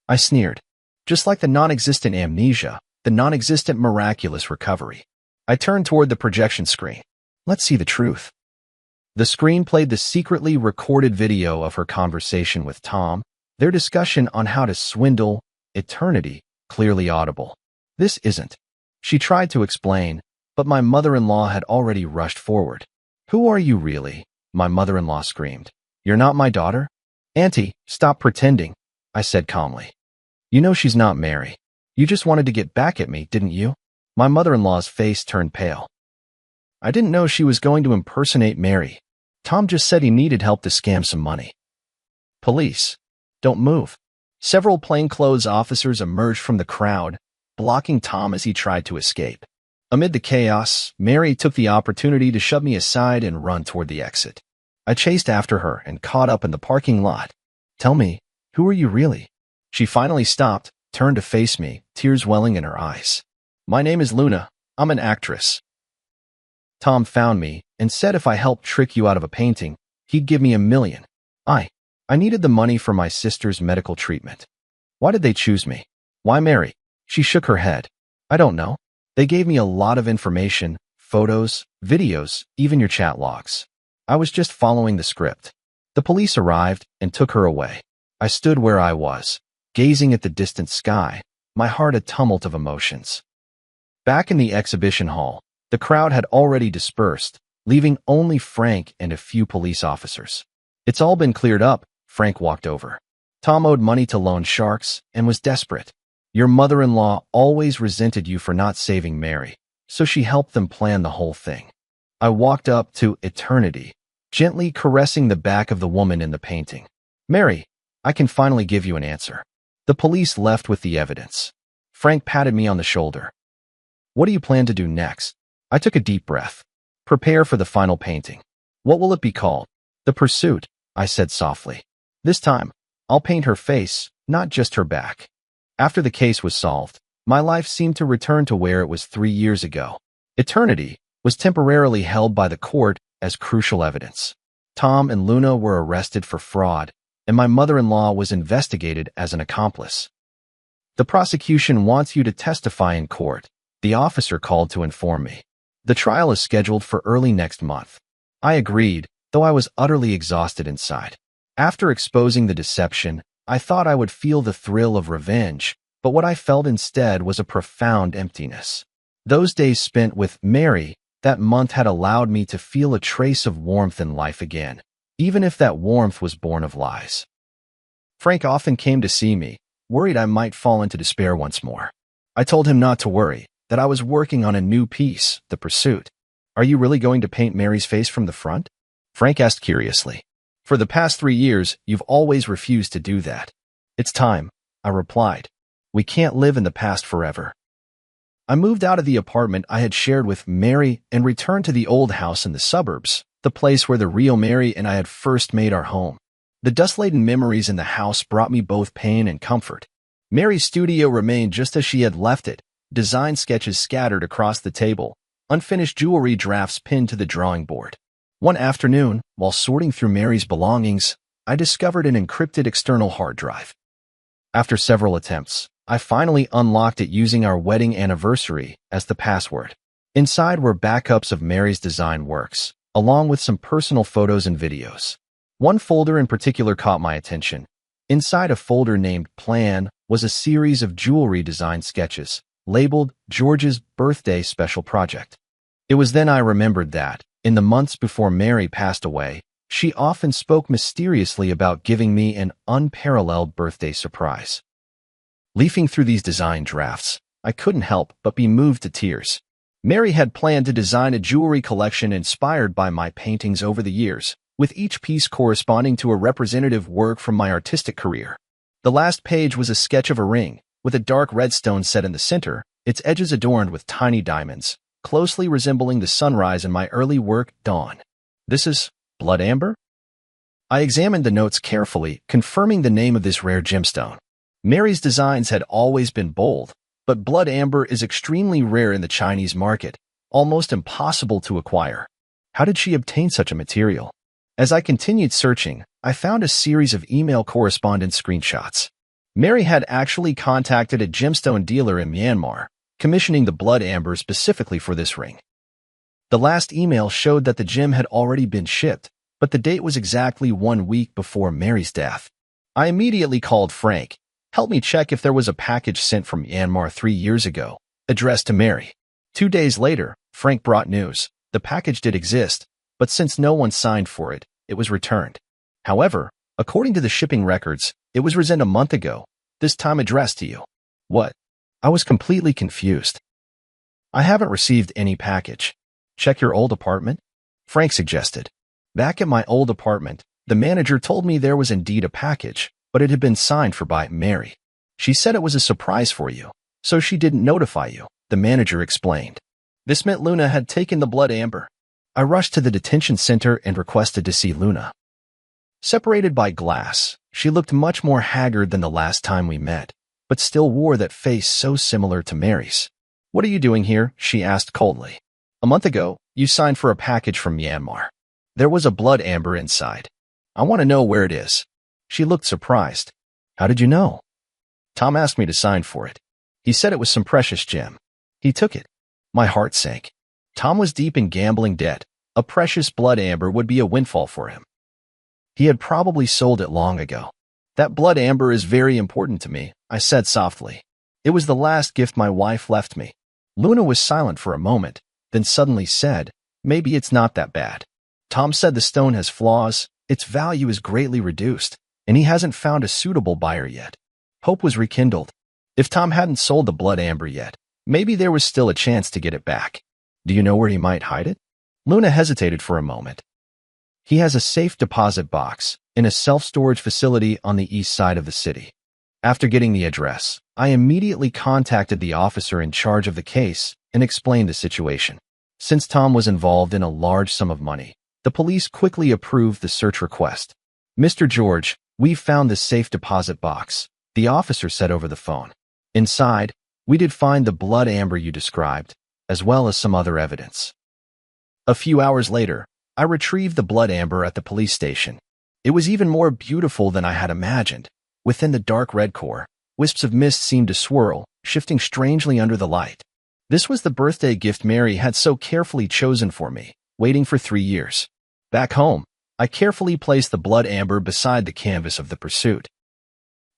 I sneered. Just like the non-existent amnesia, the non-existent miraculous recovery. I turned toward the projection screen. Let's see the truth. The screen played the secretly recorded video of her conversation with Tom, their discussion on how to swindle eternity, clearly audible. This isn't. She tried to explain, but my mother-in-law had already rushed forward. Who are you really? My mother-in-law screamed. You're not my daughter? Auntie, stop pretending, I said calmly. You know she's not Mary. You just wanted to get back at me, didn't you? My mother-in-law's face turned pale. I didn't know she was going to impersonate Mary. Tom just said he needed help to scam some money. Police. Don't move. Several plainclothes officers emerged from the crowd, blocking Tom as he tried to escape. Amid the chaos, Mary took the opportunity to shove me aside and run toward the exit. I chased after her and caught up in the parking lot. Tell me, who are you really? She finally stopped, turned to face me, tears welling in her eyes. My name is Luna. I'm an actress. Tom found me and said if I helped trick you out of a painting, he'd give me $1 million. I needed the money for my sister's medical treatment. Why did they choose me? Why Mary? She shook her head. I don't know. They gave me a lot of information, photos, videos, even your chat logs. I was just following the script. The police arrived and took her away. I stood where I was, gazing at the distant sky, my heart a tumult of emotions. Back in the exhibition hall, the crowd had already dispersed, leaving only Frank and a few police officers. It's all been cleared up, Frank walked over. Tom owed money to loan sharks and was desperate. Your mother-in-law always resented you for not saving Mary, so she helped them plan the whole thing. I walked up to eternity, gently caressing the back of the woman in the painting. Mary, I can finally give you an answer. The police left with the evidence. Frank patted me on the shoulder. What do you plan to do next? I took a deep breath. Prepare for the final painting. What will it be called? The Pursuit, I said softly. This time, I'll paint her face, not just her back. After the case was solved, my life seemed to return to where it was 3 years ago. Eternity was temporarily held by the court as crucial evidence. Tom and Luna were arrested for fraud, and my mother-in-law was investigated as an accomplice. The prosecution wants you to testify in court, the officer called to inform me. The trial is scheduled for early next month. I agreed, though I was utterly exhausted inside. After exposing the deception, I thought I would feel the thrill of revenge, but what I felt instead was a profound emptiness. Those days spent with Mary that month had allowed me to feel a trace of warmth in life again, even if that warmth was born of lies. Frank often came to see me, worried I might fall into despair once more. I told him not to worry, that I was working on a new piece, The Pursuit. Are you really going to paint Mary's face from the front? Frank asked curiously. For the past 3 years, you've always refused to do that. It's time, I replied. We can't live in the past forever. I moved out of the apartment I had shared with Mary and returned to the old house in the suburbs, the place where the real Mary and I had first made our home. The dust-laden memories in the house brought me both pain and comfort. Mary's studio remained just as she had left it, design sketches scattered across the table, unfinished jewelry drafts pinned to the drawing board. One afternoon, while sorting through Mary's belongings, I discovered an encrypted external hard drive. After several attempts, I finally unlocked it using our wedding anniversary as the password. Inside were backups of Mary's design works, along with some personal photos and videos. One folder in particular caught my attention. Inside a folder named Plan was a series of jewelry design sketches, labeled George's Birthday Special Project. It was then I remembered that, in the months before Mary passed away, she often spoke mysteriously about giving me an unparalleled birthday surprise. Leafing through these design drafts, I couldn't help but be moved to tears. Mary had planned to design a jewelry collection inspired by my paintings over the years, with each piece corresponding to a representative work from my artistic career. The last page was a sketch of a ring, with a dark red stone set in the center, its edges adorned with tiny diamonds, closely resembling the sunrise in my early work, Dawn. This is blood amber? I examined the notes carefully, confirming the name of this rare gemstone. Mary's designs had always been bold, but blood amber is extremely rare in the Chinese market, almost impossible to acquire. How did she obtain such a material? As I continued searching, I found a series of email correspondence screenshots. Mary had actually contacted a gemstone dealer in Myanmar, commissioning the blood amber specifically for this ring. The last email showed that the gem had already been shipped, but the date was exactly 1 week before Mary's death. I immediately called Frank. Help me check if there was a package sent from Myanmar 3 years ago, addressed to Mary. 2 days later, Frank brought news. The package did exist, but since no one signed for it, it was returned. However, according to the shipping records, it was resent a month ago, this time addressed to you. What? I was completely confused. I haven't received any package. Check your old apartment? Frank suggested. Back at my old apartment, the manager told me there was indeed a package, but it had been signed for by Mary. She said it was a surprise for you, so she didn't notify you, the manager explained. This meant Luna had taken the blood amber. I rushed to the detention center and requested to see Luna. Separated by glass, she looked much more haggard than the last time we met, but still wore that face so similar to Mary's. What are you doing here? She asked coldly. A month ago, you signed for a package from Myanmar. There was a blood amber inside. I want to know where it is. She looked surprised. How did you know? Tom asked me to sign for it. He said it was some precious gem. He took it. My heart sank. Tom was deep in gambling debt. A precious blood amber would be a windfall for him. He had probably sold it long ago. That blood amber is very important to me, I said softly. It was the last gift my wife left me. Luna was silent for a moment, then suddenly said, maybe it's not that bad. Tom said the stone has flaws, its value is greatly reduced, and he hasn't found a suitable buyer yet. Hope was rekindled. If Tom hadn't sold the blood amber yet, maybe there was still a chance to get it back. Do you know where he might hide it? Luna hesitated for a moment. He has a safe deposit box in a self-storage facility on the east side of the city. After getting the address, I immediately contacted the officer in charge of the case and explained the situation. Since Tom was involved in a large sum of money, The police quickly approved the search request. "Mr. George, we've found the safe deposit box," the officer said over the phone. "Inside, we did find the blood amber you described, as well as some other evidence." A few hours later, I retrieved the blood amber at the police station. It was even more beautiful than I had imagined. Within the dark red core, wisps of mist seemed to swirl, shifting strangely under the light. This was the birthday gift Mary had so carefully chosen for me, waiting for 3 years. Back home, I carefully placed the blood amber beside the canvas of the pursuit.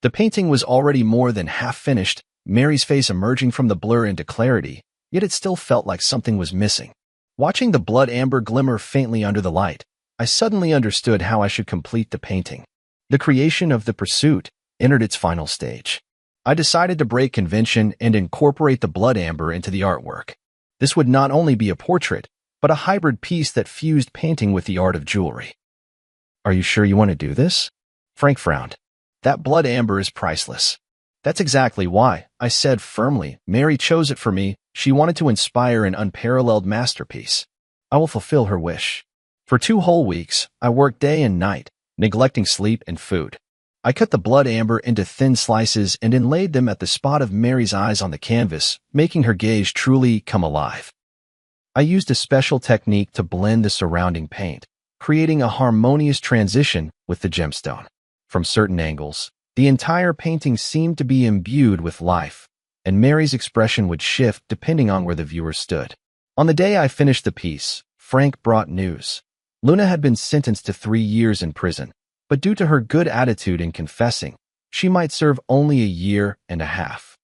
The painting was already more than half finished, Mary's face emerging from the blur into clarity, yet it still felt like something was missing. Watching the blood amber glimmer faintly under the light, I suddenly understood how I should complete the painting. The creation of the pursuit entered its final stage. I decided to break convention and incorporate the blood amber into the artwork. This would not only be a portrait, but a hybrid piece that fused painting with the art of jewelry. "Are you sure you want to do this?" Frank frowned. "That blood amber is priceless." "That's exactly why," I said firmly. "Mary chose it for me. She wanted to inspire an unparalleled masterpiece. I will fulfill her wish." For 2 whole weeks, I worked day and night, neglecting sleep and food. I cut the blood amber into thin slices and inlaid them at the spot of Mary's eyes on the canvas, making her gaze truly come alive. I used a special technique to blend the surrounding paint, creating a harmonious transition with the gemstone. From certain angles, the entire painting seemed to be imbued with life, and Mary's expression would shift depending on where the viewer stood. On the day I finished the piece, Frank brought news. Luna had been sentenced to 3 years in prison, but due to her good attitude in confessing, she might serve only 1.5 years.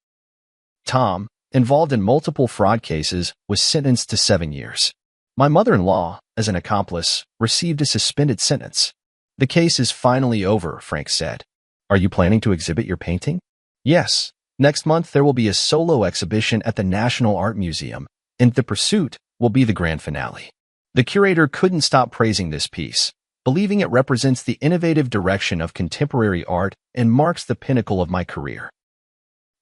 Tom, involved in multiple fraud cases, was sentenced to 7 years. My mother-in-law, as an accomplice, received a suspended sentence. "The case is finally over," Frank said. "Are you planning to exhibit your painting?" "Yes. Next month there will be a solo exhibition at the National Art Museum, and The Pursuit will be the grand finale." The curator couldn't stop praising this piece, believing it represents the innovative direction of contemporary art and marks the pinnacle of my career.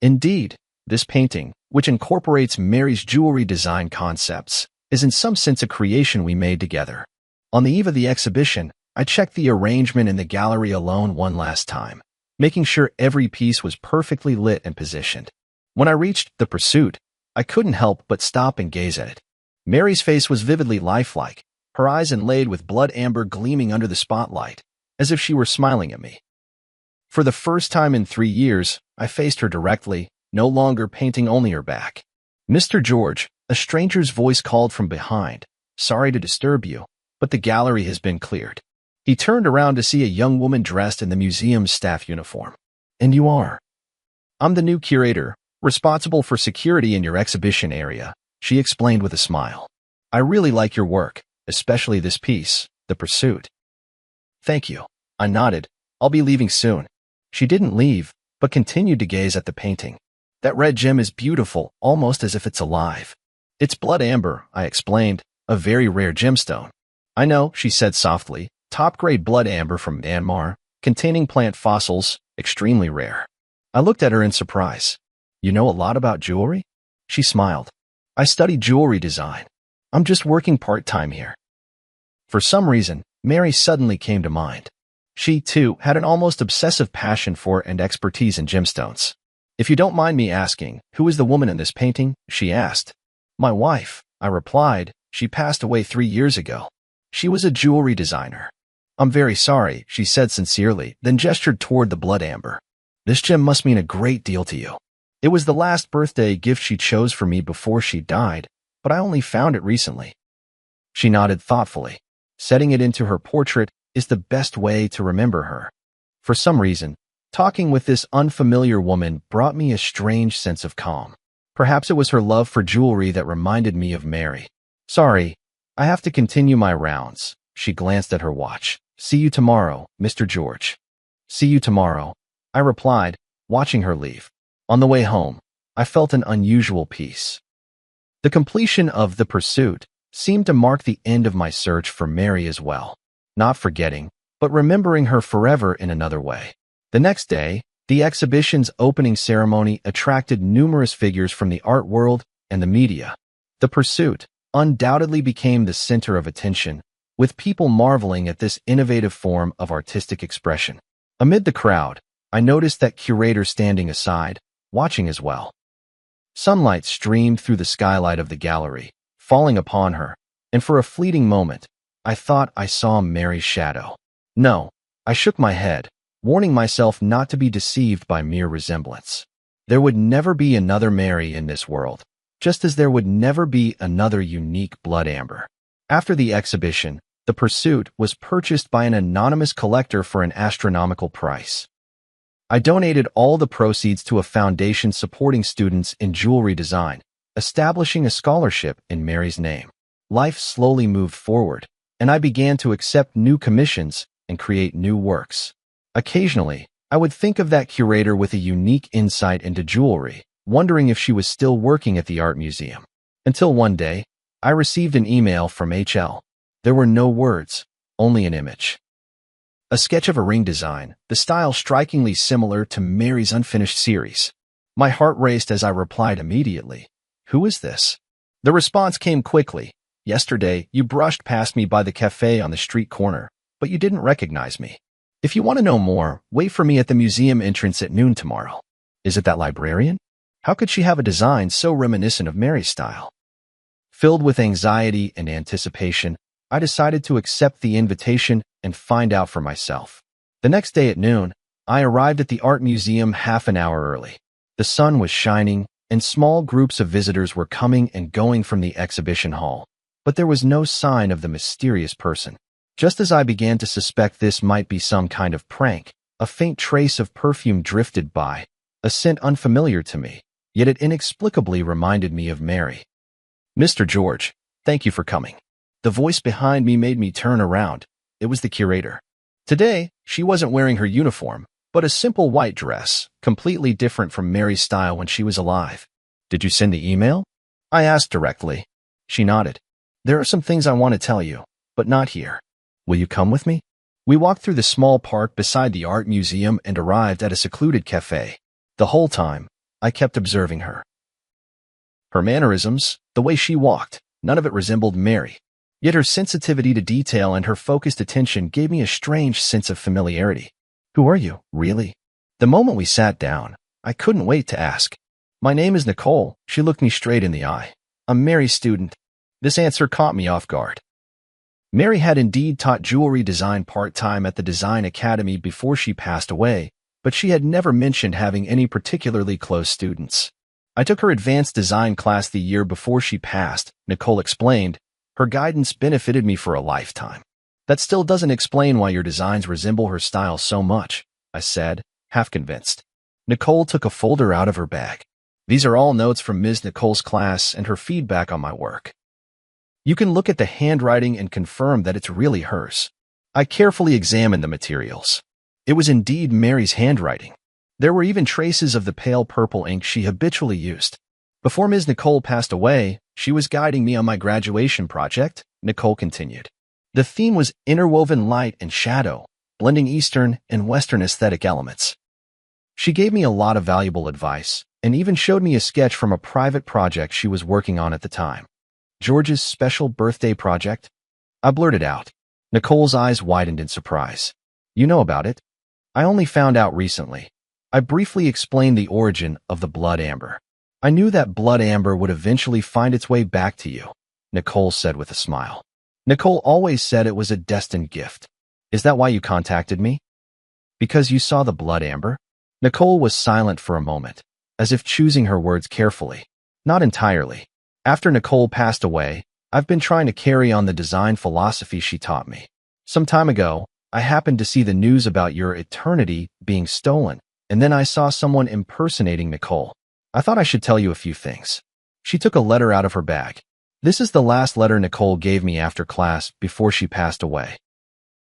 Indeed, this painting, which incorporates Mary's jewelry design concepts, is in some sense a creation we made together. On the eve of the exhibition, I checked the arrangement in the gallery alone one last time, making sure every piece was perfectly lit and positioned. When I reached The Pursuit, I couldn't help but stop and gaze at it. Mary's face was vividly lifelike, her eyes inlaid with blood amber gleaming under the spotlight, as if she were smiling at me. For the first time in 3 years, I faced her directly, no longer painting only her back. "Mr. George," a stranger's voice called from behind. "Sorry to disturb you, but the gallery has been cleared." He turned around to see a young woman dressed in the museum's staff uniform. "And you are?" "I'm the new curator, responsible for security in your exhibition area," she explained with a smile. "I really like your work, especially this piece, The Pursuit." "Thank you." I nodded. "I'll be leaving soon." She didn't leave, but continued to gaze at the painting. "That red gem is beautiful, almost as if it's alive." "It's blood amber," I explained, "a very rare gemstone." "I know," she said softly, "top-grade blood amber from Myanmar, containing plant fossils, extremely rare." I looked at her in surprise. "You know a lot about jewelry?" She smiled. "I studied jewelry design. I'm just working part-time here." For some reason, Mary suddenly came to mind. She, too, had an almost obsessive passion for and expertise in gemstones. "If you don't mind me asking, who is the woman in this painting?" she asked. "My wife," I replied. "She passed away 3 years ago. She was a jewelry designer." "I'm very sorry," she said sincerely, then gestured toward the blood amber. "This gem must mean a great deal to you. It was the last birthday gift she chose for me before she died, but I only found it recently." She nodded thoughtfully. "Setting it into her portrait is the best way to remember her." For some reason, talking with this unfamiliar woman brought me a strange sense of calm. Perhaps it was her love for jewelry that reminded me of Mary. "Sorry, I have to continue my rounds." She glanced at her watch. "See you tomorrow, Mr. George." "See you tomorrow," I replied, watching her leave. On the way home, I felt an unusual peace. The completion of The Pursuit seemed to mark the end of my search for Mary as well. Not forgetting, but remembering her forever in another way. The next day, the exhibition's opening ceremony attracted numerous figures from the art world and the media. The Pursuit undoubtedly became the center of attention, with people marveling at this innovative form of artistic expression. Amid the crowd, I noticed that curator standing aside, watching as well. Sunlight streamed through the skylight of the gallery, falling upon her, and for a fleeting moment, I thought I saw Mary's shadow. No, I shook my head, warning myself not to be deceived by mere resemblance. There would never be another Mary in this world, just as there would never be another unique blood amber. After the exhibition, the pursuit was purchased by an anonymous collector for an astronomical price. I donated all the proceeds to a foundation supporting students in jewelry design, establishing a scholarship in Mary's name. Life slowly moved forward, and I began to accept new commissions and create new works. Occasionally, I would think of that curator with a unique insight into jewelry, wondering if she was still working at the art museum. Until one day, I received an email from HL. There were no words, only an image. A sketch of a ring design, the style strikingly similar to Mary's unfinished series. My heart raced as I replied immediately. Who is this? The response came quickly. Yesterday, you brushed past me by the cafe on the street corner, but you didn't recognize me. If you want to know more, wait for me at the museum entrance at noon tomorrow. Is it that librarian? How could she have a design so reminiscent of Mary's style? Filled with anxiety and anticipation, I decided to accept the invitation and find out for myself. The next day at noon, I arrived at the art museum half an hour early. The sun was shining, and small groups of visitors were coming and going from the exhibition hall. But there was no sign of the mysterious person. Just as I began to suspect this might be some kind of prank, a faint trace of perfume drifted by, a scent unfamiliar to me, yet it inexplicably reminded me of Mary. Mr. George, thank you for coming. The voice behind me made me turn around. It was the curator. Today, she wasn't wearing her uniform, but a simple white dress, completely different from Mary's style when she was alive. Did you send the email? I asked directly. She nodded. There are some things I want to tell you, but not here. Will you come with me? We walked through the small park beside the art museum and arrived at a secluded cafe. The whole time, I kept observing her. Her mannerisms, the way she walked, none of it resembled Mary. Yet her sensitivity to detail and her focused attention gave me a strange sense of familiarity. Who are you, really? The moment we sat down, I couldn't wait to ask. My name is Nicole. She looked me straight in the eye. I'm Mary's student. This answer caught me off guard. Mary had indeed taught jewelry design part-time at the Design Academy before she passed away, but she had never mentioned having any particularly close students. I took her advanced design class the year before she passed, Nicole explained. Her guidance benefited me for a lifetime. That still doesn't explain why your designs resemble her style so much, I said, half convinced. Nicole took a folder out of her bag. These are all notes from Ms. Nicole's class and her feedback on my work. You can look at the handwriting and confirm that it's really hers. I carefully examined the materials. It was indeed Mary's handwriting. There were even traces of the pale purple ink she habitually used. Before Ms. Nicole passed away, she was guiding me on my graduation project, Nicole continued. The theme was interwoven light and shadow, blending Eastern and Western aesthetic elements. She gave me a lot of valuable advice, and even showed me a sketch from a private project she was working on at the time. George's special birthday project? I blurted out. Nicole's eyes widened in surprise. You know about it? I only found out recently. I briefly explained the origin of the blood amber. I knew that blood amber would eventually find its way back to you, Nicole said with a smile. Nicole always said it was a destined gift. Is that why you contacted me? Because you saw the blood amber? Nicole was silent for a moment, as if choosing her words carefully. Not entirely. After Nicole passed away, I've been trying to carry on the design philosophy she taught me. Some time ago, I happened to see the news about your eternity being stolen, and then I saw someone impersonating Nicole. I thought I should tell you a few things. She took a letter out of her bag. This is the last letter Nicole gave me after class before she passed away.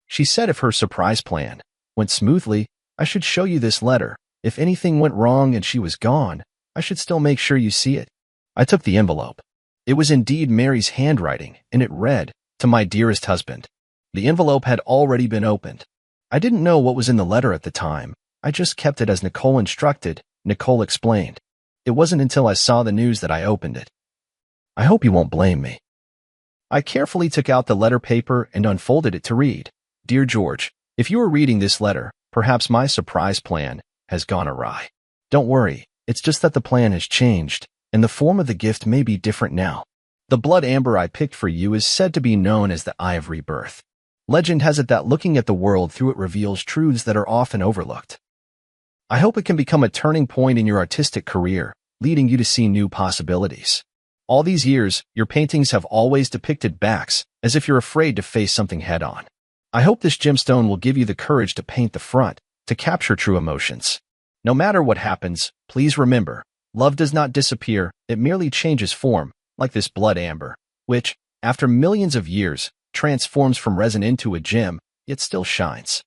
She said if her surprise plan went smoothly, I should show you this letter. If anything went wrong and she was gone, I should still make sure you see it. I took the envelope. It was indeed Mary's handwriting, and it read, "To my dearest husband." The envelope had already been opened. I didn't know what was in the letter at the time. I just kept it as Nicole instructed, Nicole explained. It wasn't until I saw the news that I opened it. I hope you won't blame me. I carefully took out the letter paper and unfolded it to read. Dear George, if you are reading this letter, perhaps my surprise plan has gone awry. Don't worry, it's just that the plan has changed, and the form of the gift may be different now. The blood amber I picked for you is said to be known as the Eye of Rebirth. Legend has it that looking at the world through it reveals truths that are often overlooked. I hope it can become a turning point in your artistic career, leading you to see new possibilities. All these years, your paintings have always depicted backs, as if you're afraid to face something head-on. I hope this gemstone will give you the courage to paint the front, to capture true emotions. No matter what happens, please remember, love does not disappear, it merely changes form, like this blood amber, which, after millions of years, transforms from resin into a gem, yet still shines.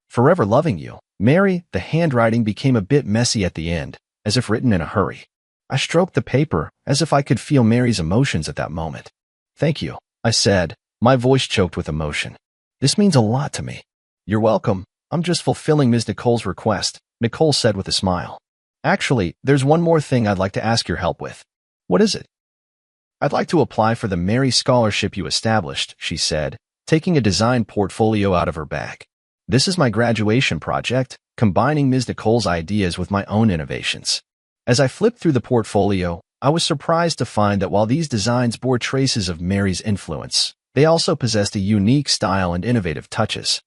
Forever loving you, Mary. The handwriting became a bit messy at the end, as if written in a hurry. I stroked the paper, as if I could feel Mary's emotions at that moment. Thank you, I said, my voice choked with emotion. This means a lot to me. You're welcome. I'm just fulfilling Ms. Nicole's request, Nicole said with a smile. Actually, there's one more thing I'd like to ask your help with. What is it? I'd like to apply for the Mary Scholarship you established, she said, taking a design portfolio out of her bag. This is my graduation project, combining Ms. Nicole's ideas with my own innovations. As I flipped through the portfolio, I was surprised to find that while these designs bore traces of Mary's influence, they also possessed a unique style and innovative touches.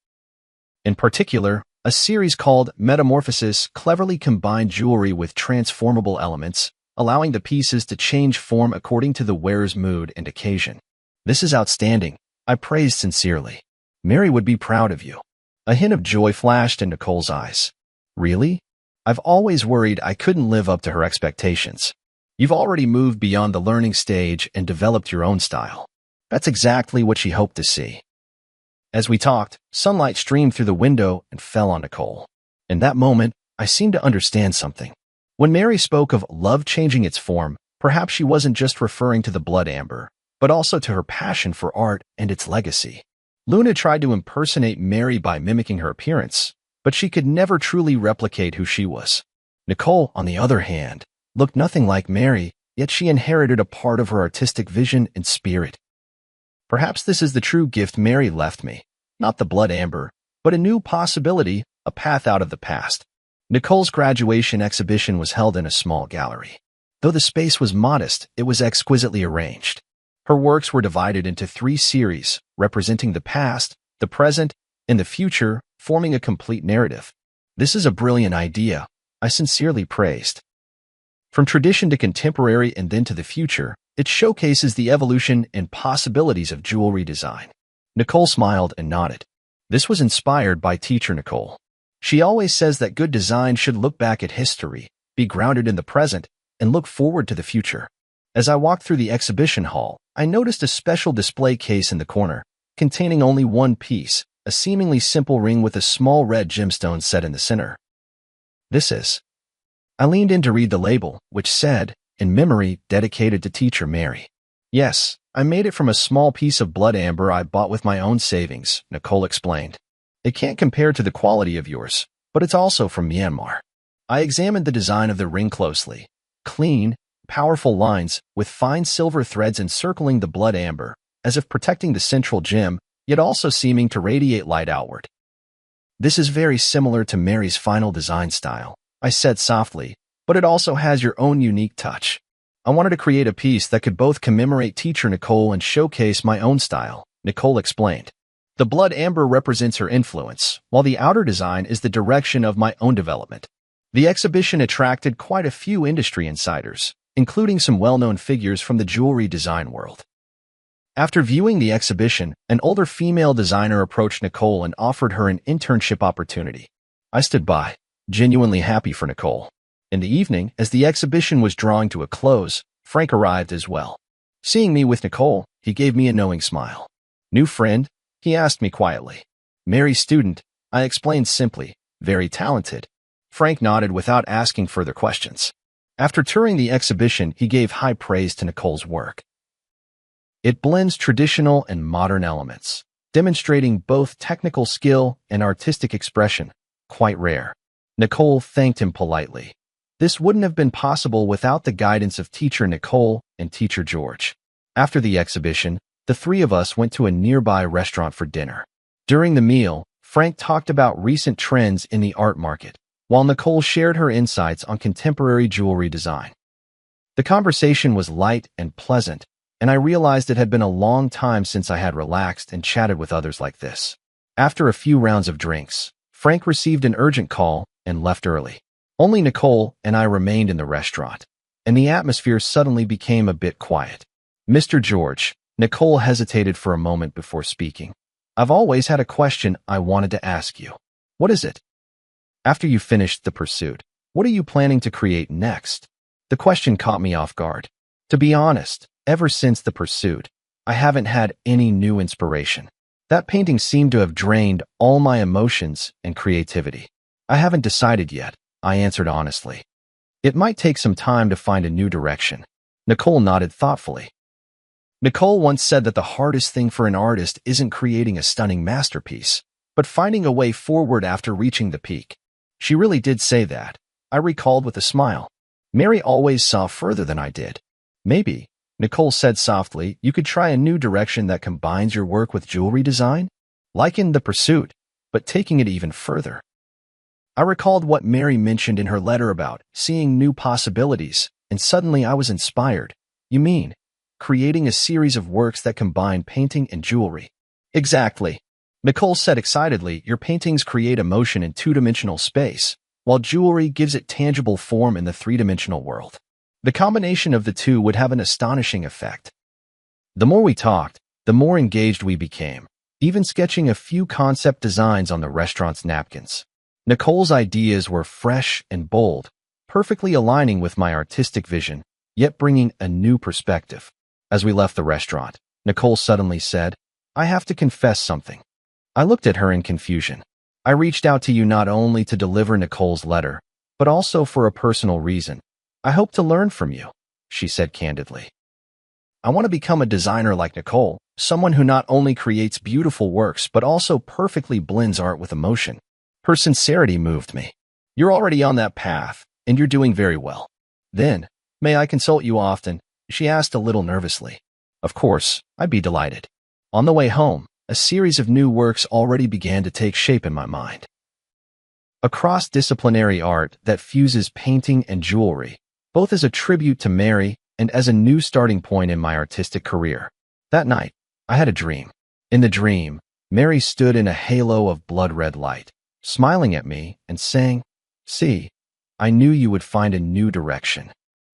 In particular, a series called Metamorphosis cleverly combined jewelry with transformable elements, allowing the pieces to change form according to the wearer's mood and occasion. This is outstanding, I praised sincerely. Mary would be proud of you. A hint of joy flashed in Nicole's eyes. Really? I've always worried I couldn't live up to her expectations. You've already moved beyond the learning stage and developed your own style. That's exactly what she hoped to see. As we talked, sunlight streamed through the window and fell on Nicole. In that moment, I seemed to understand something. When Mary spoke of love changing its form, perhaps she wasn't just referring to the blood amber, but also to her passion for art and its legacy. Luna tried to impersonate Mary by mimicking her appearance, but she could never truly replicate who she was. Nicole, on the other hand, looked nothing like Mary, yet she inherited a part of her artistic vision and spirit. Perhaps this is the true gift Mary left me, not the blood amber, but a new possibility, a path out of the past. Nicole's graduation exhibition was held in a small gallery. Though the space was modest, it was exquisitely arranged. Her works were divided into 3 series, representing the past, the present, and the future, forming a complete narrative. This is a brilliant idea, I sincerely praised. From tradition to contemporary and then to the future, it showcases the evolution and possibilities of jewelry design. Nicole smiled and nodded. This was inspired by teacher Nicole. She always says that good design should look back at history, be grounded in the present, and look forward to the future. As I walked through the exhibition hall, I noticed a special display case in the corner, containing only one piece, a seemingly simple ring with a small red gemstone set in the center. This is. I leaned in to read the label, which said, in memory, dedicated to teacher Mary. Yes, I made it from a small piece of blood amber I bought with my own savings, Nicole explained. It can't compare to the quality of yours, but it's also from Myanmar. I examined the design of the ring closely. Clean, powerful lines, with fine silver threads encircling the blood amber, as if protecting the central gem, yet also seeming to radiate light outward. This is very similar to Mary's final design style, I said softly, but it also has your own unique touch. I wanted to create a piece that could both commemorate teacher Nicole and showcase my own style, Nicole explained. The blood amber represents her influence, while the outer design is the direction of my own development. The exhibition attracted quite a few industry insiders, including some well-known figures from the jewelry design world. After viewing the exhibition, an older female designer approached Nicole and offered her an internship opportunity. I stood by, genuinely happy for Nicole. In the evening, as the exhibition was drawing to a close, Frank arrived as well. Seeing me with Nicole, he gave me a knowing smile. New friend? He asked me quietly. Mary's student, I explained simply. Very talented. Frank nodded without asking further questions. After touring the exhibition, he gave high praise to Nicole's work. It blends traditional and modern elements, demonstrating both technical skill and artistic expression, quite rare. Nicole thanked him politely. This wouldn't have been possible without the guidance of teacher Nicole and teacher George. After the exhibition, the three of us went to a nearby restaurant for dinner. During the meal, Frank talked about recent trends in the art market, while Nicole shared her insights on contemporary jewelry design. The conversation was light and pleasant, and I realized it had been a long time since I had relaxed and chatted with others like this. After a few rounds of drinks, Frank received an urgent call and left early. Only Nicole and I remained in the restaurant, and the atmosphere suddenly became a bit quiet. "Mr. George," Nicole hesitated for a moment before speaking. "I've always had a question I wanted to ask you." "What is it?" "After you finished The Pursuit, what are you planning to create next?" The question caught me off guard. To be honest, ever since The Pursuit, I haven't had any new inspiration. That painting seemed to have drained all my emotions and creativity. "I haven't decided yet," I answered honestly. "It might take some time to find a new direction." Nicole nodded thoughtfully. Nicole once said that the hardest thing for an artist isn't creating a stunning masterpiece, but finding a way forward after reaching the peak. She really did say that, I recalled with a smile. Mary always saw further than I did. "Maybe," Nicole said softly, "you could try a new direction that combines your work with jewelry design, like in The Pursuit, but taking it even further." I recalled what Mary mentioned in her letter about seeing new possibilities, and suddenly I was inspired. "You mean creating a series of works that combine painting and jewelry?" "Exactly," Nicole said excitedly. "Your paintings create emotion in two-dimensional space, while jewelry gives it tangible form in the three-dimensional world. The combination of the two would have an astonishing effect." The more we talked, the more engaged we became, even sketching a few concept designs on the restaurant's napkins. Nicole's ideas were fresh and bold, perfectly aligning with my artistic vision, yet bringing a new perspective. As we left the restaurant, Nicole suddenly said, "I have to confess something." I looked at her in confusion. "I reached out to you not only to deliver Nicole's letter, but also for a personal reason. I hope to learn from you," she said candidly. "I want to become a designer like Nicole, someone who not only creates beautiful works but also perfectly blends art with emotion." Her sincerity moved me. "You're already on that path, and you're doing very well." "Then, may I consult you often?" she asked a little nervously. Of course, I'd be delighted. On the way home, a series of new works already began to take shape in my mind. A cross-disciplinary art that fuses painting and jewelry, both as a tribute to Mary and as a new starting point in my artistic career. That night, I had a dream. In the dream, Mary stood in a halo of blood-red light, smiling at me and saying, "See, I knew you would find a new direction."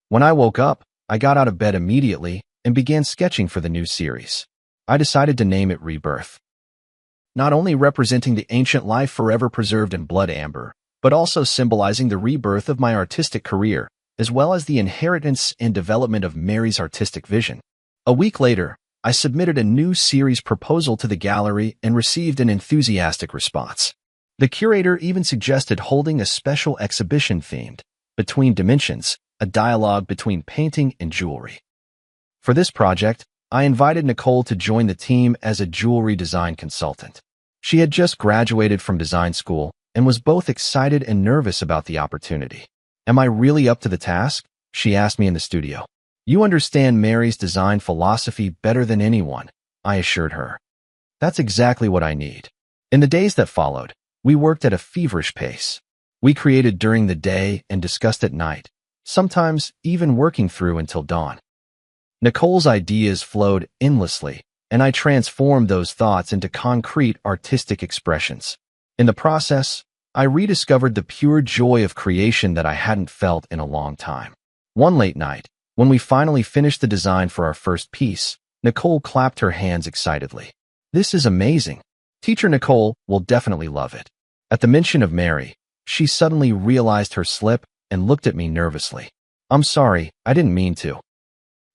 When I woke up, I got out of bed immediately and began sketching for the new series. I decided to name it Rebirth. Not only representing the ancient life forever preserved in blood amber, but also symbolizing the rebirth of my artistic career, as well as the inheritance and development of Mary's artistic vision. A week later, I submitted a new series proposal to the gallery and received an enthusiastic response. The curator even suggested holding a special exhibition themed Between Dimensions, a dialogue between painting and jewelry. For this project, I invited Nicole to join the team as a jewelry design consultant. She had just graduated from design school and was both excited and nervous about the opportunity. "Am I really up to the task?" she asked me in the studio. "You understand Mary's design philosophy better than anyone," I assured her. "That's exactly what I need." In the days that followed, we worked at a feverish pace. We created during the day and discussed at night, sometimes even working through until dawn. Nicole's ideas flowed endlessly, and I transformed those thoughts into concrete artistic expressions. In the process, I rediscovered the pure joy of creation that I hadn't felt in a long time. One late night, when we finally finished the design for our first piece, Nicole clapped her hands excitedly. "This is amazing. Teacher Nicole will definitely love it." At the mention of Mary, she suddenly realized her slip and looked at me nervously. "I'm sorry, I didn't mean to."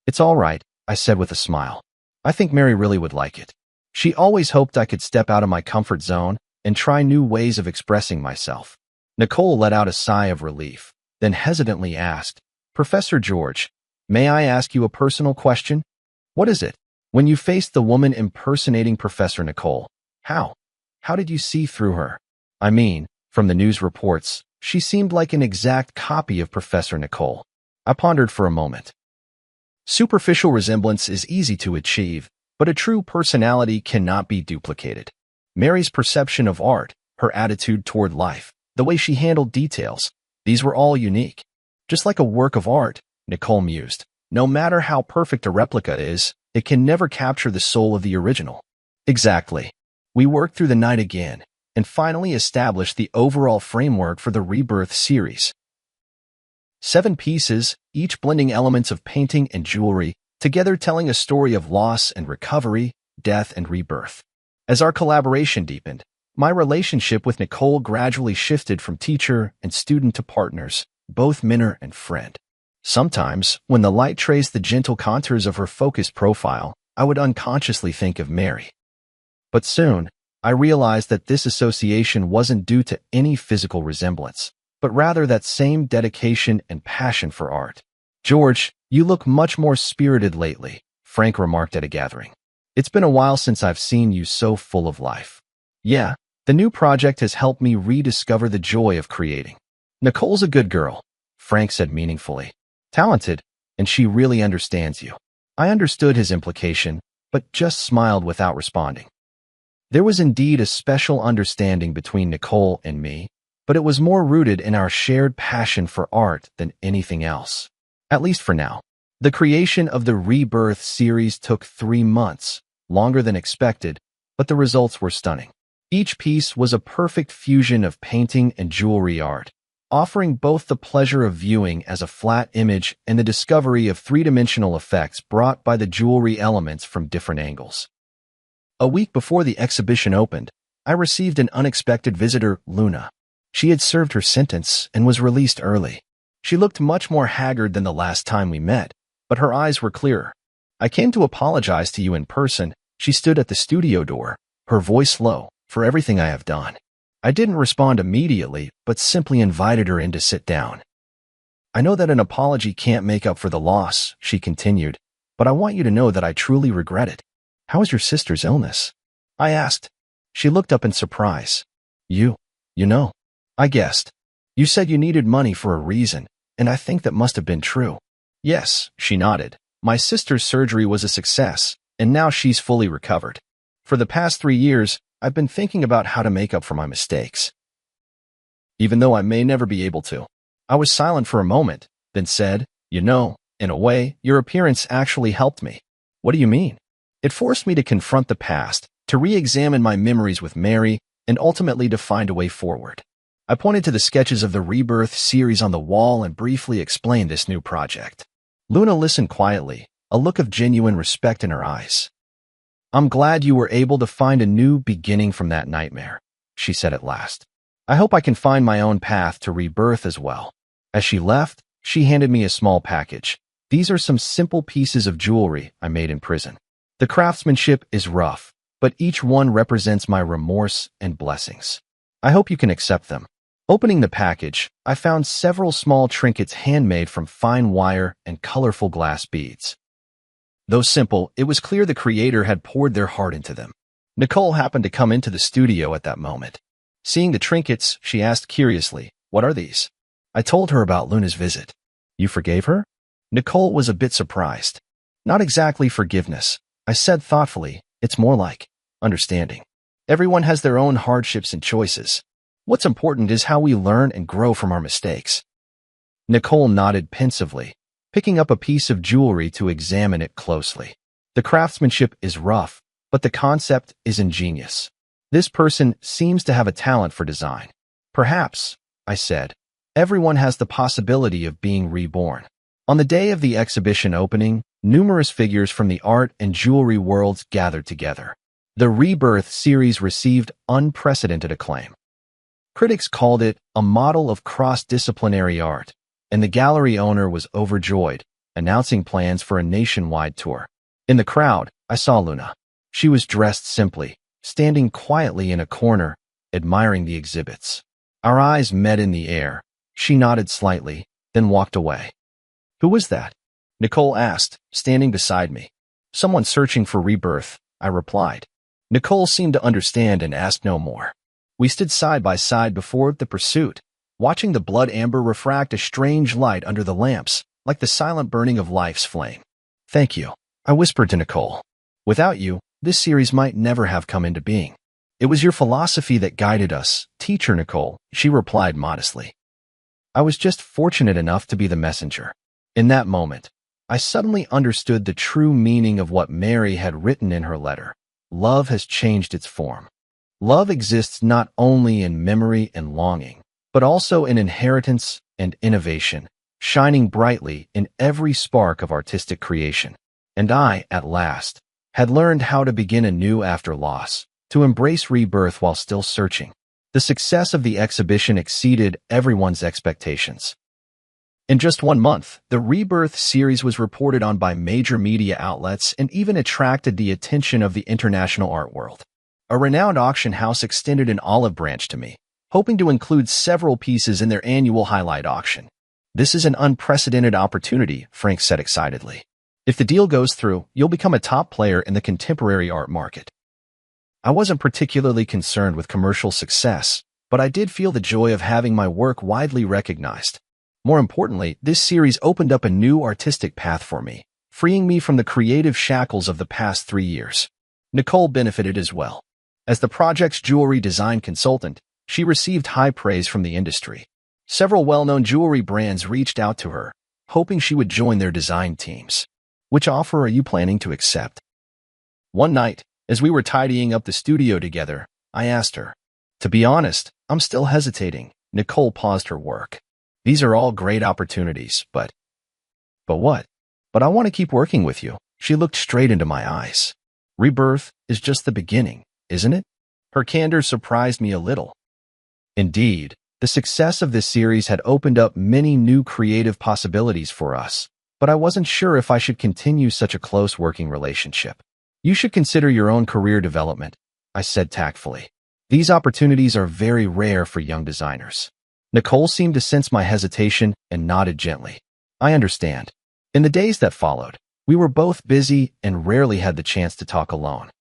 "It's all right," I said with a smile. "I think Mary really would like it. She always hoped I could step out of my comfort zone and try new ways of expressing myself." Nicole let out a sigh of relief, then hesitantly asked, "Professor George, may I ask you a personal question?" "What is it?" "When you faced the woman impersonating Professor Nicole, how did you see through her? I mean, from the news reports, she seemed like an exact copy of Professor Nicole." I pondered for a moment. Superficial resemblance is easy to achieve, But a true personality cannot be duplicated. Mary's perception of art, her attitude toward life, the way she handled details, these were all unique. Just like a work of art, Nicole mused, no matter how perfect a replica is, it can never capture the soul of the original. Exactly. We worked through the night again, and finally established the overall framework for the Rebirth series. 7 pieces, each blending elements of painting and jewelry, together telling a story of loss and recovery, death and rebirth. As our collaboration deepened, my relationship with Nicole gradually shifted from teacher and student to partners, both mentor and friend. Sometimes, when the light traced the gentle contours of her focused profile, I would unconsciously think of Mary. But soon, I realized that this association wasn't due to any physical resemblance, but rather that same dedication and passion for art. "George, you look much more spirited lately," Frank remarked at a gathering. "It's been a while since I've seen you so full of life." "Yeah, the new project has helped me rediscover the joy of creating." "Nicole's a good girl," Frank said meaningfully. "Talented, and she really understands you." I understood his implication, but just smiled without responding. There was indeed a special understanding between Nicole and me, but it was more rooted in our shared passion for art than anything else. At least for now. The creation of the Rebirth series took 3 months, longer than expected, but the results were stunning. Each piece was a perfect fusion of painting and jewelry art, offering both the pleasure of viewing as a flat image and the discovery of 3-dimensional effects brought by the jewelry elements from different angles. A week before the exhibition opened, I received an unexpected visitor, Luna. She had served her sentence and was released early. She looked much more haggard than the last time we met, but her eyes were clearer. "I came to apologize to you in person." She stood at the studio door, her voice low, "for everything I have done." I didn't respond immediately, but simply invited her in to sit down. "I know that an apology can't make up for the loss," she continued, "but I want you to know that I truly regret it." "How is your sister's illness?" I asked. She looked up in surprise. You know. I guessed. "You said you needed money for a reason, and I think that must have been true." "Yes," she nodded. "My sister's surgery was a success, and now she's fully recovered. For the past 3 years, I've been thinking about how to make up for my mistakes. Even though I may never be able to." I was silent for a moment, then said, "You know, in a way, your appearance actually helped me." "What do you mean?" "It forced me to confront the past, to re-examine my memories with Mary, and ultimately to find a way forward." I pointed to the sketches of the Rebirth series on the wall and briefly explained this new project. Luna listened quietly, a look of genuine respect in her eyes. "I'm glad you were able to find a new beginning from that nightmare," she said at last. "I hope I can find my own path to rebirth as well." As she left, she handed me a small package. "These are some simple pieces of jewelry I made in prison. The craftsmanship is rough, but each one represents my remorse and blessings. I hope you can accept them." Opening the package, I found several small trinkets handmade from fine wire and colorful glass beads. Though simple, it was clear the creator had poured their heart into them. Nicole happened to come into the studio at that moment. Seeing the trinkets, she asked curiously, "What are these?" I told her about Luna's visit. "You forgave her?" Nicole was a bit surprised. "Not exactly forgiveness," I said thoughtfully. "It's more like understanding. Everyone has their own hardships and choices. What's important is how we learn and grow from our mistakes." Nicole nodded pensively, picking up a piece of jewelry to examine it closely. "The craftsmanship is rough, but the concept is ingenious. This person seems to have a talent for design." "Perhaps," I said. "Everyone has the possibility of being reborn." On the day of the exhibition opening, numerous figures from the art and jewelry worlds gathered together. The Rebirth series received unprecedented acclaim. Critics called it a model of cross-disciplinary art, and the gallery owner was overjoyed, announcing plans for a nationwide tour. In the crowd, I saw Luna. She was dressed simply, standing quietly in a corner, admiring the exhibits. Our eyes met in the air. She nodded slightly, then walked away. "Who was that?" Nicole asked, standing beside me. "Someone searching for rebirth," I replied. Nicole seemed to understand and asked no more. We stood side by side before the pursuit, watching the blood amber refract a strange light under the lamps, like the silent burning of life's flame. "Thank you," I whispered to Nicole. Without you, this series might never have come into being. It was your philosophy that guided us, Teacher Nicole, she replied modestly. I was just fortunate enough to be the messenger. In that moment, I suddenly understood the true meaning of what Mary had written in her letter. Love has changed its form. Love exists not only in memory and longing, but also in inheritance and innovation, shining brightly in every spark of artistic creation. And I, at last, had learned how to begin anew after loss, to embrace rebirth while still searching. The success of the exhibition exceeded everyone's expectations. In just 1 month, the Rebirth series was reported on by major media outlets and even attracted the attention of the international art world. A renowned auction house extended an olive branch to me, hoping to include several pieces in their annual highlight auction. This is an unprecedented opportunity, Frank said excitedly. If the deal goes through, you'll become a top player in the contemporary art market. I wasn't particularly concerned with commercial success, but I did feel the joy of having my work widely recognized. More importantly, this series opened up a new artistic path for me, freeing me from the creative shackles of the past 3 years. Nicole benefited as well. As the project's jewelry design consultant, she received high praise from the industry. Several well-known jewelry brands reached out to her, hoping she would join their design teams. Which offer are you planning to accept? One night, as we were tidying up the studio together, I asked her. To be honest, I'm still hesitating. Nicole paused her work. These are all great opportunities, but what? But I want to keep working with you. She looked straight into my eyes. Rebirth is just the beginning, isn't it? Her candor surprised me a little. Indeed, the success of this series had opened up many new creative possibilities for us, but I wasn't sure if I should continue such a close working relationship. You should consider your own career development, I said tactfully. These opportunities are very rare for young designers. Nicole seemed to sense my hesitation and nodded gently. I understand. In the days that followed, we were both busy and rarely had the chance to talk alone.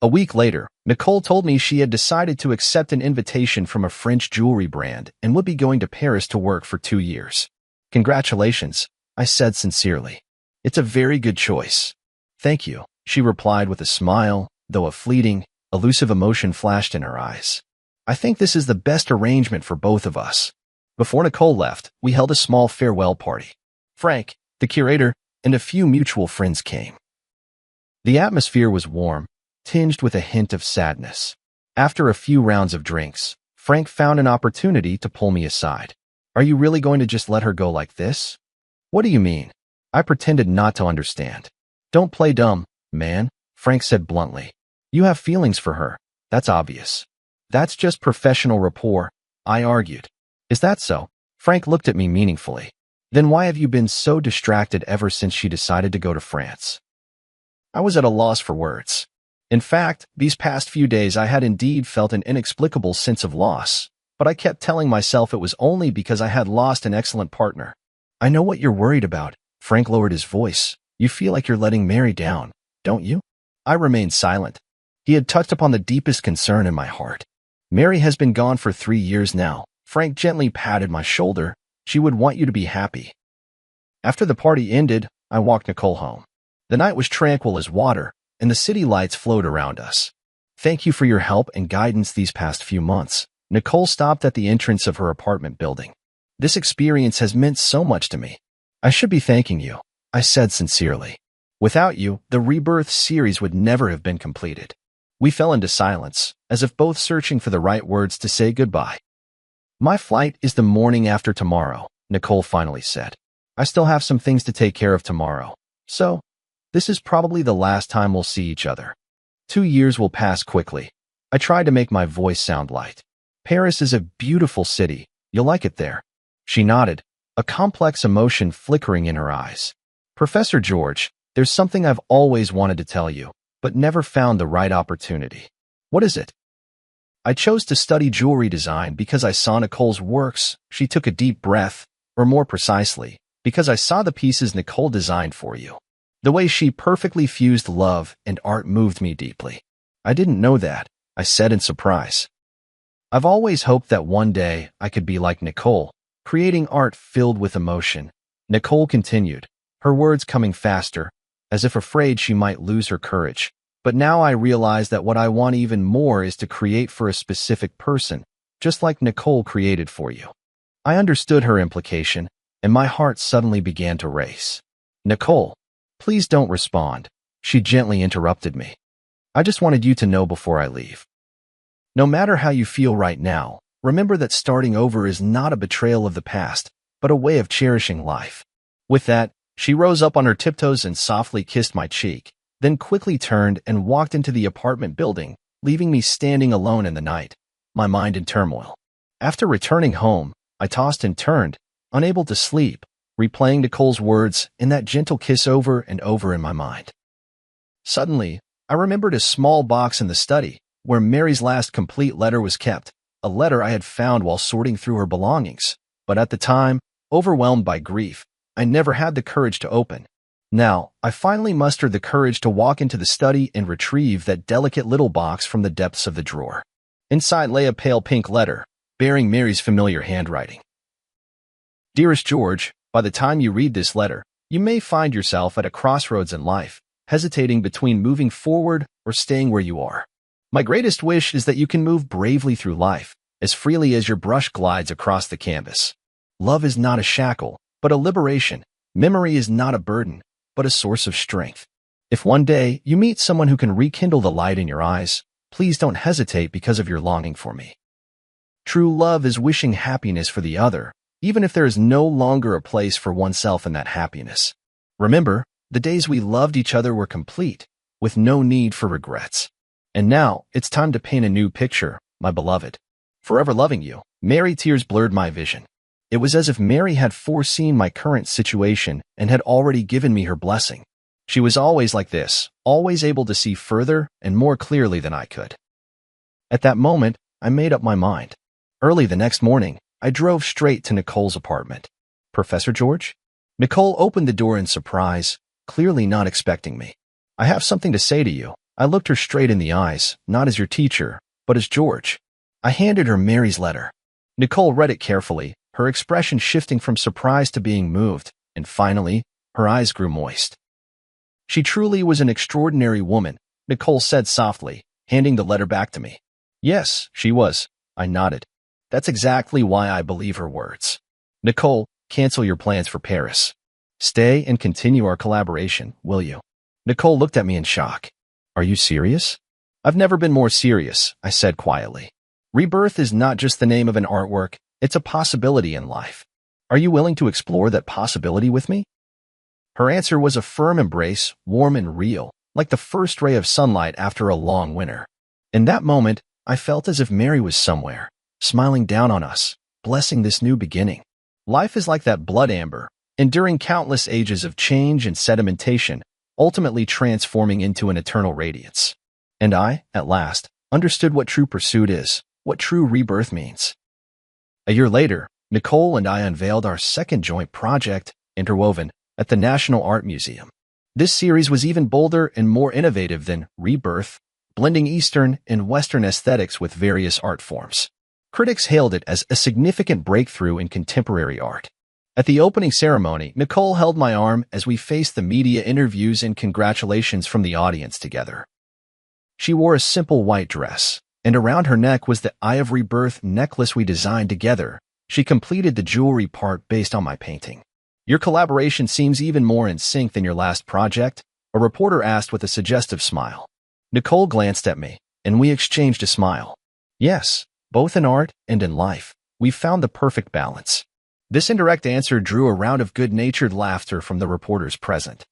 A week later, Nicole told me she had decided to accept an invitation from a French jewelry brand and would be going to Paris to work for 2 years. Congratulations, I said sincerely. It's a very good choice. Thank you, she replied with a smile, though a fleeting, elusive emotion flashed in her eyes. I think this is the best arrangement for both of us. Before Nicole left, we held a small farewell party. Frank, the curator, and a few mutual friends came. The atmosphere was warm, tinged with a hint of sadness. After a few rounds of drinks, Frank found an opportunity to pull me aside. Are you really going to just let her go like this? What do you mean? I pretended not to understand. Don't play dumb, man, Frank said bluntly. You have feelings for her. That's obvious. That's just professional rapport, I argued. Is that so? Frank looked at me meaningfully. Then why have you been so distracted ever since she decided to go to France? I was at a loss for words. In fact, these past few days I had indeed felt an inexplicable sense of loss, but I kept telling myself it was only because I had lost an excellent partner. I know what you're worried about. Frank lowered his voice. You feel like you're letting Mary down, don't you? I remained silent. He had touched upon the deepest concern in my heart. Mary has been gone for 3 years now. Frank gently patted my shoulder. She would want you to be happy. After the party ended, I walked Nicole home. The night was tranquil as water, and the city lights flowed around us. Thank you for your help and guidance these past few months. Nicole stopped at the entrance of her apartment building. This experience has meant so much to me. I should be thanking you, I said sincerely. Without you, the Rebirth series would never have been completed. We fell into silence, as if both searching for the right words to say goodbye. My flight is the morning after tomorrow, Nicole finally said. I still have some things to take care of tomorrow, so this is probably the last time we'll see each other. 2 years will pass quickly. I tried to make my voice sound light. Paris is a beautiful city. You'll like it there. She nodded, a complex emotion flickering in her eyes. Professor George, there's something I've always wanted to tell you, but never found the right opportunity. What is it? I chose to study jewelry design because I saw Nicole's works. She took a deep breath, or more precisely, because I saw the pieces Nicole designed for you. The way she perfectly fused love and art moved me deeply. I didn't know that, I said in surprise. I've always hoped that one day I could be like Nicole, creating art filled with emotion. Nicole continued, her words coming faster. as if afraid she might lose her courage. But now I realize that what I want even more is to create for a specific person, just like Nicole created for you. I understood her implication, and my heart suddenly began to race. Nicole, please don't respond, she gently interrupted me. I just wanted you to know before I leave. No matter how you feel right now, remember that starting over is not a betrayal of the past, but a way of cherishing life. With that, she rose up on her tiptoes and softly kissed my cheek, then quickly turned and walked into the apartment building, leaving me standing alone in the night, my mind in turmoil. After returning home, I tossed and turned, unable to sleep, replaying Nicole's words and that gentle kiss over and over in my mind. Suddenly, I remembered a small box in the study, where Mary's last complete letter was kept, a letter I had found while sorting through her belongings. But at the time, overwhelmed by grief, I never had the courage to open. Now, I finally mustered the courage to walk into the study and retrieve that delicate little box from the depths of the drawer. Inside lay a pale pink letter, bearing Mary's familiar handwriting. Dearest George, by the time you read this letter, you may find yourself at a crossroads in life, hesitating between moving forward or staying where you are. My greatest wish is that you can move bravely through life, as freely as your brush glides across the canvas. Love is not a shackle, but a liberation. Memory is not a burden, but a source of strength. If one day you meet someone who can rekindle the light in your eyes, please don't hesitate because of your longing for me. True love is wishing happiness for the other, even if there is no longer a place for oneself in that happiness. Remember, the days we loved each other were complete, with no need for regrets. And now, it's time to paint a new picture, my beloved. Forever loving you. Mary. Tears blurred my vision. It was as if Mary had foreseen my current situation and had already given me her blessing. She was always like this, always able to see further and more clearly than I could. At that moment, I made up my mind. Early the next morning, I drove straight to Nicole's apartment. Professor George? Nicole opened the door in surprise, clearly not expecting me. I have something to say to you. I looked her straight in the eyes, not as your teacher, but as George. I handed her Mary's letter. Nicole read it carefully, her expression shifting from surprise to being moved, and finally, her eyes grew moist. She truly was an extraordinary woman, Nicole said softly, handing the letter back to me. Yes, she was. I nodded. That's exactly why I believe her words. Nicole, cancel your plans for Paris. Stay and continue our collaboration, will you? Nicole looked at me in shock. Are you serious? I've never been more serious, I said quietly. Rebirth is not just the name of an artwork, it's a possibility in life. Are you willing to explore that possibility with me? Her answer was a firm embrace, warm and real, like the first ray of sunlight after a long winter. In that moment, I felt as if Mary was somewhere, smiling down on us, blessing this new beginning. Life is like that blood amber, enduring countless ages of change and sedimentation, ultimately transforming into an eternal radiance. And I, at last, understood what true pursuit is, what true rebirth means. A year later, Nicole and I unveiled our second joint project, Interwoven, at the National Art Museum. This series was even bolder and more innovative than Rebirth, blending Eastern and Western aesthetics with various art forms. Critics hailed it as a significant breakthrough in contemporary art. At the opening ceremony, Nicole held my arm as we faced the media interviews and congratulations from the audience together. She wore a simple white dress, and around her neck was the Eye of Rebirth necklace we designed together. She completed the jewelry part based on my painting. Your collaboration seems even more in sync than your last project, a reporter asked with a suggestive smile. Nicole glanced at me, and we exchanged a smile. Yes, both in art and in life, we found the perfect balance. This indirect answer drew a round of good-natured laughter from the reporters present.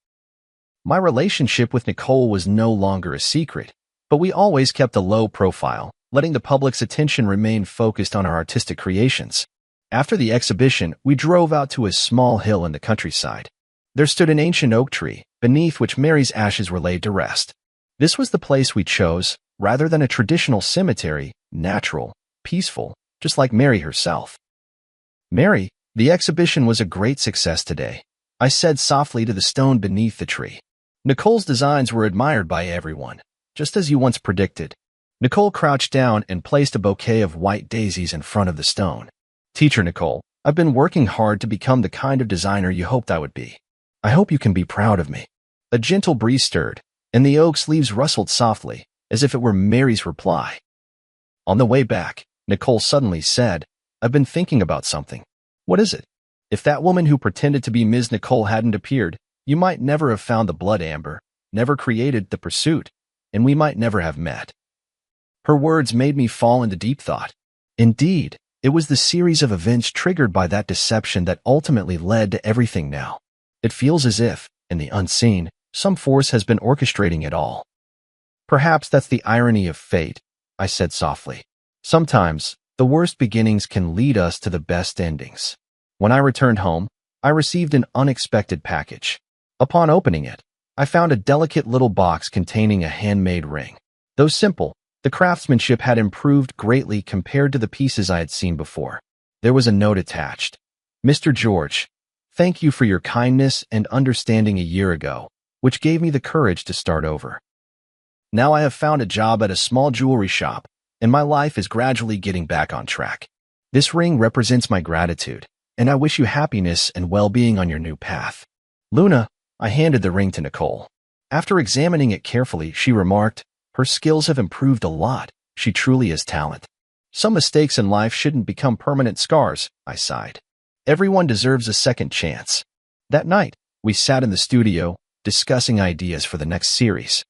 My relationship with Nicole was no longer a secret, but we always kept a low profile, letting the public's attention remain focused on our artistic creations. After the exhibition, we drove out to a small hill in the countryside. There stood an ancient oak tree, beneath which Mary's ashes were laid to rest. This was the place we chose, rather than a traditional cemetery, natural, peaceful, just like Mary herself. Mary, the exhibition was a great success today, I said softly to the stone beneath the tree. Nicole's designs were admired by everyone, just as you once predicted. Nicole crouched down and placed a bouquet of white daisies in front of the stone. Teacher Nicole, I've been working hard to become the kind of designer you hoped I would be. I hope you can be proud of me. A gentle breeze stirred, and the oak's leaves rustled softly, as if it were Mary's reply. On the way back, Nicole suddenly said, "I've been thinking about something." "What is it?" "If that woman who pretended to be Ms. Nicole hadn't appeared, you might never have found the blood amber, never created the pursuit, and we might never have met." Her words made me fall into deep thought. Indeed, it was the series of events triggered by that deception that ultimately led to everything now. It feels as if, in the unseen, some force has been orchestrating it all. "Perhaps that's the irony of fate," I said softly. "Sometimes, the worst beginnings can lead us to the best endings." When I returned home, I received an unexpected package. Upon opening it, I found a delicate little box containing a handmade ring. Though simple, the craftsmanship had improved greatly compared to the pieces I had seen before. There was a note attached. "Mr. George, thank you for your kindness and understanding a year ago, which gave me the courage to start over. Now I have found a job at a small jewelry shop, and my life is gradually getting back on track. This ring represents my gratitude, and I wish you happiness and well-being on your new path." "Luna," I handed the ring to Nicole. After examining it carefully, she remarked, "Her skills have improved a lot. She truly is talent." "Some mistakes in life shouldn't become permanent scars," I sighed. "Everyone deserves a second chance." That night, we sat in the studio, discussing ideas for the next series.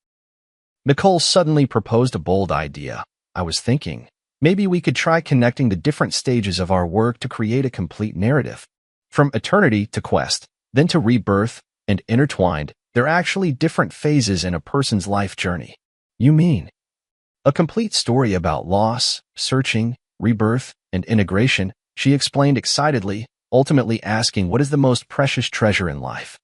Nicole suddenly proposed a bold idea. I was thinking, maybe we could try connecting the different stages of our work to create a complete narrative. From eternity to quest, then to rebirth, and intertwined, they're actually different phases in a person's life journey. "You mean?" "A complete story about loss, searching, rebirth, and integration," she explained excitedly, ultimately asking what is the most precious treasure in life.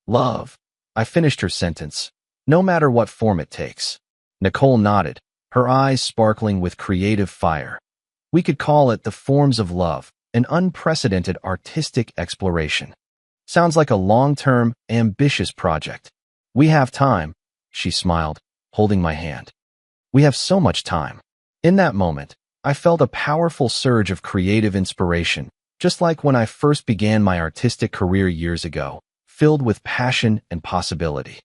"Love." I finished her sentence. "No matter what form it takes." Nicole nodded, her eyes sparkling with creative fire. "We could call it the forms of love, an unprecedented artistic exploration." "Sounds like a long-term, ambitious project." "We have time," she smiled, holding my hand. "We have so much time." In that moment, I felt a powerful surge of creative inspiration, just like when I first began my artistic career years ago, filled with passion and possibility.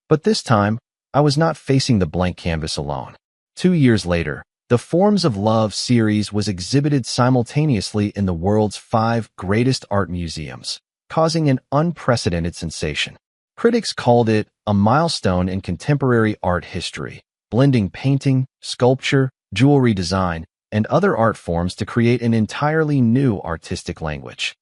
But this time, I was not facing the blank canvas alone. 2 years later, the Forms of Love series was exhibited simultaneously in the world's 5 greatest art museums, causing an unprecedented sensation. Critics called it a milestone in contemporary art history, blending painting, sculpture, jewelry design, and other art forms to create an entirely new artistic language.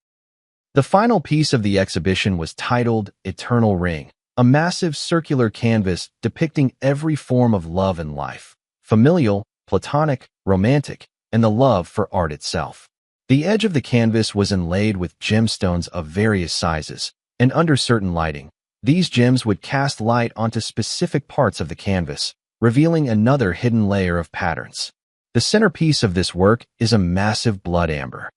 The final piece of the exhibition was titled Eternal Ring, a massive circular canvas depicting every form of love in life, familial, platonic, romantic, and the love for art itself. The edge of the canvas was inlaid with gemstones of various sizes, and under certain lighting, these gems would cast light onto specific parts of the canvas, revealing another hidden layer of patterns. The centerpiece of this work is a massive blood amber.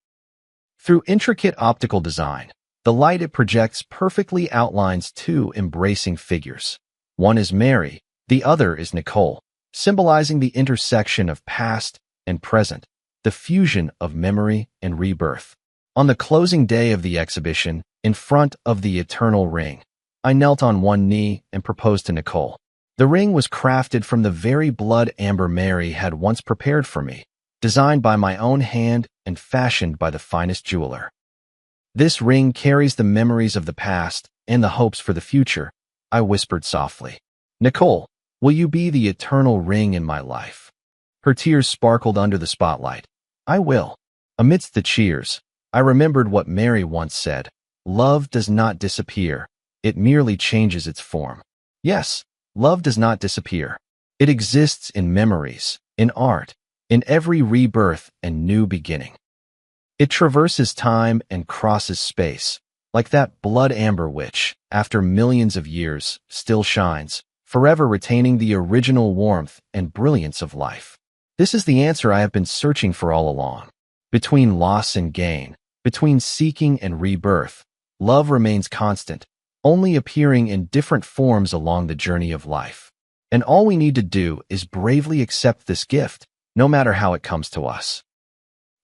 Through intricate optical design, the light it projects perfectly outlines 2 embracing figures. One is Mary, the other is Nicole, symbolizing the intersection of past and present, the fusion of memory and rebirth. On the closing day of the exhibition, in front of the Eternal Ring, I knelt on one knee and proposed to Nicole. The ring was crafted from the very blood amber Mary had once prepared for me, designed by my own hand and fashioned by the finest jeweler. "This ring carries the memories of the past and the hopes for the future," I whispered softly. "Nicole, will you be the eternal ring in my life?" Her tears sparkled under the spotlight. "I will." Amidst the cheers, I remembered what Mary once said, "Love does not disappear, it merely changes its form." Yes, love does not disappear. It exists in memories, in art, in every rebirth and new beginning. It traverses time and crosses space, like that blood amber which, after millions of years, still shines, forever retaining the original warmth and brilliance of life. This is the answer I have been searching for all along. Between loss and gain, between seeking and rebirth, love remains constant, only appearing in different forms along the journey of life. And all we need to do is bravely accept this gift, no matter how it comes to us.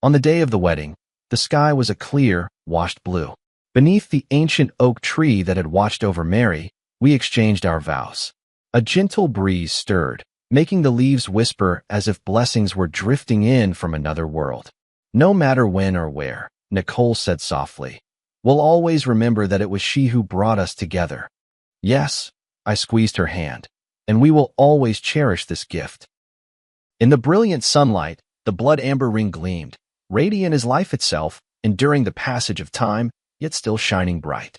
On the day of the wedding, the sky was a clear, washed blue. Beneath the ancient oak tree that had watched over Mary, We exchanged our vows. A gentle breeze stirred, making the leaves whisper as if blessings were drifting in from another world. No matter when or where, Nicole said softly, we'll always remember that it was she who brought us together. Yes, I squeezed her hand, and we will always cherish this gift. In the brilliant sunlight, the blood amber ring gleamed, radiant as life itself, enduring the passage of time, yet still shining bright.